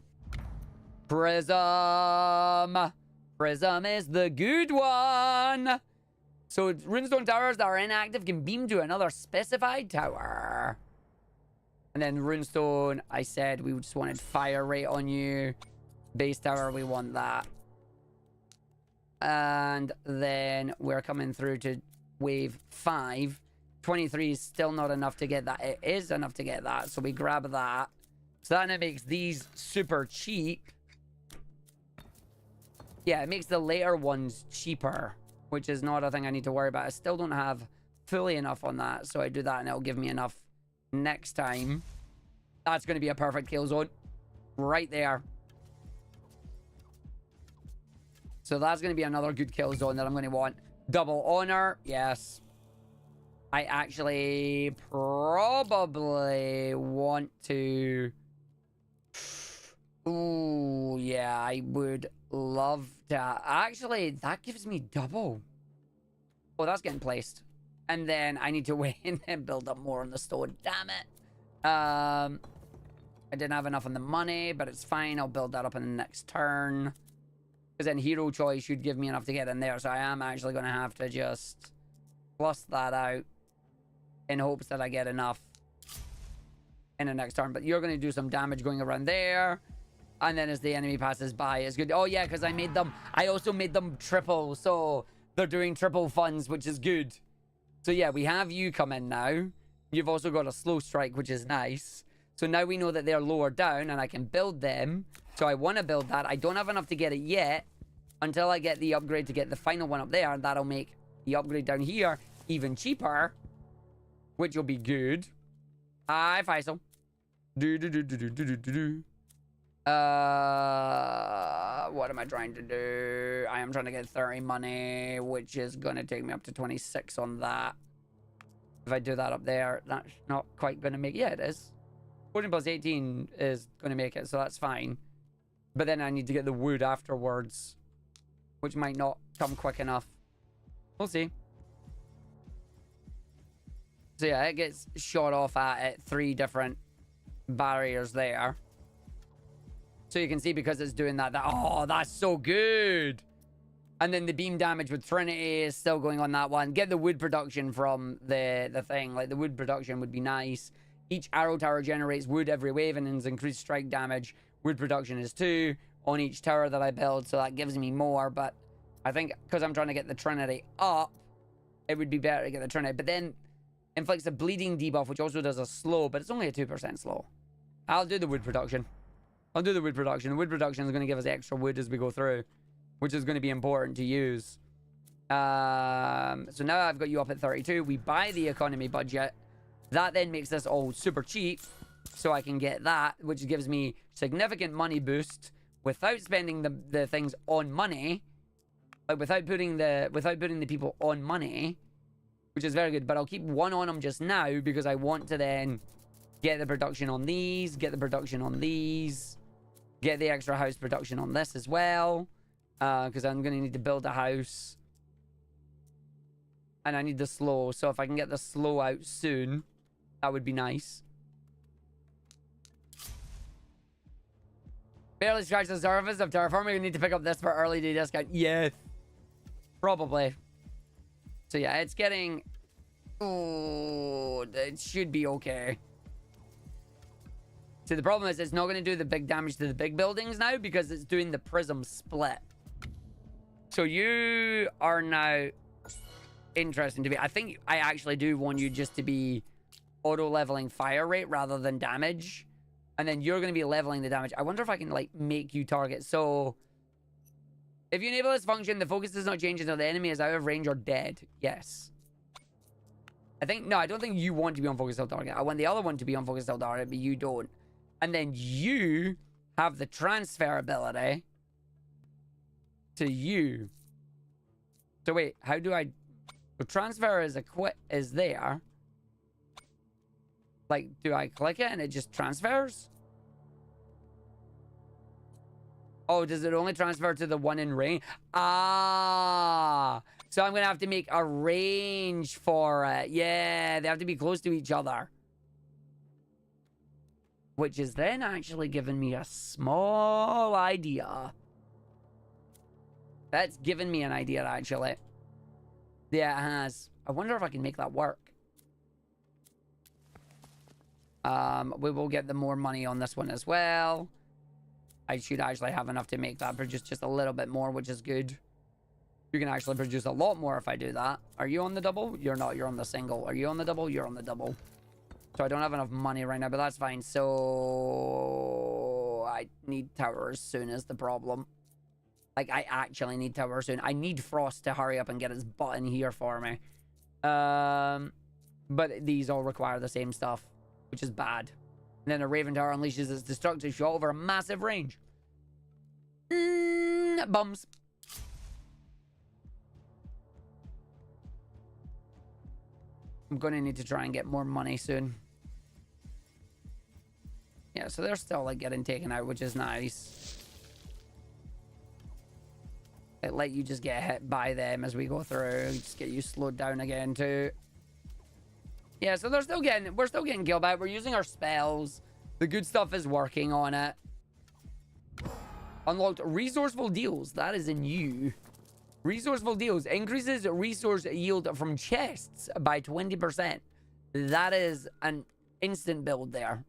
Prism! Prism is the good one! So runestone towers that are inactive can beam to another specified tower. And then runestone, I said we just wanted fire rate on you. Base tower, we want that. And then we're coming through to wave 5. 23 is still not enough to get that. It is enough to get that, so we grab that. So then it makes these super cheap. Yeah, it makes the later ones cheaper, which is not a thing I need to worry about. I still don't have fully enough on that, so I do that and it'll give me enough next time. That's going to be a perfect kill zone. Right there. So that's going to be another good kill zone that I'm going to want. Double honor, yes. I actually probably want to... Ooh, yeah, I would love to. Actually, that gives me double. Oh, that's getting placed. And then I need to wait and then build up more on the stone. Damn it. I didn't have enough on the money, but it's fine. I'll build that up in the next turn. Because then hero choice should give me enough to get in there. So I am actually going to have to just plus that out in hopes that I get enough in the next turn. But you're going to do some damage going around there. And then as the enemy passes by, it's good. Oh, yeah, because I also made them triple. So they're doing triple funds, which is good. So, yeah, we have you come in now. You've also got a slow strike, which is nice. So now we know that they're lower down and I can build them. So I want to build that. I don't have enough to get it yet until I get the upgrade to get the final one up there. And that'll make the upgrade down here even cheaper, which will be good. Hi, Faisal. What am I trying to do? I am trying to get 30 money, which is going to take me up to 26 on that. If I do that up there, that's not quite going to make... Yeah, it is. 14 plus 18 is going to make it, so that's fine. But then I need to get the wood afterwards, which might not come quick enough. We'll see. So yeah, it gets shot off at 3 different barriers there. So you can see because it's doing that, oh, that's so good. And then the beam damage with Trinity is still going on that one. Get the wood production from the thing. Like, the wood production would be nice. Each arrow tower generates wood every wave and has increased strike damage. Wood production is 2 on each tower that I build, so that gives me more. But I think because I'm trying to get the Trinity up, it would be better to get the Trinity. But then inflicts a bleeding debuff, which also does a slow, but it's only a 2% slow. I'll do the wood production. I'll do the wood production. The wood production is going to give us extra wood as we go through, which is going to be important to use. So now I've got you up at 32. We buy the economy budget. That then makes this all super cheap, so I can get that, which gives me significant money boost without spending the things on money, like without putting the people on money, which is very good. But I'll keep one on them just now because I want to then get the production on these, get the production on these, get the extra house production on this as well, because I'm going to need to build a house. And I need the slow, so if I can get the slow out soon, that would be nice. Barely scratch the surface of terraforming. We need to pick up this for early day discount. Yes. Probably. So yeah, it's getting... Oh, it should be okay. See, the problem is it's not going to do the big damage to the big buildings now because it's doing the prism split. So you are now interesting to me. I think I actually do want you just to be auto-leveling fire rate rather than damage. And then you're going to be leveling the damage. I wonder if I can, like, make you target. So, if you enable this function, the focus does not change until the enemy is out of range or dead. Yes. No, I don't think you want to be on focus till target. I want the other one to be on focus till target, but you don't. And then you have the transfer ability to you. So wait, how do I... The transfer is there. Like, do I click it and it just transfers? Oh, does it only transfer to the one in range? Ah! So I'm going to have to make a range for it. Yeah, they have to be close to each other. Which is then actually giving me a small idea. That's given me an idea, actually. Yeah, it has. I wonder if I can make that work. We will get the more money on this one as well. I should actually have enough to make that produce just a little bit more, which is good. You can actually produce a lot more if I do that. Are you on the double? You're not. You're on the single. Are you on the double? You're on the double. So I don't have enough money right now, but that's fine. So I need towers soon is the problem. Like, I actually need towers soon. I need Frost to hurry up and get his butt in here for me. But these all require the same stuff, which is bad. And then a Raven Tower unleashes its destructive shot over a massive range. Bums. I'm going to need to try and get more money soon. Yeah, so they're still like getting taken out, which is nice. It let you just get hit by them as we go through. Just get you slowed down again too. Yeah, so we're still getting killed back. We're using our spells. The good stuff is working on it. Unlocked resourceful deals. That is a new. Resourceful deals increases resource yield from chests by 20%. That is an instant build there.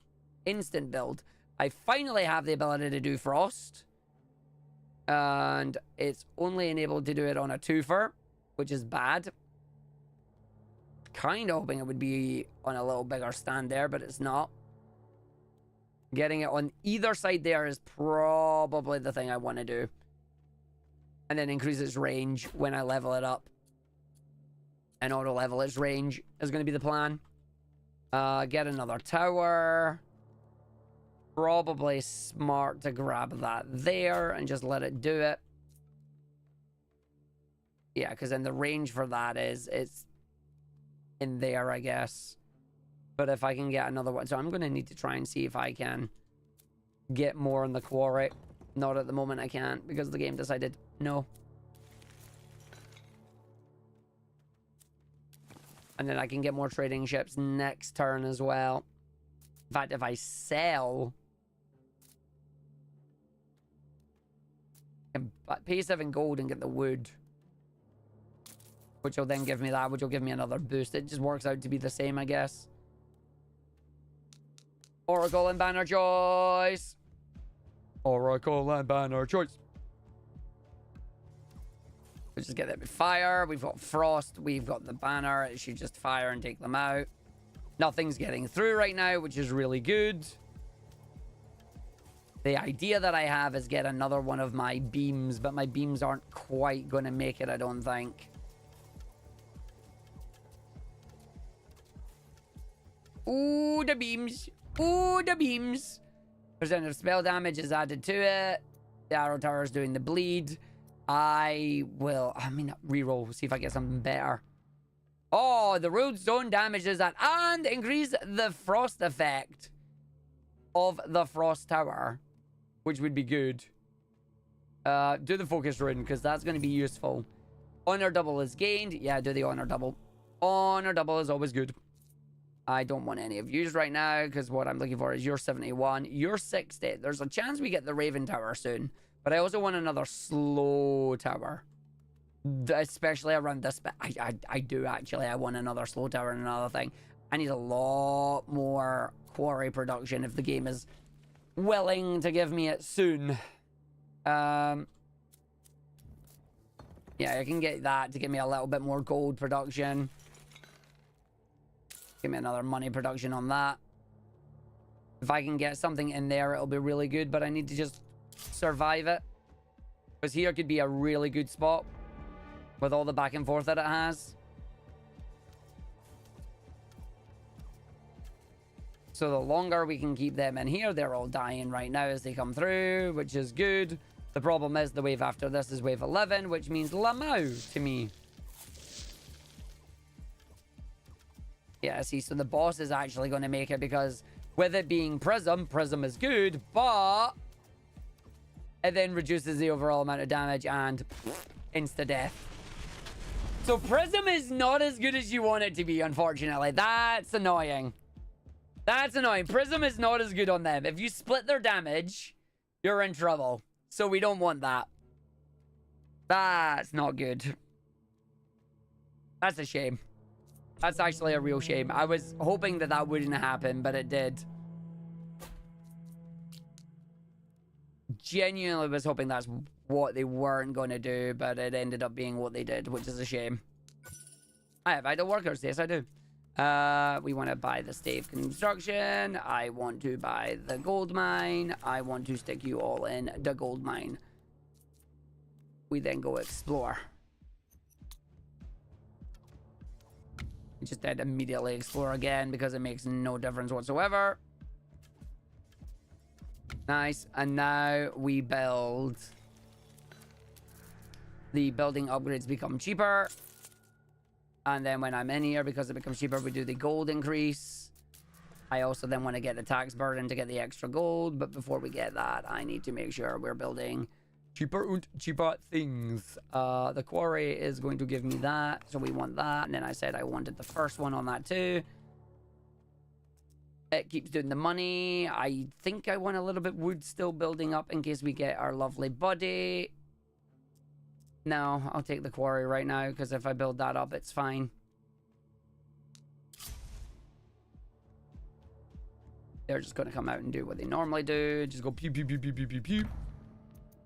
Instant build. I finally have the ability to do frost. And it's only enabled to do it on a twofer, which is bad. Kind of hoping it would be on a little bigger stand there, but it's not. Getting it on either side there is probably the thing I want to do. And then increase its range when I level it up. And auto level its range is going to be the plan. Get another tower. Probably smart to grab that there and just let it do it. Yeah, because then the range for that is it's in there, I guess. But if I can get another one, so I'm going to need to try and see if I can get more in the quarry. Not at the moment I can't because the game decided no. And then I can get more trading ships next turn as well. In fact, if I sell, I can pay 7 gold and get the wood, which will then give me that, which will give me another boost. It just works out to be the same, I guess. Oracle and banner choice. Oracle and banner choice. Let's just get that with fire. We've got frost. We've got the banner. It should just fire and take them out. Nothing's getting through right now, which is really good. The idea that I have is get another one of my beams, but my beams aren't quite going to make it, I don't think. Ooh, the beams. Ooh, the beams. Percent of spell damage is added to it. The arrow tower is doing the bleed. I mean, reroll. See if I get something better. Oh, the road zone damages that and increase the frost effect of the frost tower, which would be good. Do the focus rune because that's going to be useful. Honor double is gained. Yeah, do the honor double. Honor double is always good. I don't want any of yous right now because what I'm looking for is you're 71. You're 60. There's a chance we get the Raven Tower soon. But I also want another slow tower. Especially around this bit. I do actually. I want another slow tower and another thing. I need a lot more quarry production if the game is willing to give me it soon. Yeah, I can get that to give me a little bit more gold production. Give me another money production on that. If I can get something in there, it'll be really good. But I need to just survive it. Because here could be a really good spot. With all the back and forth that it has. So the longer we can keep them in here, they're all dying right now as they come through, which is good. The problem is the wave after this is wave 11, which means Lamau to me. Yeah, see, so the boss is actually going to make it because with it being Prism is good, but it then reduces the overall amount of damage and insta-death. So Prism is not as good as you want it to be, unfortunately. That's annoying. That's annoying. Prism is not as good on them. If you split their damage, you're in trouble. So we don't want that. That's not good. That's a shame. That's actually a real shame. I was hoping that that wouldn't happen, but it did. Genuinely was hoping that's what they weren't going to do, but it ended up being what they did, which is a shame. I have idle workers. Yes, I do. We want to buy the stave construction. I want to buy the gold mine. I want to stick you all in the gold mine. We then go explore. Just then immediately explore again because it makes no difference whatsoever. Nice. And now we build. The building upgrades become cheaper. And then when I'm in here, because it becomes cheaper, we do the gold increase. I also then want to get the tax burden to get the extra gold. But before we get that, I need to make sure we're building cheaper and cheaper things. The quarry is going to give me that. So we want that. And then I said I wanted the first one on that too. It keeps doing the money. I think I want a little bit wood still building up in case we get our lovely buddy. No, I'll take the quarry right now because if I build that up, it's fine. They're just going to come out and do what they normally do. Just go pew, pew, pew, pew, pew, pew, pew.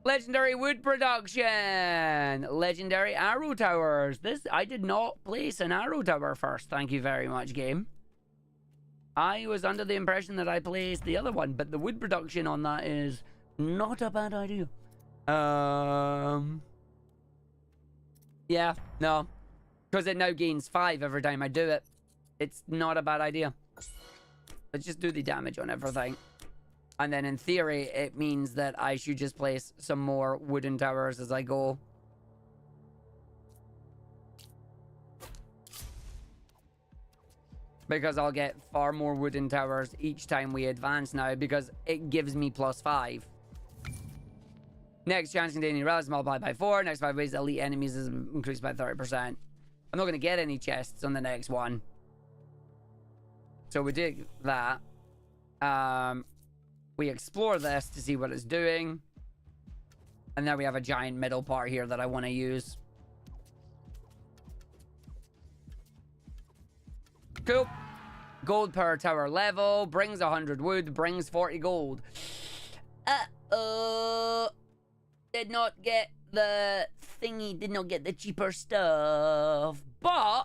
Legendary wood production. Legendary arrow towers. I did not place an arrow tower first. Thank you very much, game. I was under the impression that I placed the other one, but the wood production on that is not a bad idea. Yeah, no. Because it now gains 5 every time I do it. It's not a bad idea. Let's just do the damage on everything. And then in theory, it means that I should just place some more wooden towers as I go. Because I'll get far more wooden towers each time we advance now because it gives me +5. Next chance containing relics multiplied by 4. Next 5 ways elite enemies is increased by 30%. I'm not going to get any chests on the next one. So we did that. We explore this to see what it's doing. And then we have a giant middle part here that I want to use. Cool. Gold per tower level. Brings 100 wood. Brings 40 gold. Uh-oh. Did not get the thingy. Did not get the cheaper stuff. But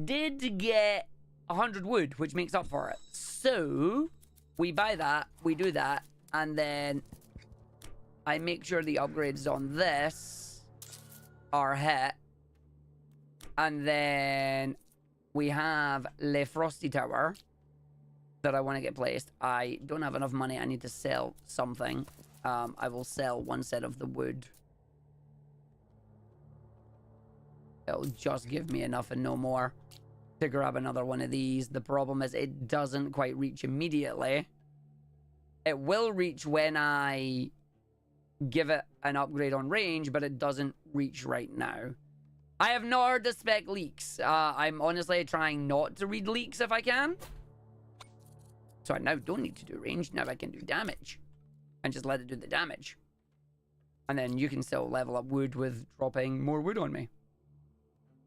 did get 100 wood, which makes up for it. So we buy that. We do that. And then I make sure the upgrades on this are hit. And then we have Le Frosty Tower that I want to get placed. I don't have enough money. I need to sell something. I will sell one set of the wood. It'll just give me enough and no more to grab another one of these. The problem is it doesn't quite reach immediately. It will reach when I give it an upgrade on range, but it doesn't reach right now. I have not heard the spec leaks. I'm honestly trying not to read leaks if I can. So I now don't need to do range. Now I can do damage. And just let it do the damage. And then you can still level up wood with dropping more wood on me.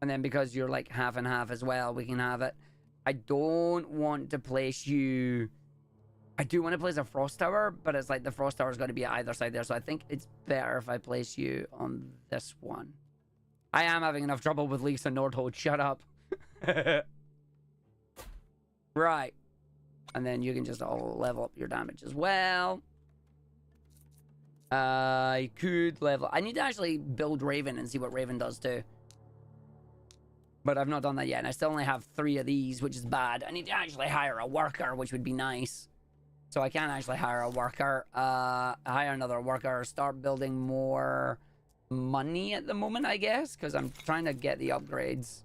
And then because you're like half and half as well, we can have it. I don't want to place you... I do want to place a frost tower, but it's like the frost tower is going to be at either side there. So I think it's better if I place you on this one. I am having enough trouble with leaks in Nordhold. Shut up. Right. And then you can just all level up your damage as well. I could level... I need to actually build Raven and see what Raven does too. But I've not done that yet. And I still only have 3 of these, which is bad. I need to actually hire a worker, which would be nice. So I can actually hire a worker. Hire another worker. Start building more money at the moment, I guess. Because I'm trying to get the upgrades.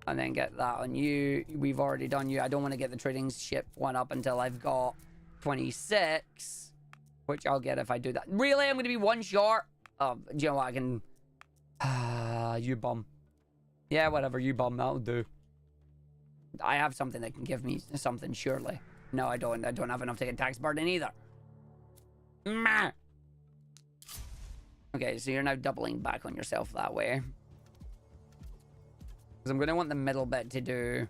And then get that on you. We've already done you. I don't want to get the trading ship one up until I've got 26. Which I'll get if I do that. Really? I'm going to be 1 short? Oh, do you know what? I can... you bum. Yeah, whatever. You bum. That'll do. I have something that can give me something, surely. No, I don't. I don't have enough to get tax burden either. Meh. Okay, so you're now doubling back on yourself that way. Because I'm going to want the middle bit to do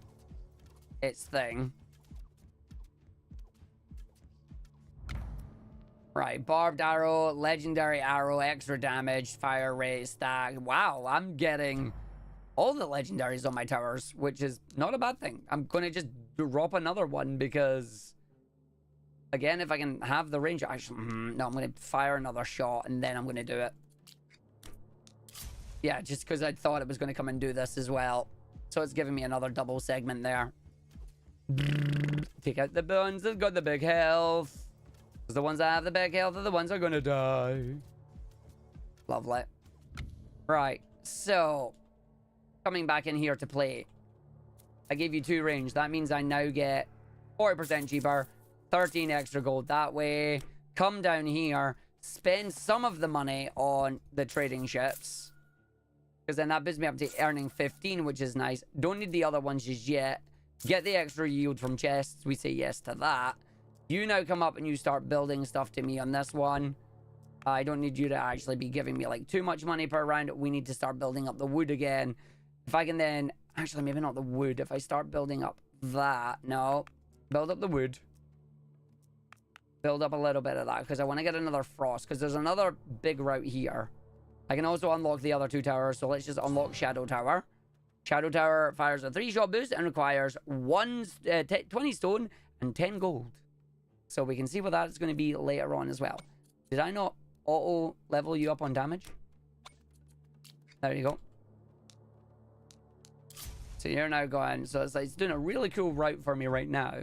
its thing. Right, barbed arrow, legendary arrow, extra damage, fire rate, stack. Wow, I'm getting all the legendaries on my towers, which is not a bad thing. I'm going to just drop another one because, again, if I can have the range... Actually, no, I'm going to fire another shot and then I'm going to do it. Yeah, just because I thought it was going to come and do this as well. So it's giving me another double segment there. Take out the ones that got the big health. Because the ones that have the big health are the ones that are going to die. Lovely. Right. So, coming back in here to play. I gave you 2 range. That means I now get 40% cheaper, 13 extra gold that way. Come down here, spend some of the money on the trading ships. Because then that boosts me up to earning 15, which is nice. Don't need the other ones just yet. Get the extra yield from chests. We say yes to that. You now come up and you start building stuff to me on this one. I don't need you to actually be giving me like too much money per round. We need to start building up the wood again. If I can then... Actually, maybe not the wood. If I start building up that... No. Build up the wood. Build up a little bit of that. Because I want to get another frost. Because there's another big route here. I can also unlock the other 2 towers. So let's just unlock Shadow Tower. Shadow Tower fires a 3-shot boost and requires 20 stone and 10 gold. So we can see what that's going to be later on as well. Did I not auto level you up on damage? There you go. So you're now going... So it's like it's doing a really cool route for me right now.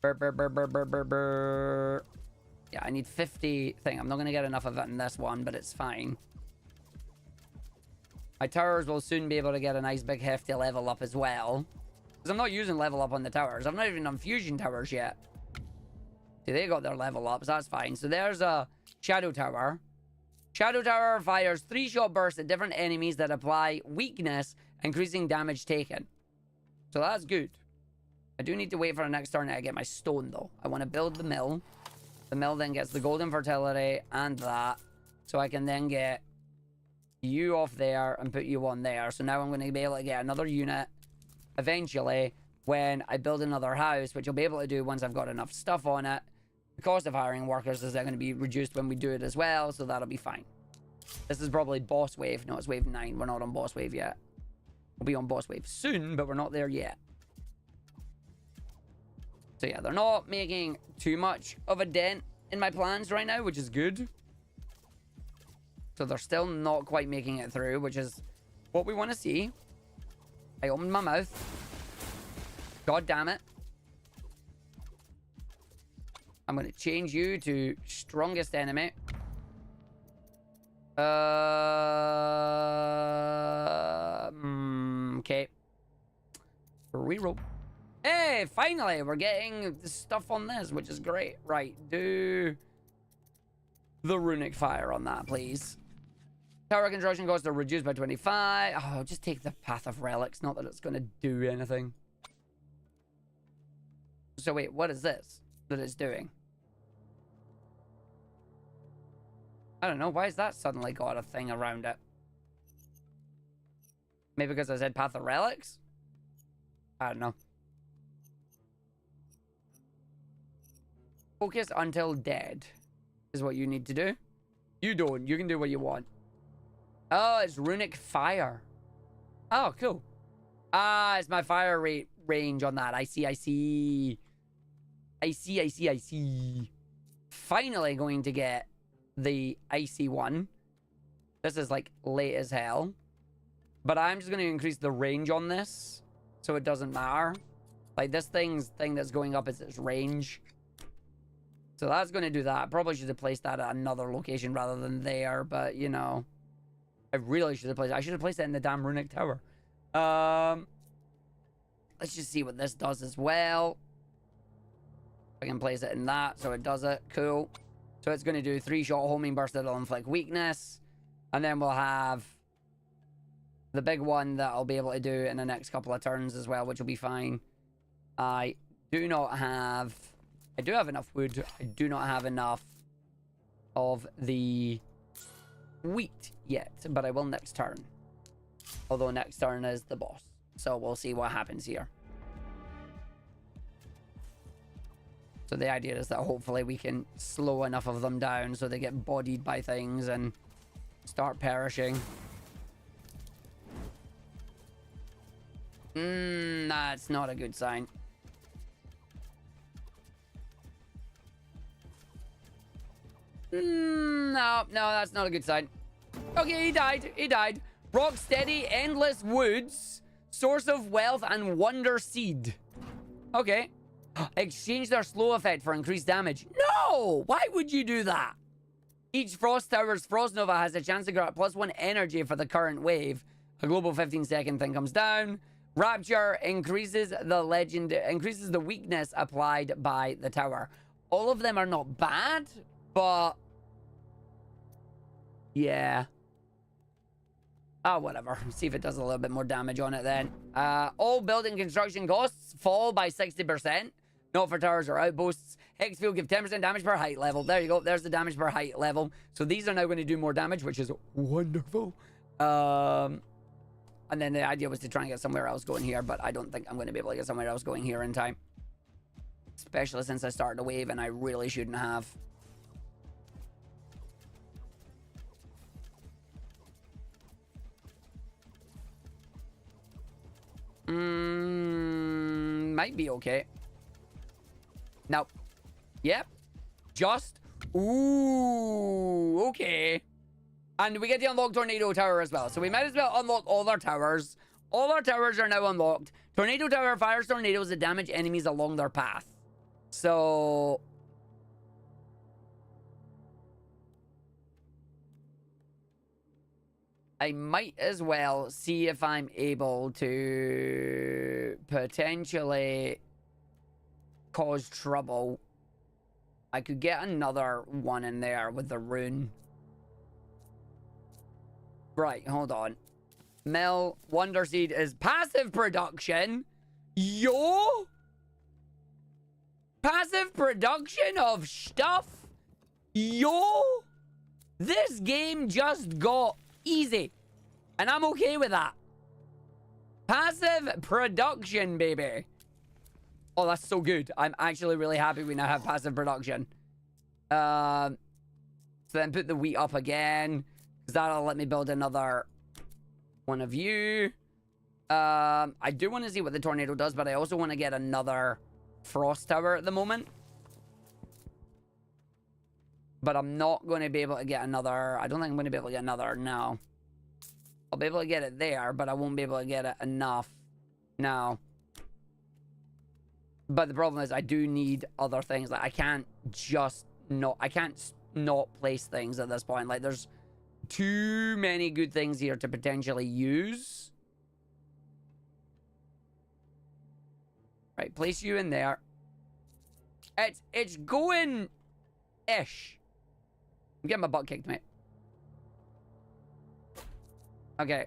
Burr, burr, burr, burr, burr, burr, burr. Yeah, I need 50 thing. I'm not going to get enough of it in this one, but it's fine. My towers will soon be able to get a nice big hefty level up as well. Because I'm not using level up on the towers. I'm not even on fusion towers yet. See, they got their level ups. That's fine. So there's a Shadow Tower. Shadow Tower fires 3-shot bursts at different enemies that apply weakness, increasing damage taken. So that's good. I do need to wait for the next turn to get my stone, though. I want to build the mill. The mill then gets the golden fertility and that. So I can then get you off there and put you on there. So now I'm going to be able to get another unit eventually when I build another house, which I'll be able to do once I've got enough stuff on it. The cost of hiring workers is going to be reduced when we do it as well, so that'll be fine. This is probably boss wave. No, it's wave 9. We're not on boss wave yet. We'll be on boss wave soon, but we're not there yet. So yeah, they're not making too much of a dent in my plans right now, which is good. So they're still not quite making it through, which is what we want to see. I opened my mouth. God damn it. I'm going to change you to strongest enemy. Okay. Reroll. Hey, finally, we're getting the stuff on this, which is great. Right, do the runic fire on that, please. Tower construction costs are reduced by 25. Oh, just take the path of relics. Not that it's going to do anything. So wait, what is this that it's doing? I don't know. Why has that suddenly got a thing around it? Maybe because I said path of relics? I don't know. Focus until dead is what you need to do. You don't. You can do what you want. Oh, it's runic fire. Oh, cool. Ah, it's my fire rate range on that. I see, I see. I see, I see, I see. Finally going to get the icy one. This is like late as hell. But I'm just going to increase the range on this. So it doesn't matter. Like this thing that's going up is its range. So that's going to do that. Probably should have placed that at another location rather than there. But, you know. I really should have placed it. I should have placed it in the damn runic tower. Let's just see what this does as well. I can place it in that, so it does it. Cool. So it's going to do 3-shot homing burst that'll inflict weakness. And then we'll have the big one that I'll be able to do in the next couple of turns as well, which will be fine. I do not have... I do have enough wood. I do not have enough of the wheat yet, but I will next turn. Although next turn is the boss. So we'll see what happens here. So the idea is that hopefully we can slow enough of them down so they get bodied by things and start perishing. That's not a good sign. No, that's not a good sign. Okay, he died. He died. Rock steady, endless woods, source of wealth, and wonder seed. Okay. Exchange their slow effect for increased damage. No! Why would you do that? Each Frost Tower's Frost Nova has a chance to grant +1 energy for the current wave. A global 15-second thing comes down. Rapture increases the weakness applied by the tower. All of them are not bad, but yeah. Whatever. See if it does a little bit more damage on it then. All building construction costs fall by 60%. Not for towers or outposts. Hex field give 10% damage per height level. There you go. There's the damage per height level. So these are now going to do more damage, which is wonderful. And then the idea was to try and get somewhere else going here, but I don't think I'm going to be able to get somewhere else going here in time. Especially since I started a wave and I really shouldn't have. Might be okay. Nope. Yep. Just. Ooh, okay. And we get to unlock Tornado Tower as well. So we might as well unlock all our towers. All our towers are now unlocked. Tornado Tower fires tornadoes that damage enemies along their path. So I might as well see if I'm able to potentially cause trouble. I could get another one in there with the rune. Right, hold on. Mill, Wonder Seed is passive production. Yo! Passive production of stuff? Yo! This game just got easy. And I'm okay with that. Passive production, baby. Oh, that's so good. I'm actually really happy we now have passive production. So then put the wheat up again. Because that'll let me build another one of you. I do want to see what the tornado does, but I also want to get another frost tower at the moment. But I'm not going to be able to get another. I don't think I'm going to be able to get another. No. I'll be able to get it there, but I won't be able to get it enough. No. But the problem is I do need other things. Like I can't not place things at this point. Like there's too many good things here to potentially use. Right, place you in there. It's going-ish. I'm getting my butt kicked, mate. Okay.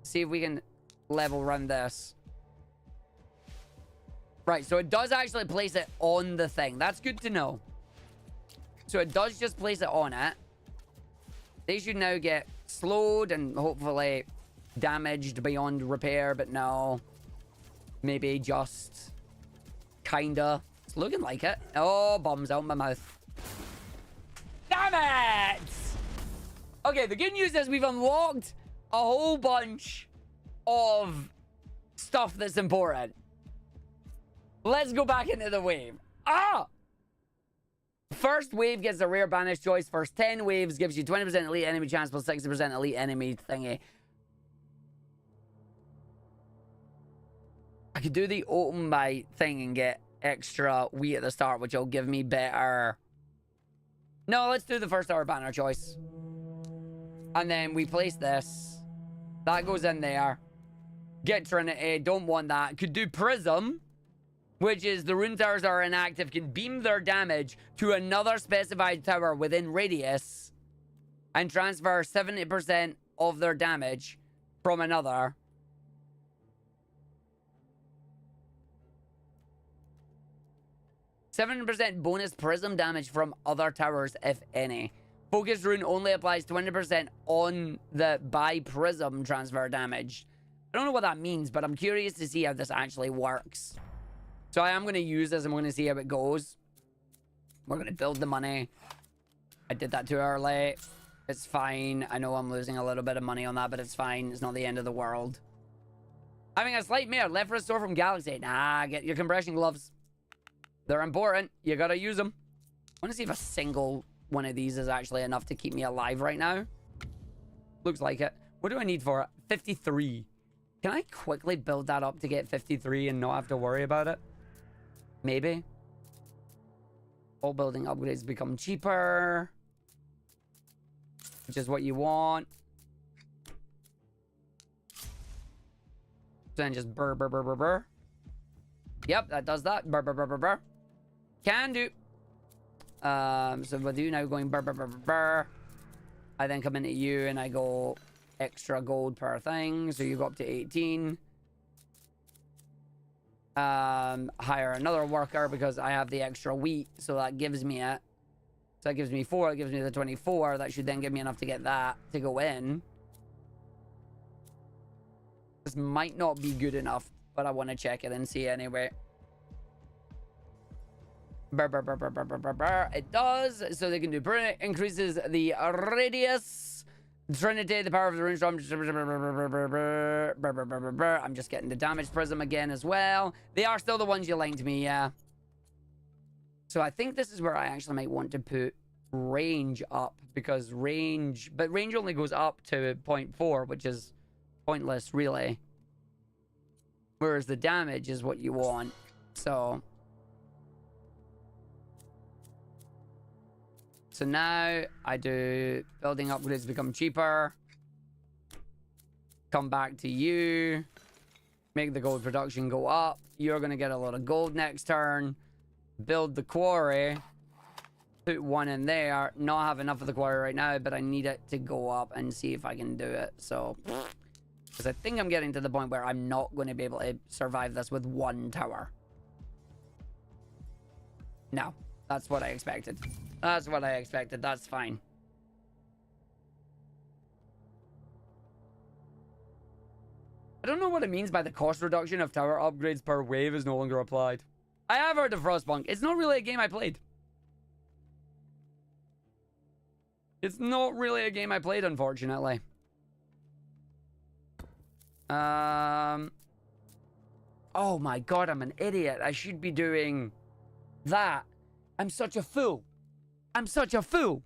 See if we can level run this. Right, so it does actually place it on the thing. That's good to know. So it does just place it on it. They should now get slowed and hopefully damaged beyond repair, but no. Maybe just kinda. It's looking like it. Oh, bombs out my mouth. Damn it! Okay, the good news is we've unlocked a whole bunch of stuff that's important. Let's go back into the wave. First wave gets a rare banish choice. First 10 waves gives you 20% elite enemy chance plus 60% elite enemy thingy. I could do the open by thing and get extra wheat at the start, which will give me better. No, let's do the first hour banner choice. And then we place this. That goes in there. Get Trinity. Don't want that. Could do Prism, which is the rune towers that are inactive can beam their damage to another specified tower within radius and transfer 70% of their damage from another. %7% bonus prism damage from other towers, if any. Focus rune only applies 20% on the by prism transfer damage. I don't know what that means, but I'm curious to see how this actually works. So I am going to use this and we're going to see how it goes. We're going to build the money. I did that too early. It's fine. I know I'm losing a little bit of money on that, but it's fine. It's not the end of the world. Having a slight mare left restore from Galaxy. Nah, get your compression gloves. They're important. You got to use them. I want to see if a single one of these is actually enough to keep me alive right now. Looks like it. What do I need for it? 53. Can I quickly build that up to get 53 and not have to worry about it? Maybe. All building upgrades become cheaper, which is what you want. then just burr, burr, burr, burr, burr. Yep, that does that. Burr, burr, burr, burr, burr. Can do. So with you now going burr, burr, burr, burr, burr. I then come into you and I go extra gold per thing. So you go up to 18. Hire another worker because I have the extra wheat. So that gives me it. So that gives me 4. It gives me the 24. That should then give me enough to get that to go in. This might not be good enough, but I want to check it and see anyway. Burr, burr, burr, burr, burr, burr, burr, burr. It does. So they can do increases the radius. Trinity, the power of the range. I'm just getting the damage prism again as well. They are still the ones you linked me, yeah. So I think this is where I actually might want to put range up, because range only goes up to 0.4, which is pointless, really. Whereas the damage is what you want. So now I do building upgrades become cheaper. Come back to you. Make the gold production go up. You're going to get a lot of gold next turn. Build the quarry. Put 1 in there. Not have enough of the quarry right now, but I need it to go up and see if I can do it. So, because I think I'm getting to the point where I'm not going to be able to survive this with 1 tower. No, that's what I expected. That's what I expected. That's fine. I don't know what it means by the cost reduction of tower upgrades per wave is no longer applied. I have heard of Frostpunk. It's not really a game I played. It's not really a game I played, unfortunately. Oh my god, I'm an idiot. I should be doing that. I'm such a fool. I'm such a fool.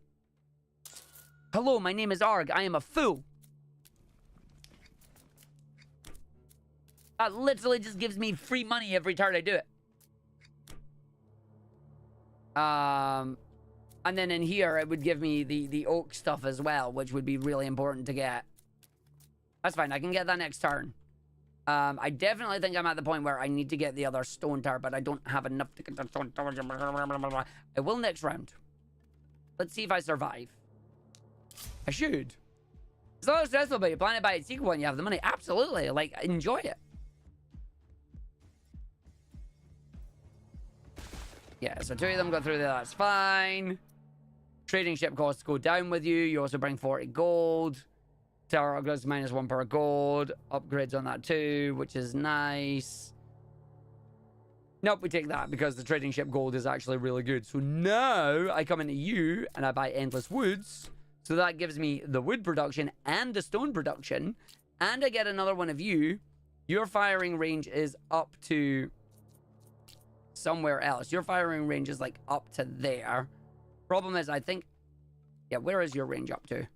Hello, my name is Arg. I am a fool. That literally just gives me free money every turn I do it. And then in here, it would give me the oak stuff as well, which would be really important to get. That's fine. I can get that next turn. I definitely think I'm at the point where I need to get the other stone tower, but I don't have enough to get the stone tower. I will next round. Let's see if I survive. I should. It's a little stressful, but you plan it by its sequel when you have the money. Absolutely. Like, enjoy it. Yeah, so 2 of them go through there. That's fine. Trading ship costs go down with you. You also bring 40 gold. Tower upgrades -1 per gold. Upgrades on that too, which is nice. Nope, we take that because the trading ship gold is actually really good. So now I come into you and I buy endless woods. So that gives me the wood production and the stone production. And I get another one of you. Your firing range is up to somewhere else. Your firing range is like up to there. Problem is, I think... Yeah, where is your range up to?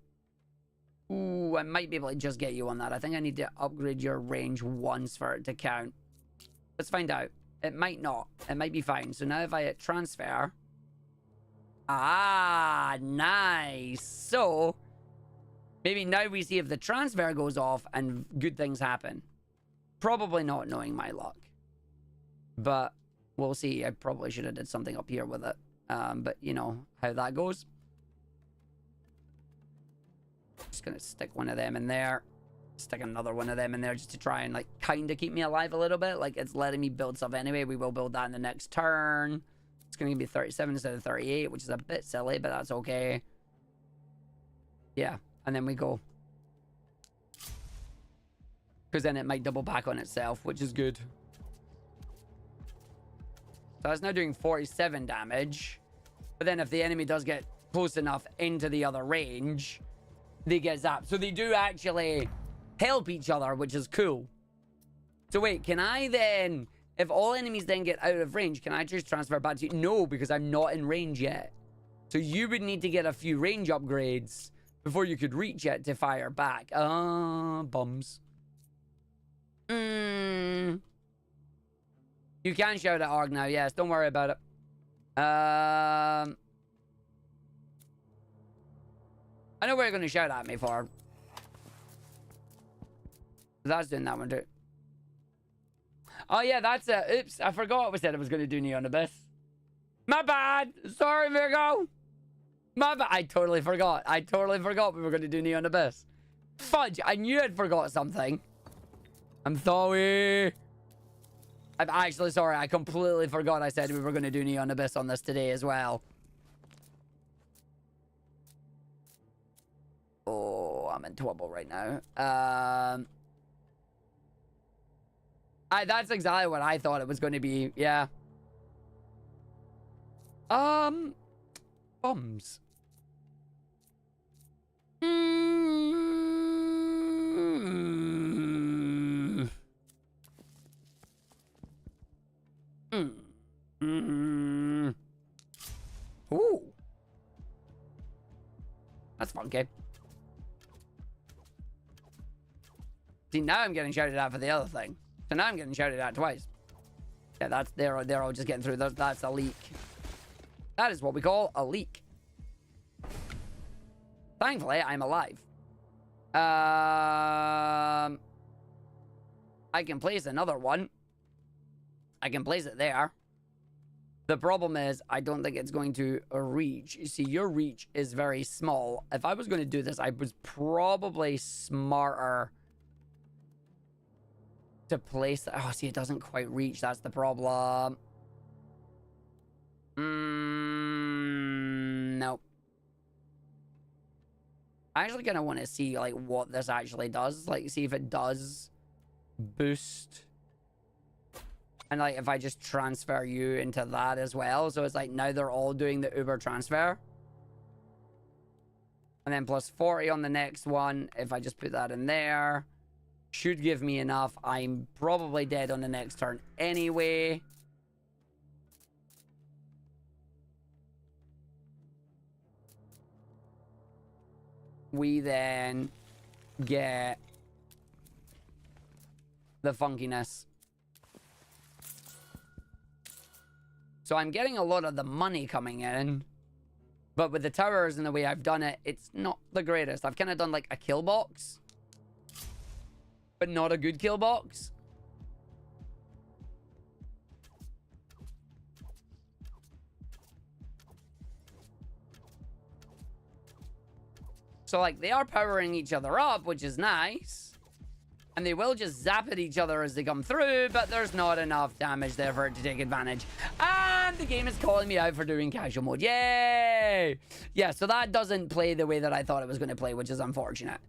Ooh, I might be able to just get you on that. I think I need to upgrade your range once for it to count. Let's find out. It might not. It might be fine. So now if I hit transfer... Ah, nice. So, maybe now we see if the transfer goes off and good things happen. Probably not, knowing my luck. But we'll see. I probably should have did something up here with it. But you know how that goes. Just gonna stick one of them in there. Stick another one of them in there just to try and like kind of keep me alive a little bit. Like it's letting me build stuff anyway. We will build that in the next turn. It's gonna be 37 instead of 38, which is a bit silly, but that's okay. Yeah, and then we go. Because then it might double back on itself, which is good. So it's now doing 47 damage. But then if the enemy does get close enough into the other range, they get zapped. So they do actually help each other, which is cool. So wait, can I then... If all enemies then get out of range, can I just transfer back to you? No, because I'm not in range yet. So you would need to get a few range upgrades before you could reach it to fire back. Bums. You can shout at Arg now, yes. Don't worry about it. I know what you're going to shout at me for. That's doing that one too. Oh, yeah, that's it. Oops, I forgot we said I was going to do Neon Abyss. My bad. Sorry, Virgo. My bad. I totally forgot. I totally forgot we were going to do Neon Abyss. Fudge, I knew I'd forgot something. I'm sorry. I'm actually sorry. I completely forgot I said we were going to do Neon Abyss on this today as well. Oh, I'm in trouble right now. That's exactly what I thought it was going to be. Yeah. Bombs. Ooh. That's funky. See, now I'm getting shouted at for the other thing. So now I'm getting shouted at twice. Yeah, that's they're all just getting through. That's a leak. That is what we call a leak. Thankfully, I'm alive. I can place another one. I can place it there. The problem is, I don't think it's going to reach. You see, your reach is very small. If I was going to do this, I was probably smarter to place that. Oh, see, it doesn't quite reach. That's the problem. Nope. I actually kind of want to see, like, what this actually does. Like, see if it does boost. And, like, if I just transfer you into that as well. So it's like, now they're all doing the Uber transfer. And then plus 40 on the next one. If I just put that in there. Should give me enough. I'm probably dead on the next turn anyway. We then get the funkiness. So I'm getting a lot of the money coming in. But with the towers and the way I've done it, it's not the greatest. I've kind of done like a kill box. But not a good kill box. So, like, they are powering each other up, which is nice. And they will just zap at each other as they come through, but there's not enough damage there for it to take advantage. And the game is calling me out for doing casual mode. Yay! Yeah, so that doesn't play the way that I thought it was going to play, which is unfortunate.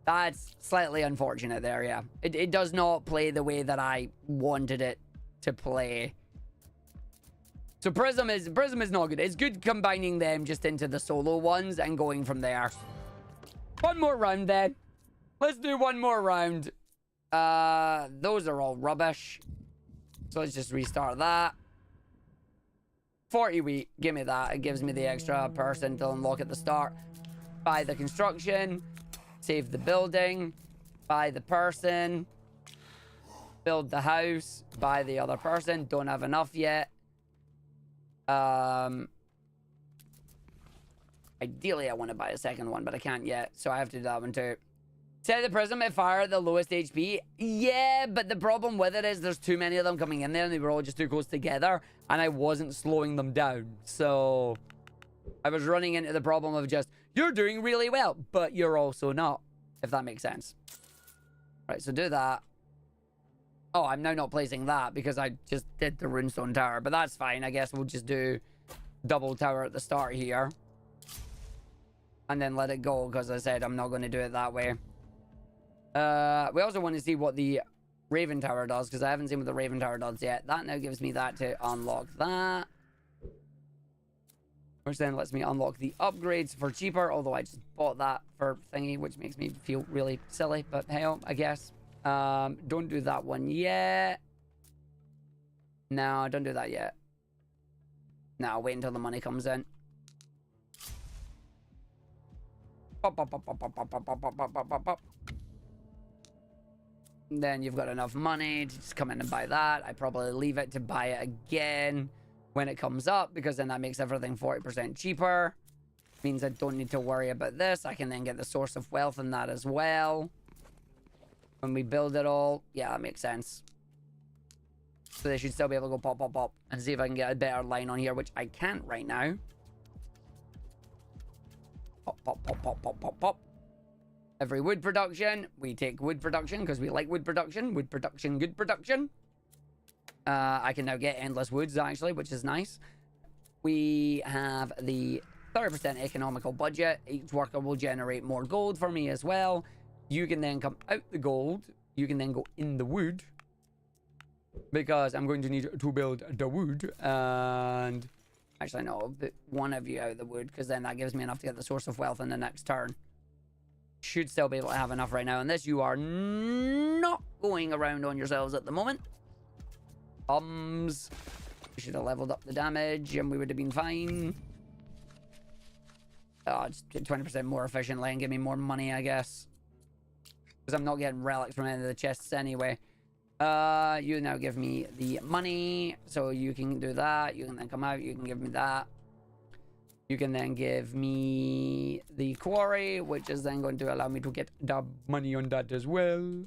That's slightly unfortunate there, yeah. It does not play the way that I wanted it to play. So Prism is not good. It's good combining them just into the solo ones and going from there. One more round then. Let's do one more round. Those are all rubbish. So let's just restart that. 40 wheat. Give me that. It gives me the extra person to unlock at the start. Buy the construction. Save the building. Buy the person. Build the house. Buy the other person. Don't have enough yet. Ideally, I want to buy a second one, but I can't yet. So I have to do that one too. Set the prism at fire at the lowest HP. Yeah, but the problem with it is there's too many of them coming in there and they were all just too close together. And I wasn't slowing them down. So I was running into the problem of just, you're doing really well, but you're also not. If that makes sense. Right, so do that. Oh, I'm now not placing that because I just did the runestone tower. But that's fine. I guess we'll just do double tower at the start here. And then let it go, because I said I'm not going to do it that way. We also want to see what the Raven Tower does, because I haven't seen what the Raven Tower does yet. That now gives me that to unlock that. Which then lets me unlock the upgrades for cheaper, although I just bought that for thingy, which makes me feel really silly. But hey, I guess. Don't do that one yet. No, don't do that yet. No, wait until the money comes in. Pop, pop, pop, pop, pop, pop, pop, pop, pop, pop, pop, pop. Then you've got enough money to just come in and buy that. I probably leave it to buy it again when it comes up, because then that makes everything 40% cheaper. Means I don't need to worry about this. I can then get the source of wealth in that as well. When we build it all. Yeah, that makes sense. So they should still be able to go pop, pop, pop. And see if I can get a better line on here, which I can't right now. Pop, pop, pop, pop, pop, pop, pop. Every wood production, we take wood production because we like wood production. Wood production, good production. I can now get endless woods, actually, which is nice. We have the 30% economical budget. Each worker will generate more gold for me as well. You can then come out the gold. You can then go in the wood. Because I'm going to need to build the wood. And actually, no, but one of you out of the wood. Because then that gives me enough to get the source of wealth in the next turn. Should still be able to have enough right now. And this, you are not going around on yourselves at the moment. We should have leveled up the damage and we would have been fine. Oh, just 20% more efficiently and give me more money, I guess. Because I'm not getting relics from any of the chests anyway. You now give me the money. So you can do that. You can then come out. You can give me that. You can then give me the quarry, which is then going to allow me to get the money on that as well.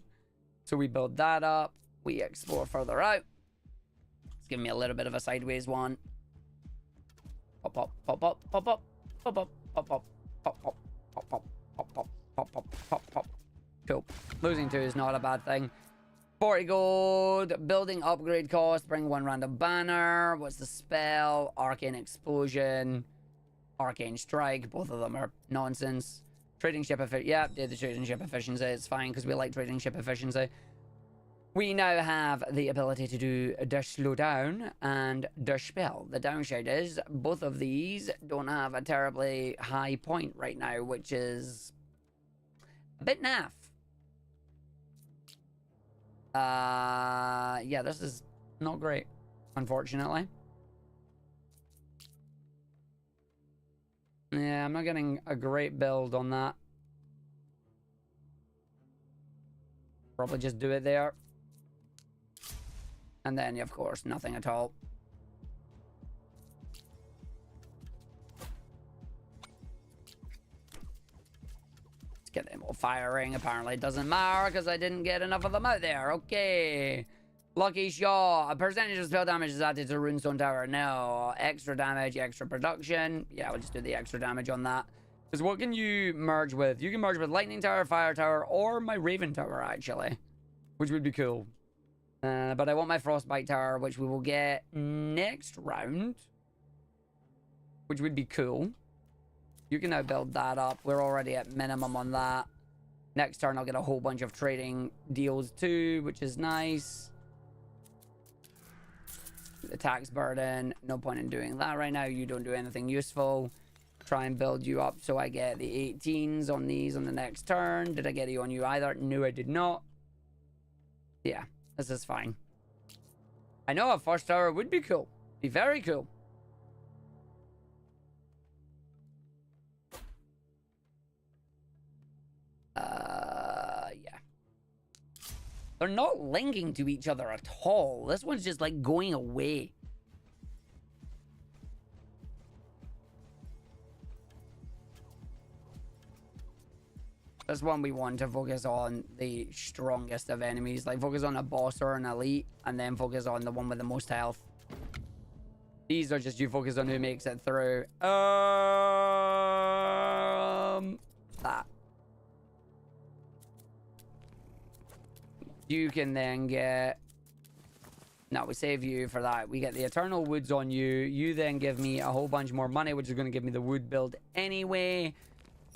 So we build that up. We explore further out. It's giving me a little bit of a sideways one. Pop, pop, pop, pop, pop, pop, pop, pop, pop, pop, pop, pop, pop, pop, pop, pop, pop, pop, pop, pop. Cool. Losing 2 is not a bad thing. 40 gold. Building upgrade cost. Bring 1 random banner. What's the spell? Arcane Explosion. Arcane Strike. Both of them are nonsense. Trading ship efficiency. Yeah, the trading ship efficiency. It's fine because we like trading ship efficiency. We now have the ability to do dash slow down and dash spell. The downside is both of these don't have a terribly high point right now, which is a bit naff. Yeah, this is not great, unfortunately. Yeah, I'm not getting a great build on that. Probably just do it there. And then, of course, nothing at all. Let's get them all firing. Apparently it doesn't matter because I didn't get enough of them out there. Okay. Lucky shot. A percentage of spell damage is added to Runestone Tower. No. Extra damage, extra production. Yeah, we'll just do the extra damage on that. Because what can you merge with? You can merge with Lightning Tower, Fire Tower, or my Raven Tower, actually. Which would be cool. But I want my Frostbite Tower, which we will get next round. Which would be cool. You can now build that up. We're already at minimum on that. Next turn, I'll get a whole bunch of trading deals too, which is nice. The tax burden. No point in doing that right now. You don't do anything useful. Try and build you up so I get the 18s on these on the next turn. Did I get you on you either? No, I did not. Yeah. This is fine. I know a first tower would be cool. Be very cool. Yeah. They're not linking to each other at all. This one's just like going away. This one we want to focus on the strongest of enemies. Like, focus on a boss or an elite, and then focus on the one with the most health. These are just you focus on who makes it through. That. You can then get... No, we save you for that. We get the Eternal Woods on you. You then give me a whole bunch more money, which is going to give me the wood build anyway.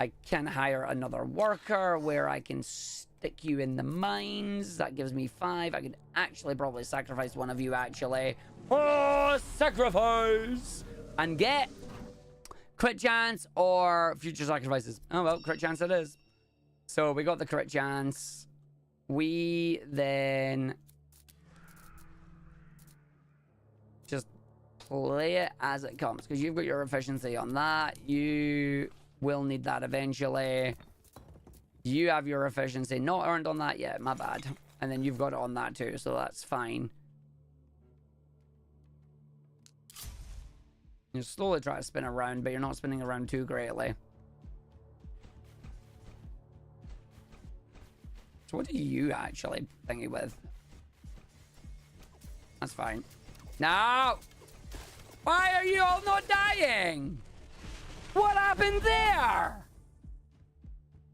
I can hire another worker where I can stick you in the mines. That gives me 5. I could actually probably sacrifice one of you, actually. Oh, sacrifice! And get crit chance or future sacrifices. Oh, well, crit chance it is. So we got the crit chance. We then just play it as it comes. Because you've got your efficiency on that. You... will need that eventually. You have your efficiency not earned on that yet. My bad. And then you've got it on that too, so that's fine. You slowly try to spin around, but you're not spinning around too greatly. So what do you actually thingy with? That's fine. No! Why are you all not dying? What happened there?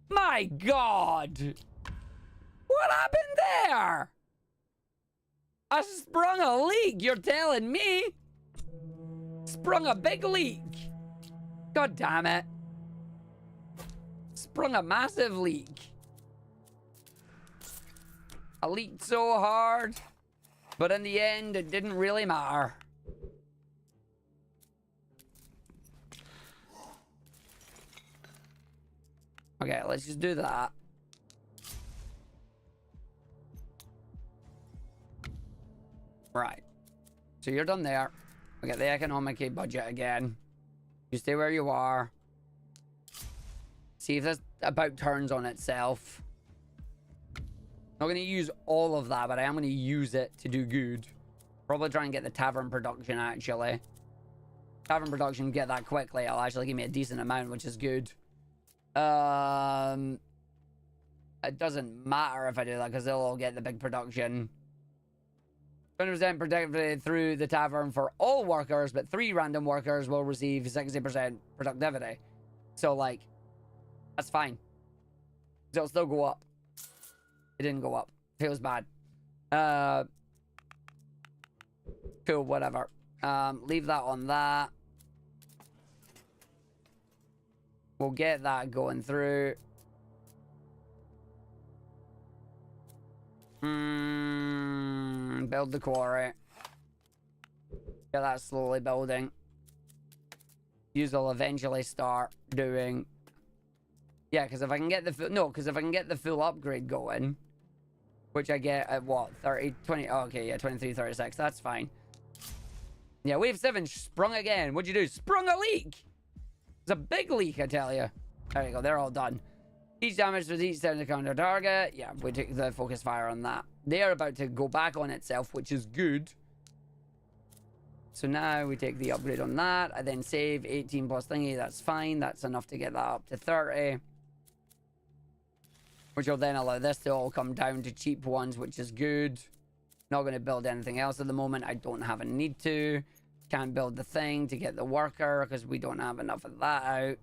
My God! What happened there? I sprung a leak, you're telling me? Sprung a big leak. God damn it. Sprung a massive leak. I leaked so hard, but in the end, it didn't really matter. Okay, let's just do that. Right. So you're done there. We got the economic budget again. You stay where you are. See if this about turns on itself. Not going to use all of that, but I am going to use it to do good. Probably try and get the tavern production, actually. Tavern production, get that quickly. It'll actually give me a decent amount, which is good. It doesn't matter if I do that, because they'll all get the big production. 20% productivity through the tavern for all workers, but 3 random workers will receive 60% productivity. So, like, that's fine. So it'll still go up. It didn't go up. Feels bad. Cool, whatever. Leave that on that. We'll get that going through. Build the quarry. Get that slowly building. Use will eventually start doing. Yeah, because if I can get the because if I can get the full upgrade going, which I get at what 30, 20. Oh, okay, yeah, 23, 36. That's fine. Yeah, wave 7 sprung again. What'd you do? Sprung a leak. It's a big leak, I tell you. There you go. They're all done. Each damage with each send to counter target. Yeah, we take the focus fire on that. They're about to go back on itself, which is good. So now we take the upgrade on that. I then save 18 plus thingy. That's fine. That's enough to get that up to 30. Which will then allow this to all come down to cheap ones, which is good. Not going to build anything else at the moment. I don't have a need to. Can't build the thing to get the worker because we don't have enough of that out.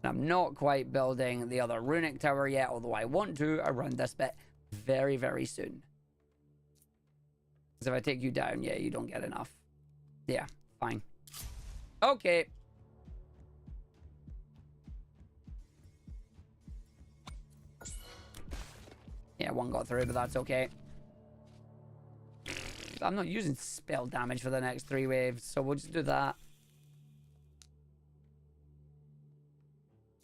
And I'm not quite building the other runic tower yet, although I want to around this bit very, very soon. Because if I take you down, yeah, you don't get enough. Yeah, fine. Okay. Yeah, one got through, but that's okay. I'm not using spell damage for the next 3 waves, so we'll just do that.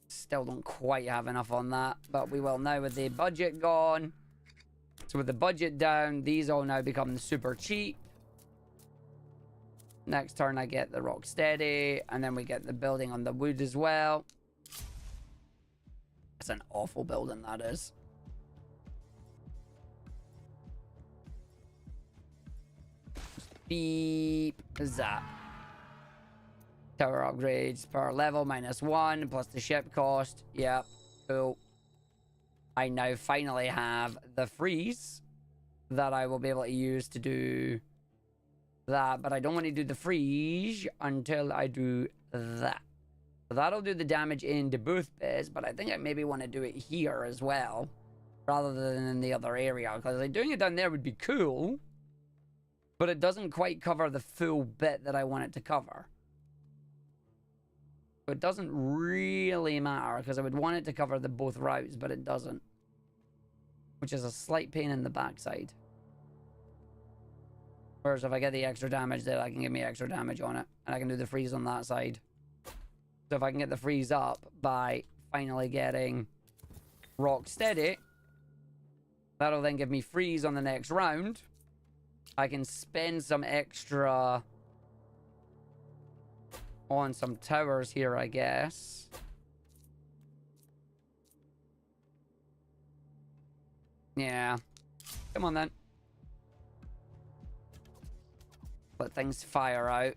Still don't quite have enough on that, but we will now with the budget gone. So with the budget down, these all now become super cheap. Next turn I get the rock steady, and then we get the building on the wood as well. It's an awful building, that is. Beep. Zap. Tower upgrades per level -1 plus the ship cost. Yep. Cool. I now finally have the freeze that I will be able to use to do that, but I don't want to do the freeze until I do that. So that'll do the damage into both bits, but I think I maybe want to do it here as well rather than in the other area, because like doing it down there would be cool, but it doesn't quite cover the full bit that I want it to cover. So it doesn't really matter, because I would want it to cover the both routes, but it doesn't. Which is a slight pain in the backside. Whereas if I get the extra damage there, I can give me extra damage on it. And I can do the freeze on that side. So if I can get the freeze up by finally getting rock steady, that'll then give me freeze on the next round. I can spend some extra on some towers here, I guess. Yeah. Come on then. Let things fire out.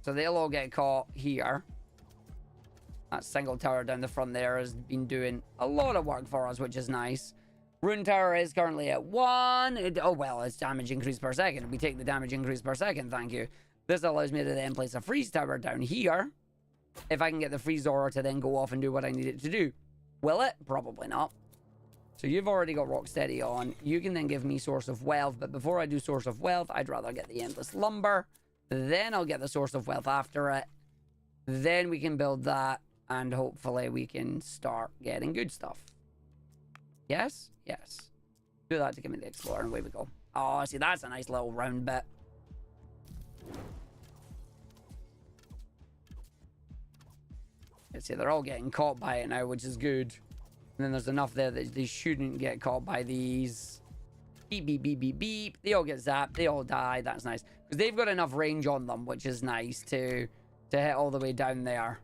So they'll all get caught here. That single tower down the front there has been doing a lot of work for us, which is nice. Rune Tower is currently at 1. Oh, well, it's damage increase per second. We take the damage increase per second, thank you. This allows me to then place a freeze tower down here. If I can get the freeze aura to then go off and do what I need it to do. Will it? Probably not. So you've already got Rocksteady on. You can then give me Source of Wealth. But before I do Source of Wealth, I'd rather get the Endless Lumber. Then I'll get the Source of Wealth after it. Then we can build that. And hopefully we can start getting good stuff. Yes? Yes. Do that to give me the Explorer and away we go. Oh, see, that's a nice little round bit. See, they're all getting caught by it now, which is good. And then there's enough there that they shouldn't get caught by these. Beep, beep, beep, beep, beep. They all get zapped. They all die. That's nice. Because they've got enough range on them, which is nice to hit all the way down there.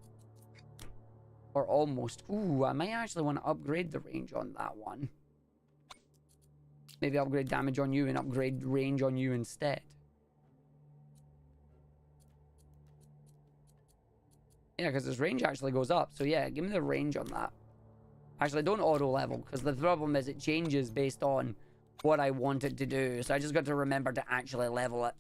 Or almost. Ooh, I might actually want to upgrade the range on that one. Maybe upgrade damage on you and upgrade range on you instead. Yeah, because his range actually goes up. So yeah, give me the range on that. Actually, don't auto level, because the problem is it changes based on what I want it to do. So I just got to remember to actually level it.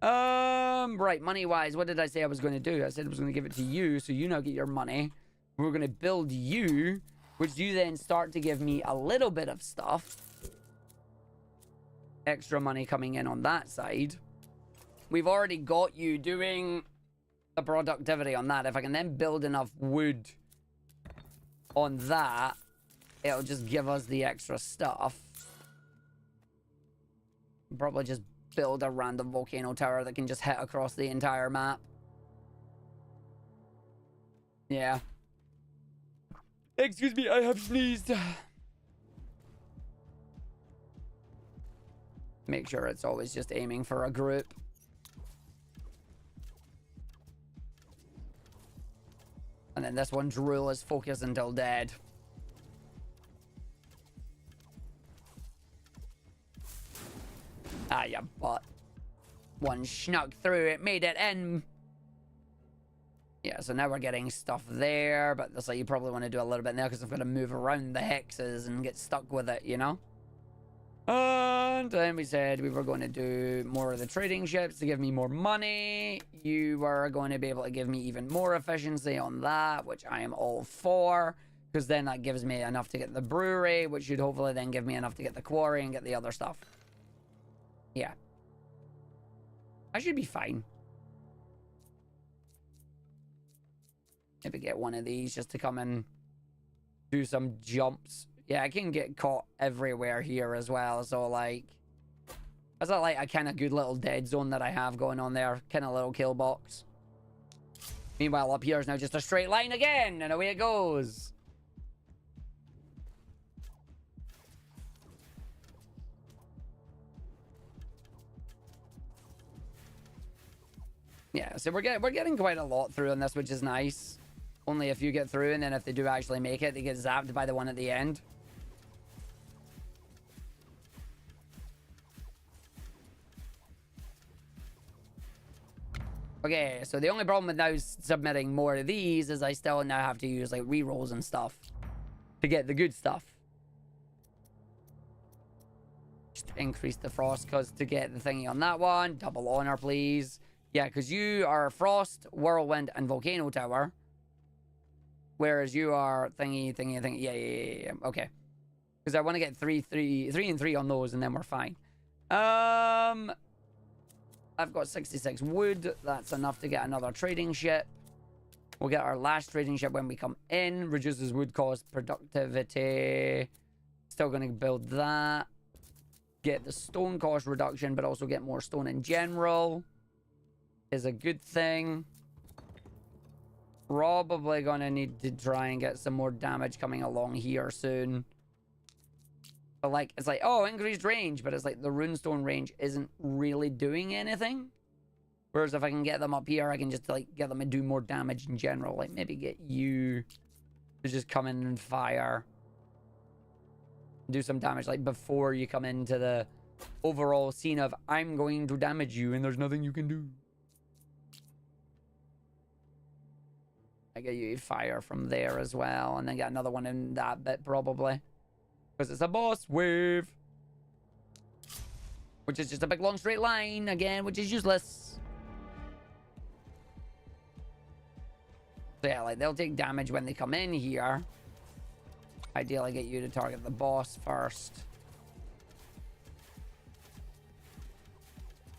Right, money-wise, what did I say I was going to do? I said I was going to give it to you, so you now get your money. We're going to build you, which you then start to give me a little bit of stuff. Extra money coming in on that side. We've already got you doing the productivity on that. If I can then build enough wood on that, it'll just give us the extra stuff. Probably just build a random volcano tower that can just hit across the entire map. Yeah. Excuse me, I have sneezed. Make sure it's always just aiming for a group. And then this one's rule is focus until dead. Ah, you butt. One snuck through it, made it in. Yeah, so now we're getting stuff there, but that's like you probably want to do a little bit there because I've got to move around the hexes and get stuck with it, you know? And then we said we were going to do more of the trading ships to give me more money. You were going to be able to give me even more efficiency on that, which I am all for. Because then that gives me enough to get the brewery, which should hopefully then give me enough to get the quarry and get the other stuff. Yeah. I should be fine. Maybe get one of these just to come and do some jumps. Yeah, I can get caught everywhere here as well, so like... That's not like a kind of good little dead zone that I have going on there. Kind of little kill box. Meanwhile, up here is now just a straight line again, and away it goes. Yeah, so we're getting quite a lot through on this, which is nice. Only if you get through, and then if they do actually make it, they get zapped by the one at the end. Okay, so the only problem with now submitting more of these is I still now have to use like rerolls and stuff to get the good stuff. Just increase the frost because to get the thingy on that one, double honor please. Yeah, because you are frost, whirlwind, and volcano tower. Whereas you are thingy. Yeah. Okay. Because I want to get 3 and 3 on those and then we're fine. I've got 66 wood. That's enough to get another trading ship. We'll get our last trading ship when we come in. Reduces wood cost, productivity. Still going to build that. Get the stone cost reduction, but also get more stone in general. Is a good thing. Probably going to need to try and get some more damage coming along here soon. But like, it's like, oh, increased range, but it's like the runestone range isn't really doing anything. Whereas if I can get them up here, I can just like get them to do more damage in general. Like maybe get you to just come in and fire. Do some damage like before you come into the overall scene of I'm going to damage you and there's nothing you can do. I get you fire from there as well, and then get another one in that bit probably. Because it's a boss wave. Which is just a big long straight line again, which is useless. So yeah, like they'll take damage when they come in here. Ideally get you to target the boss first.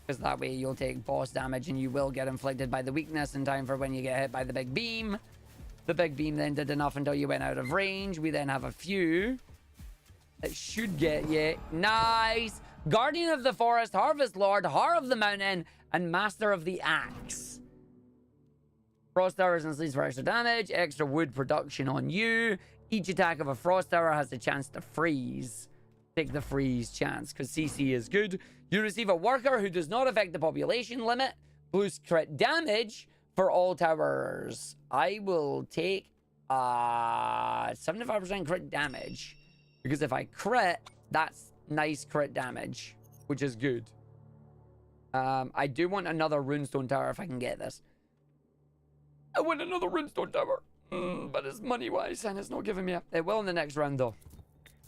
Because that way you'll take boss damage and you will get inflicted by the weakness in time for when you get hit by the big beam. The big beam then did enough until you went out of range. We then have a few that should get you. Nice! Guardian of the Forest, Harvest Lord, Heart of the Mountain, and Master of the Axe. Frost Towers and Sleeves for extra damage, extra wood production on you. Each attack of a Frost Tower has the chance to freeze. Take the freeze chance, because CC is good. You receive a worker who does not affect the population limit. Boost crit damage for all towers. I will take 75% crit damage. Because if I crit, that's nice crit damage, which is good. I do want another runestone tower if I can get this. I want another runestone tower. But it's money-wise, and it's not giving me it will in the next round, though.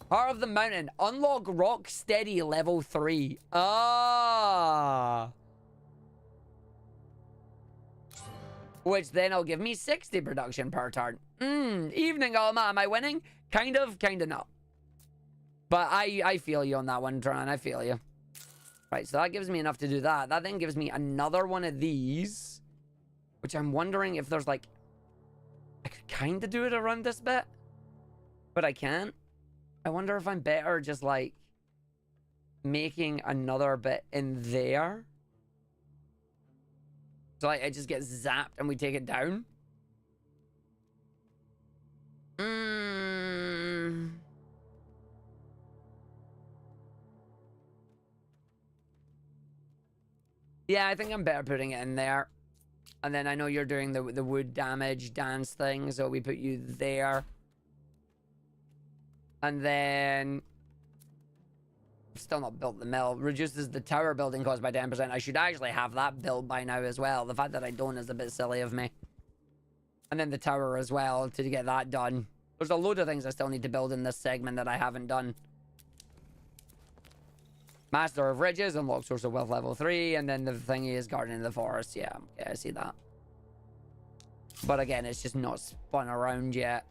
Heart of the Mountain. Unlock Rock Steady level 3. Which then will give me 60 production per turn. Evening, Alma. Am I winning? Kind of not. But I feel you on that one, Tran. I feel you. Right, so that gives me enough to do that. That then gives me another one of these. Which I'm wondering if there's, like... I could kind of do it around this bit. But I can't. I wonder if I'm better just, like... making another bit in there. So, like, it just gets zapped and we take it down. Yeah, I think I'm better putting it in there. And then I know you're doing the wood damage dance thing, so we put you there. And then... still not built the mill. Reduces the tower building cost by 10%. I should actually have that built by now as well. The fact that I don't is a bit silly of me. And then the tower as well to get that done. There's a load of things I still need to build in this segment that I haven't done. Master of Riches, unlock Source of Wealth level 3, and then the thingy is Guardian of the Forest. Yeah, I see that. But again, it's just not spun around yet.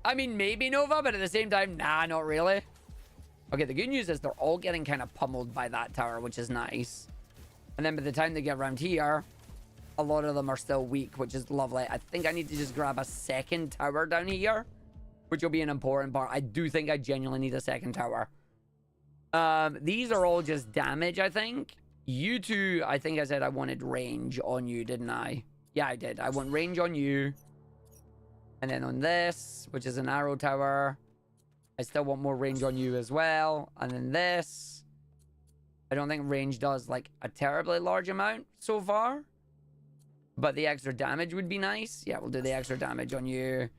I mean, maybe Nova, but at the same time, nah, not really. Okay, the good news is they're all getting kind of pummeled by that tower, which is nice. And then by the time they get around here, a lot of them are still weak, which is lovely. I think I need to just grab a second tower down here, which will be an important part. I do think I genuinely need a second tower. These are all just damage, I think. You two, I think I said I wanted range on you, didn't I? Yeah, I did. I want range on you. And then on this, which is an arrow tower, I still want more range on you as well. And then this, I don't think range does like a terribly large amount so far. But the extra damage would be nice. Yeah, we'll do the extra damage on you.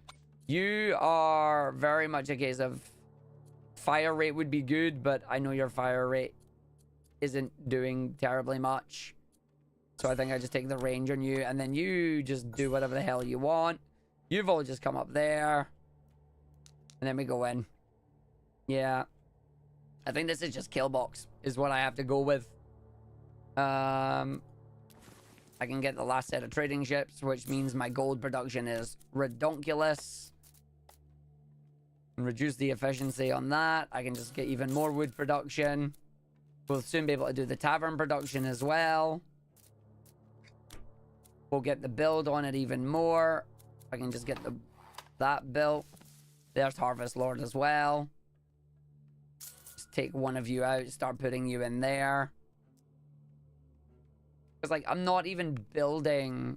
You are very much a case of fire rate would be good, but I know your fire rate isn't doing terribly much. So I think I just take the range on you, and then you just do whatever the hell you want. You've all just come up there. And then we go in. Yeah. I think this is just kill box, is what I have to go with. I can get the last set of trading ships, which means my gold production is redonkulous. And reduce the efficiency on that. I can just get even more wood production. We'll soon be able to do the tavern production as well. We'll get the build on it even more. I can just get that built. There's Harvest Lord as well. Just take one of you out, start putting you in there. Because, like, I'm not even building...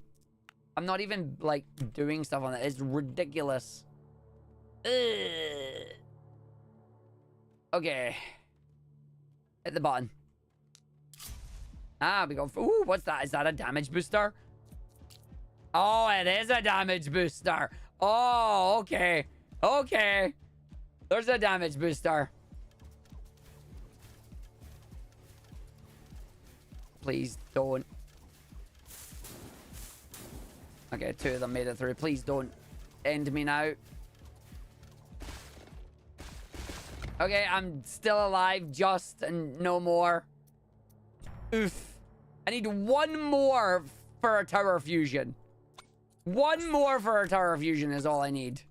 I'm not even, like, doing stuff on it. It's ridiculous. Ugh. Okay. Hit the button. Ah, we go... Ooh, what's that? Is that a damage booster? Oh, it is a damage booster. Oh, okay. Okay. There's a damage booster. Please don't. Okay, 2 of them made it through. Please don't end me now. Okay, I'm still alive, just and no more. Oof. I need 1 more for a tower fusion. 1 more for a tower fusion is all I need.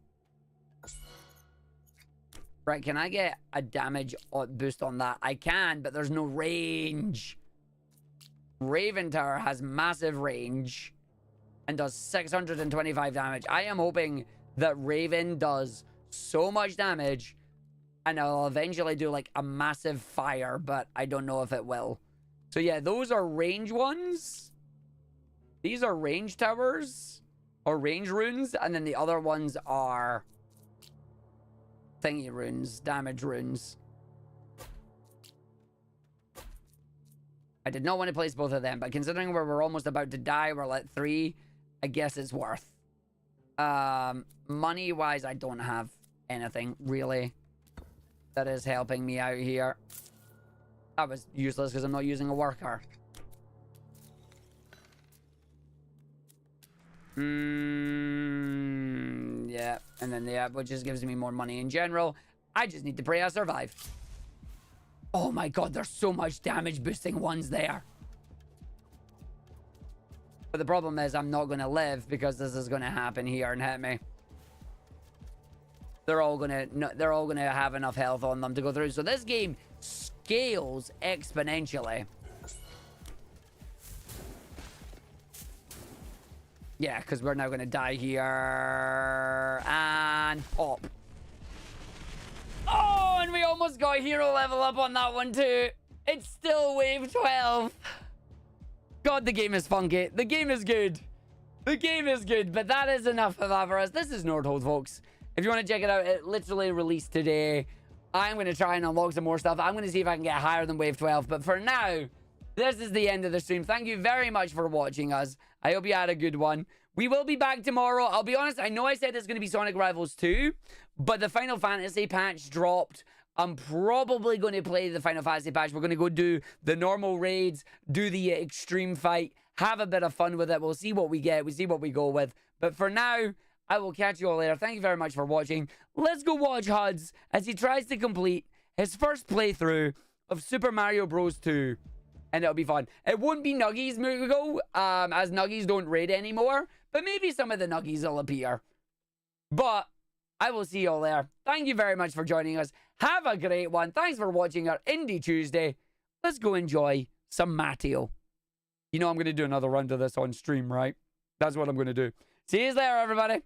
Right, can I get a damage boost on that? I can, but there's no range. Raven Tower has massive range and does 625 damage. I am hoping that Raven does so much damage and it'll eventually do like a massive fire, but I don't know if it will. So yeah, those are range ones. These are range towers or range runes, and then the other ones are thingy runes, damage runes. I did not want to place both of them, but considering we're almost about to die, we're at 3, I guess it's worth. Money-wise, I don't have anything, really, that is helping me out here. That was useless because I'm not using a worker. Yeah, and then the app, which just gives me more money in general. I just need to pray I survive. Oh my god, there's so much damage boosting ones there. But the problem is I'm not going to live because this is going to happen here and hit me. They're all going to have enough health on them to go through. So this game scales exponentially. Yeah, because we're now going to die here. And pop. Oh, and we almost got hero level up on that one too. It's still wave 12. God, the game is funky. The game is good. The game is good, but that is enough of that for us. This is Nordhold, folks. If you want to check it out, it literally released today. I'm going to try and unlock some more stuff. I'm going to see if I can get higher than wave 12. But for now, this is the end of the stream. Thank you very much for watching us. I hope you had a good one. We will be back tomorrow. I'll be honest, I know I said it's going to be Sonic Rivals 2, but the Final Fantasy patch dropped. I'm probably going to play the Final Fantasy patch. We're going to go do the normal raids, do the extreme fight, have a bit of fun with it. We'll see what we get. We'll see what we go with. But for now, I will catch you all later. Thank you very much for watching. Let's go watch Huds as he tries to complete his first playthrough of Super Mario Bros. 2. And it'll be fun. It won't be Nuggies, as Nuggies don't raid anymore. But maybe some of the Nuggies will appear. But I will see you all there. Thank you very much for joining us. Have a great one. Thanks for watching our Indie Tuesday. Let's go enjoy some Matteo. You know I'm going to do another run to this on stream, right? That's what I'm going to do. See you later, everybody.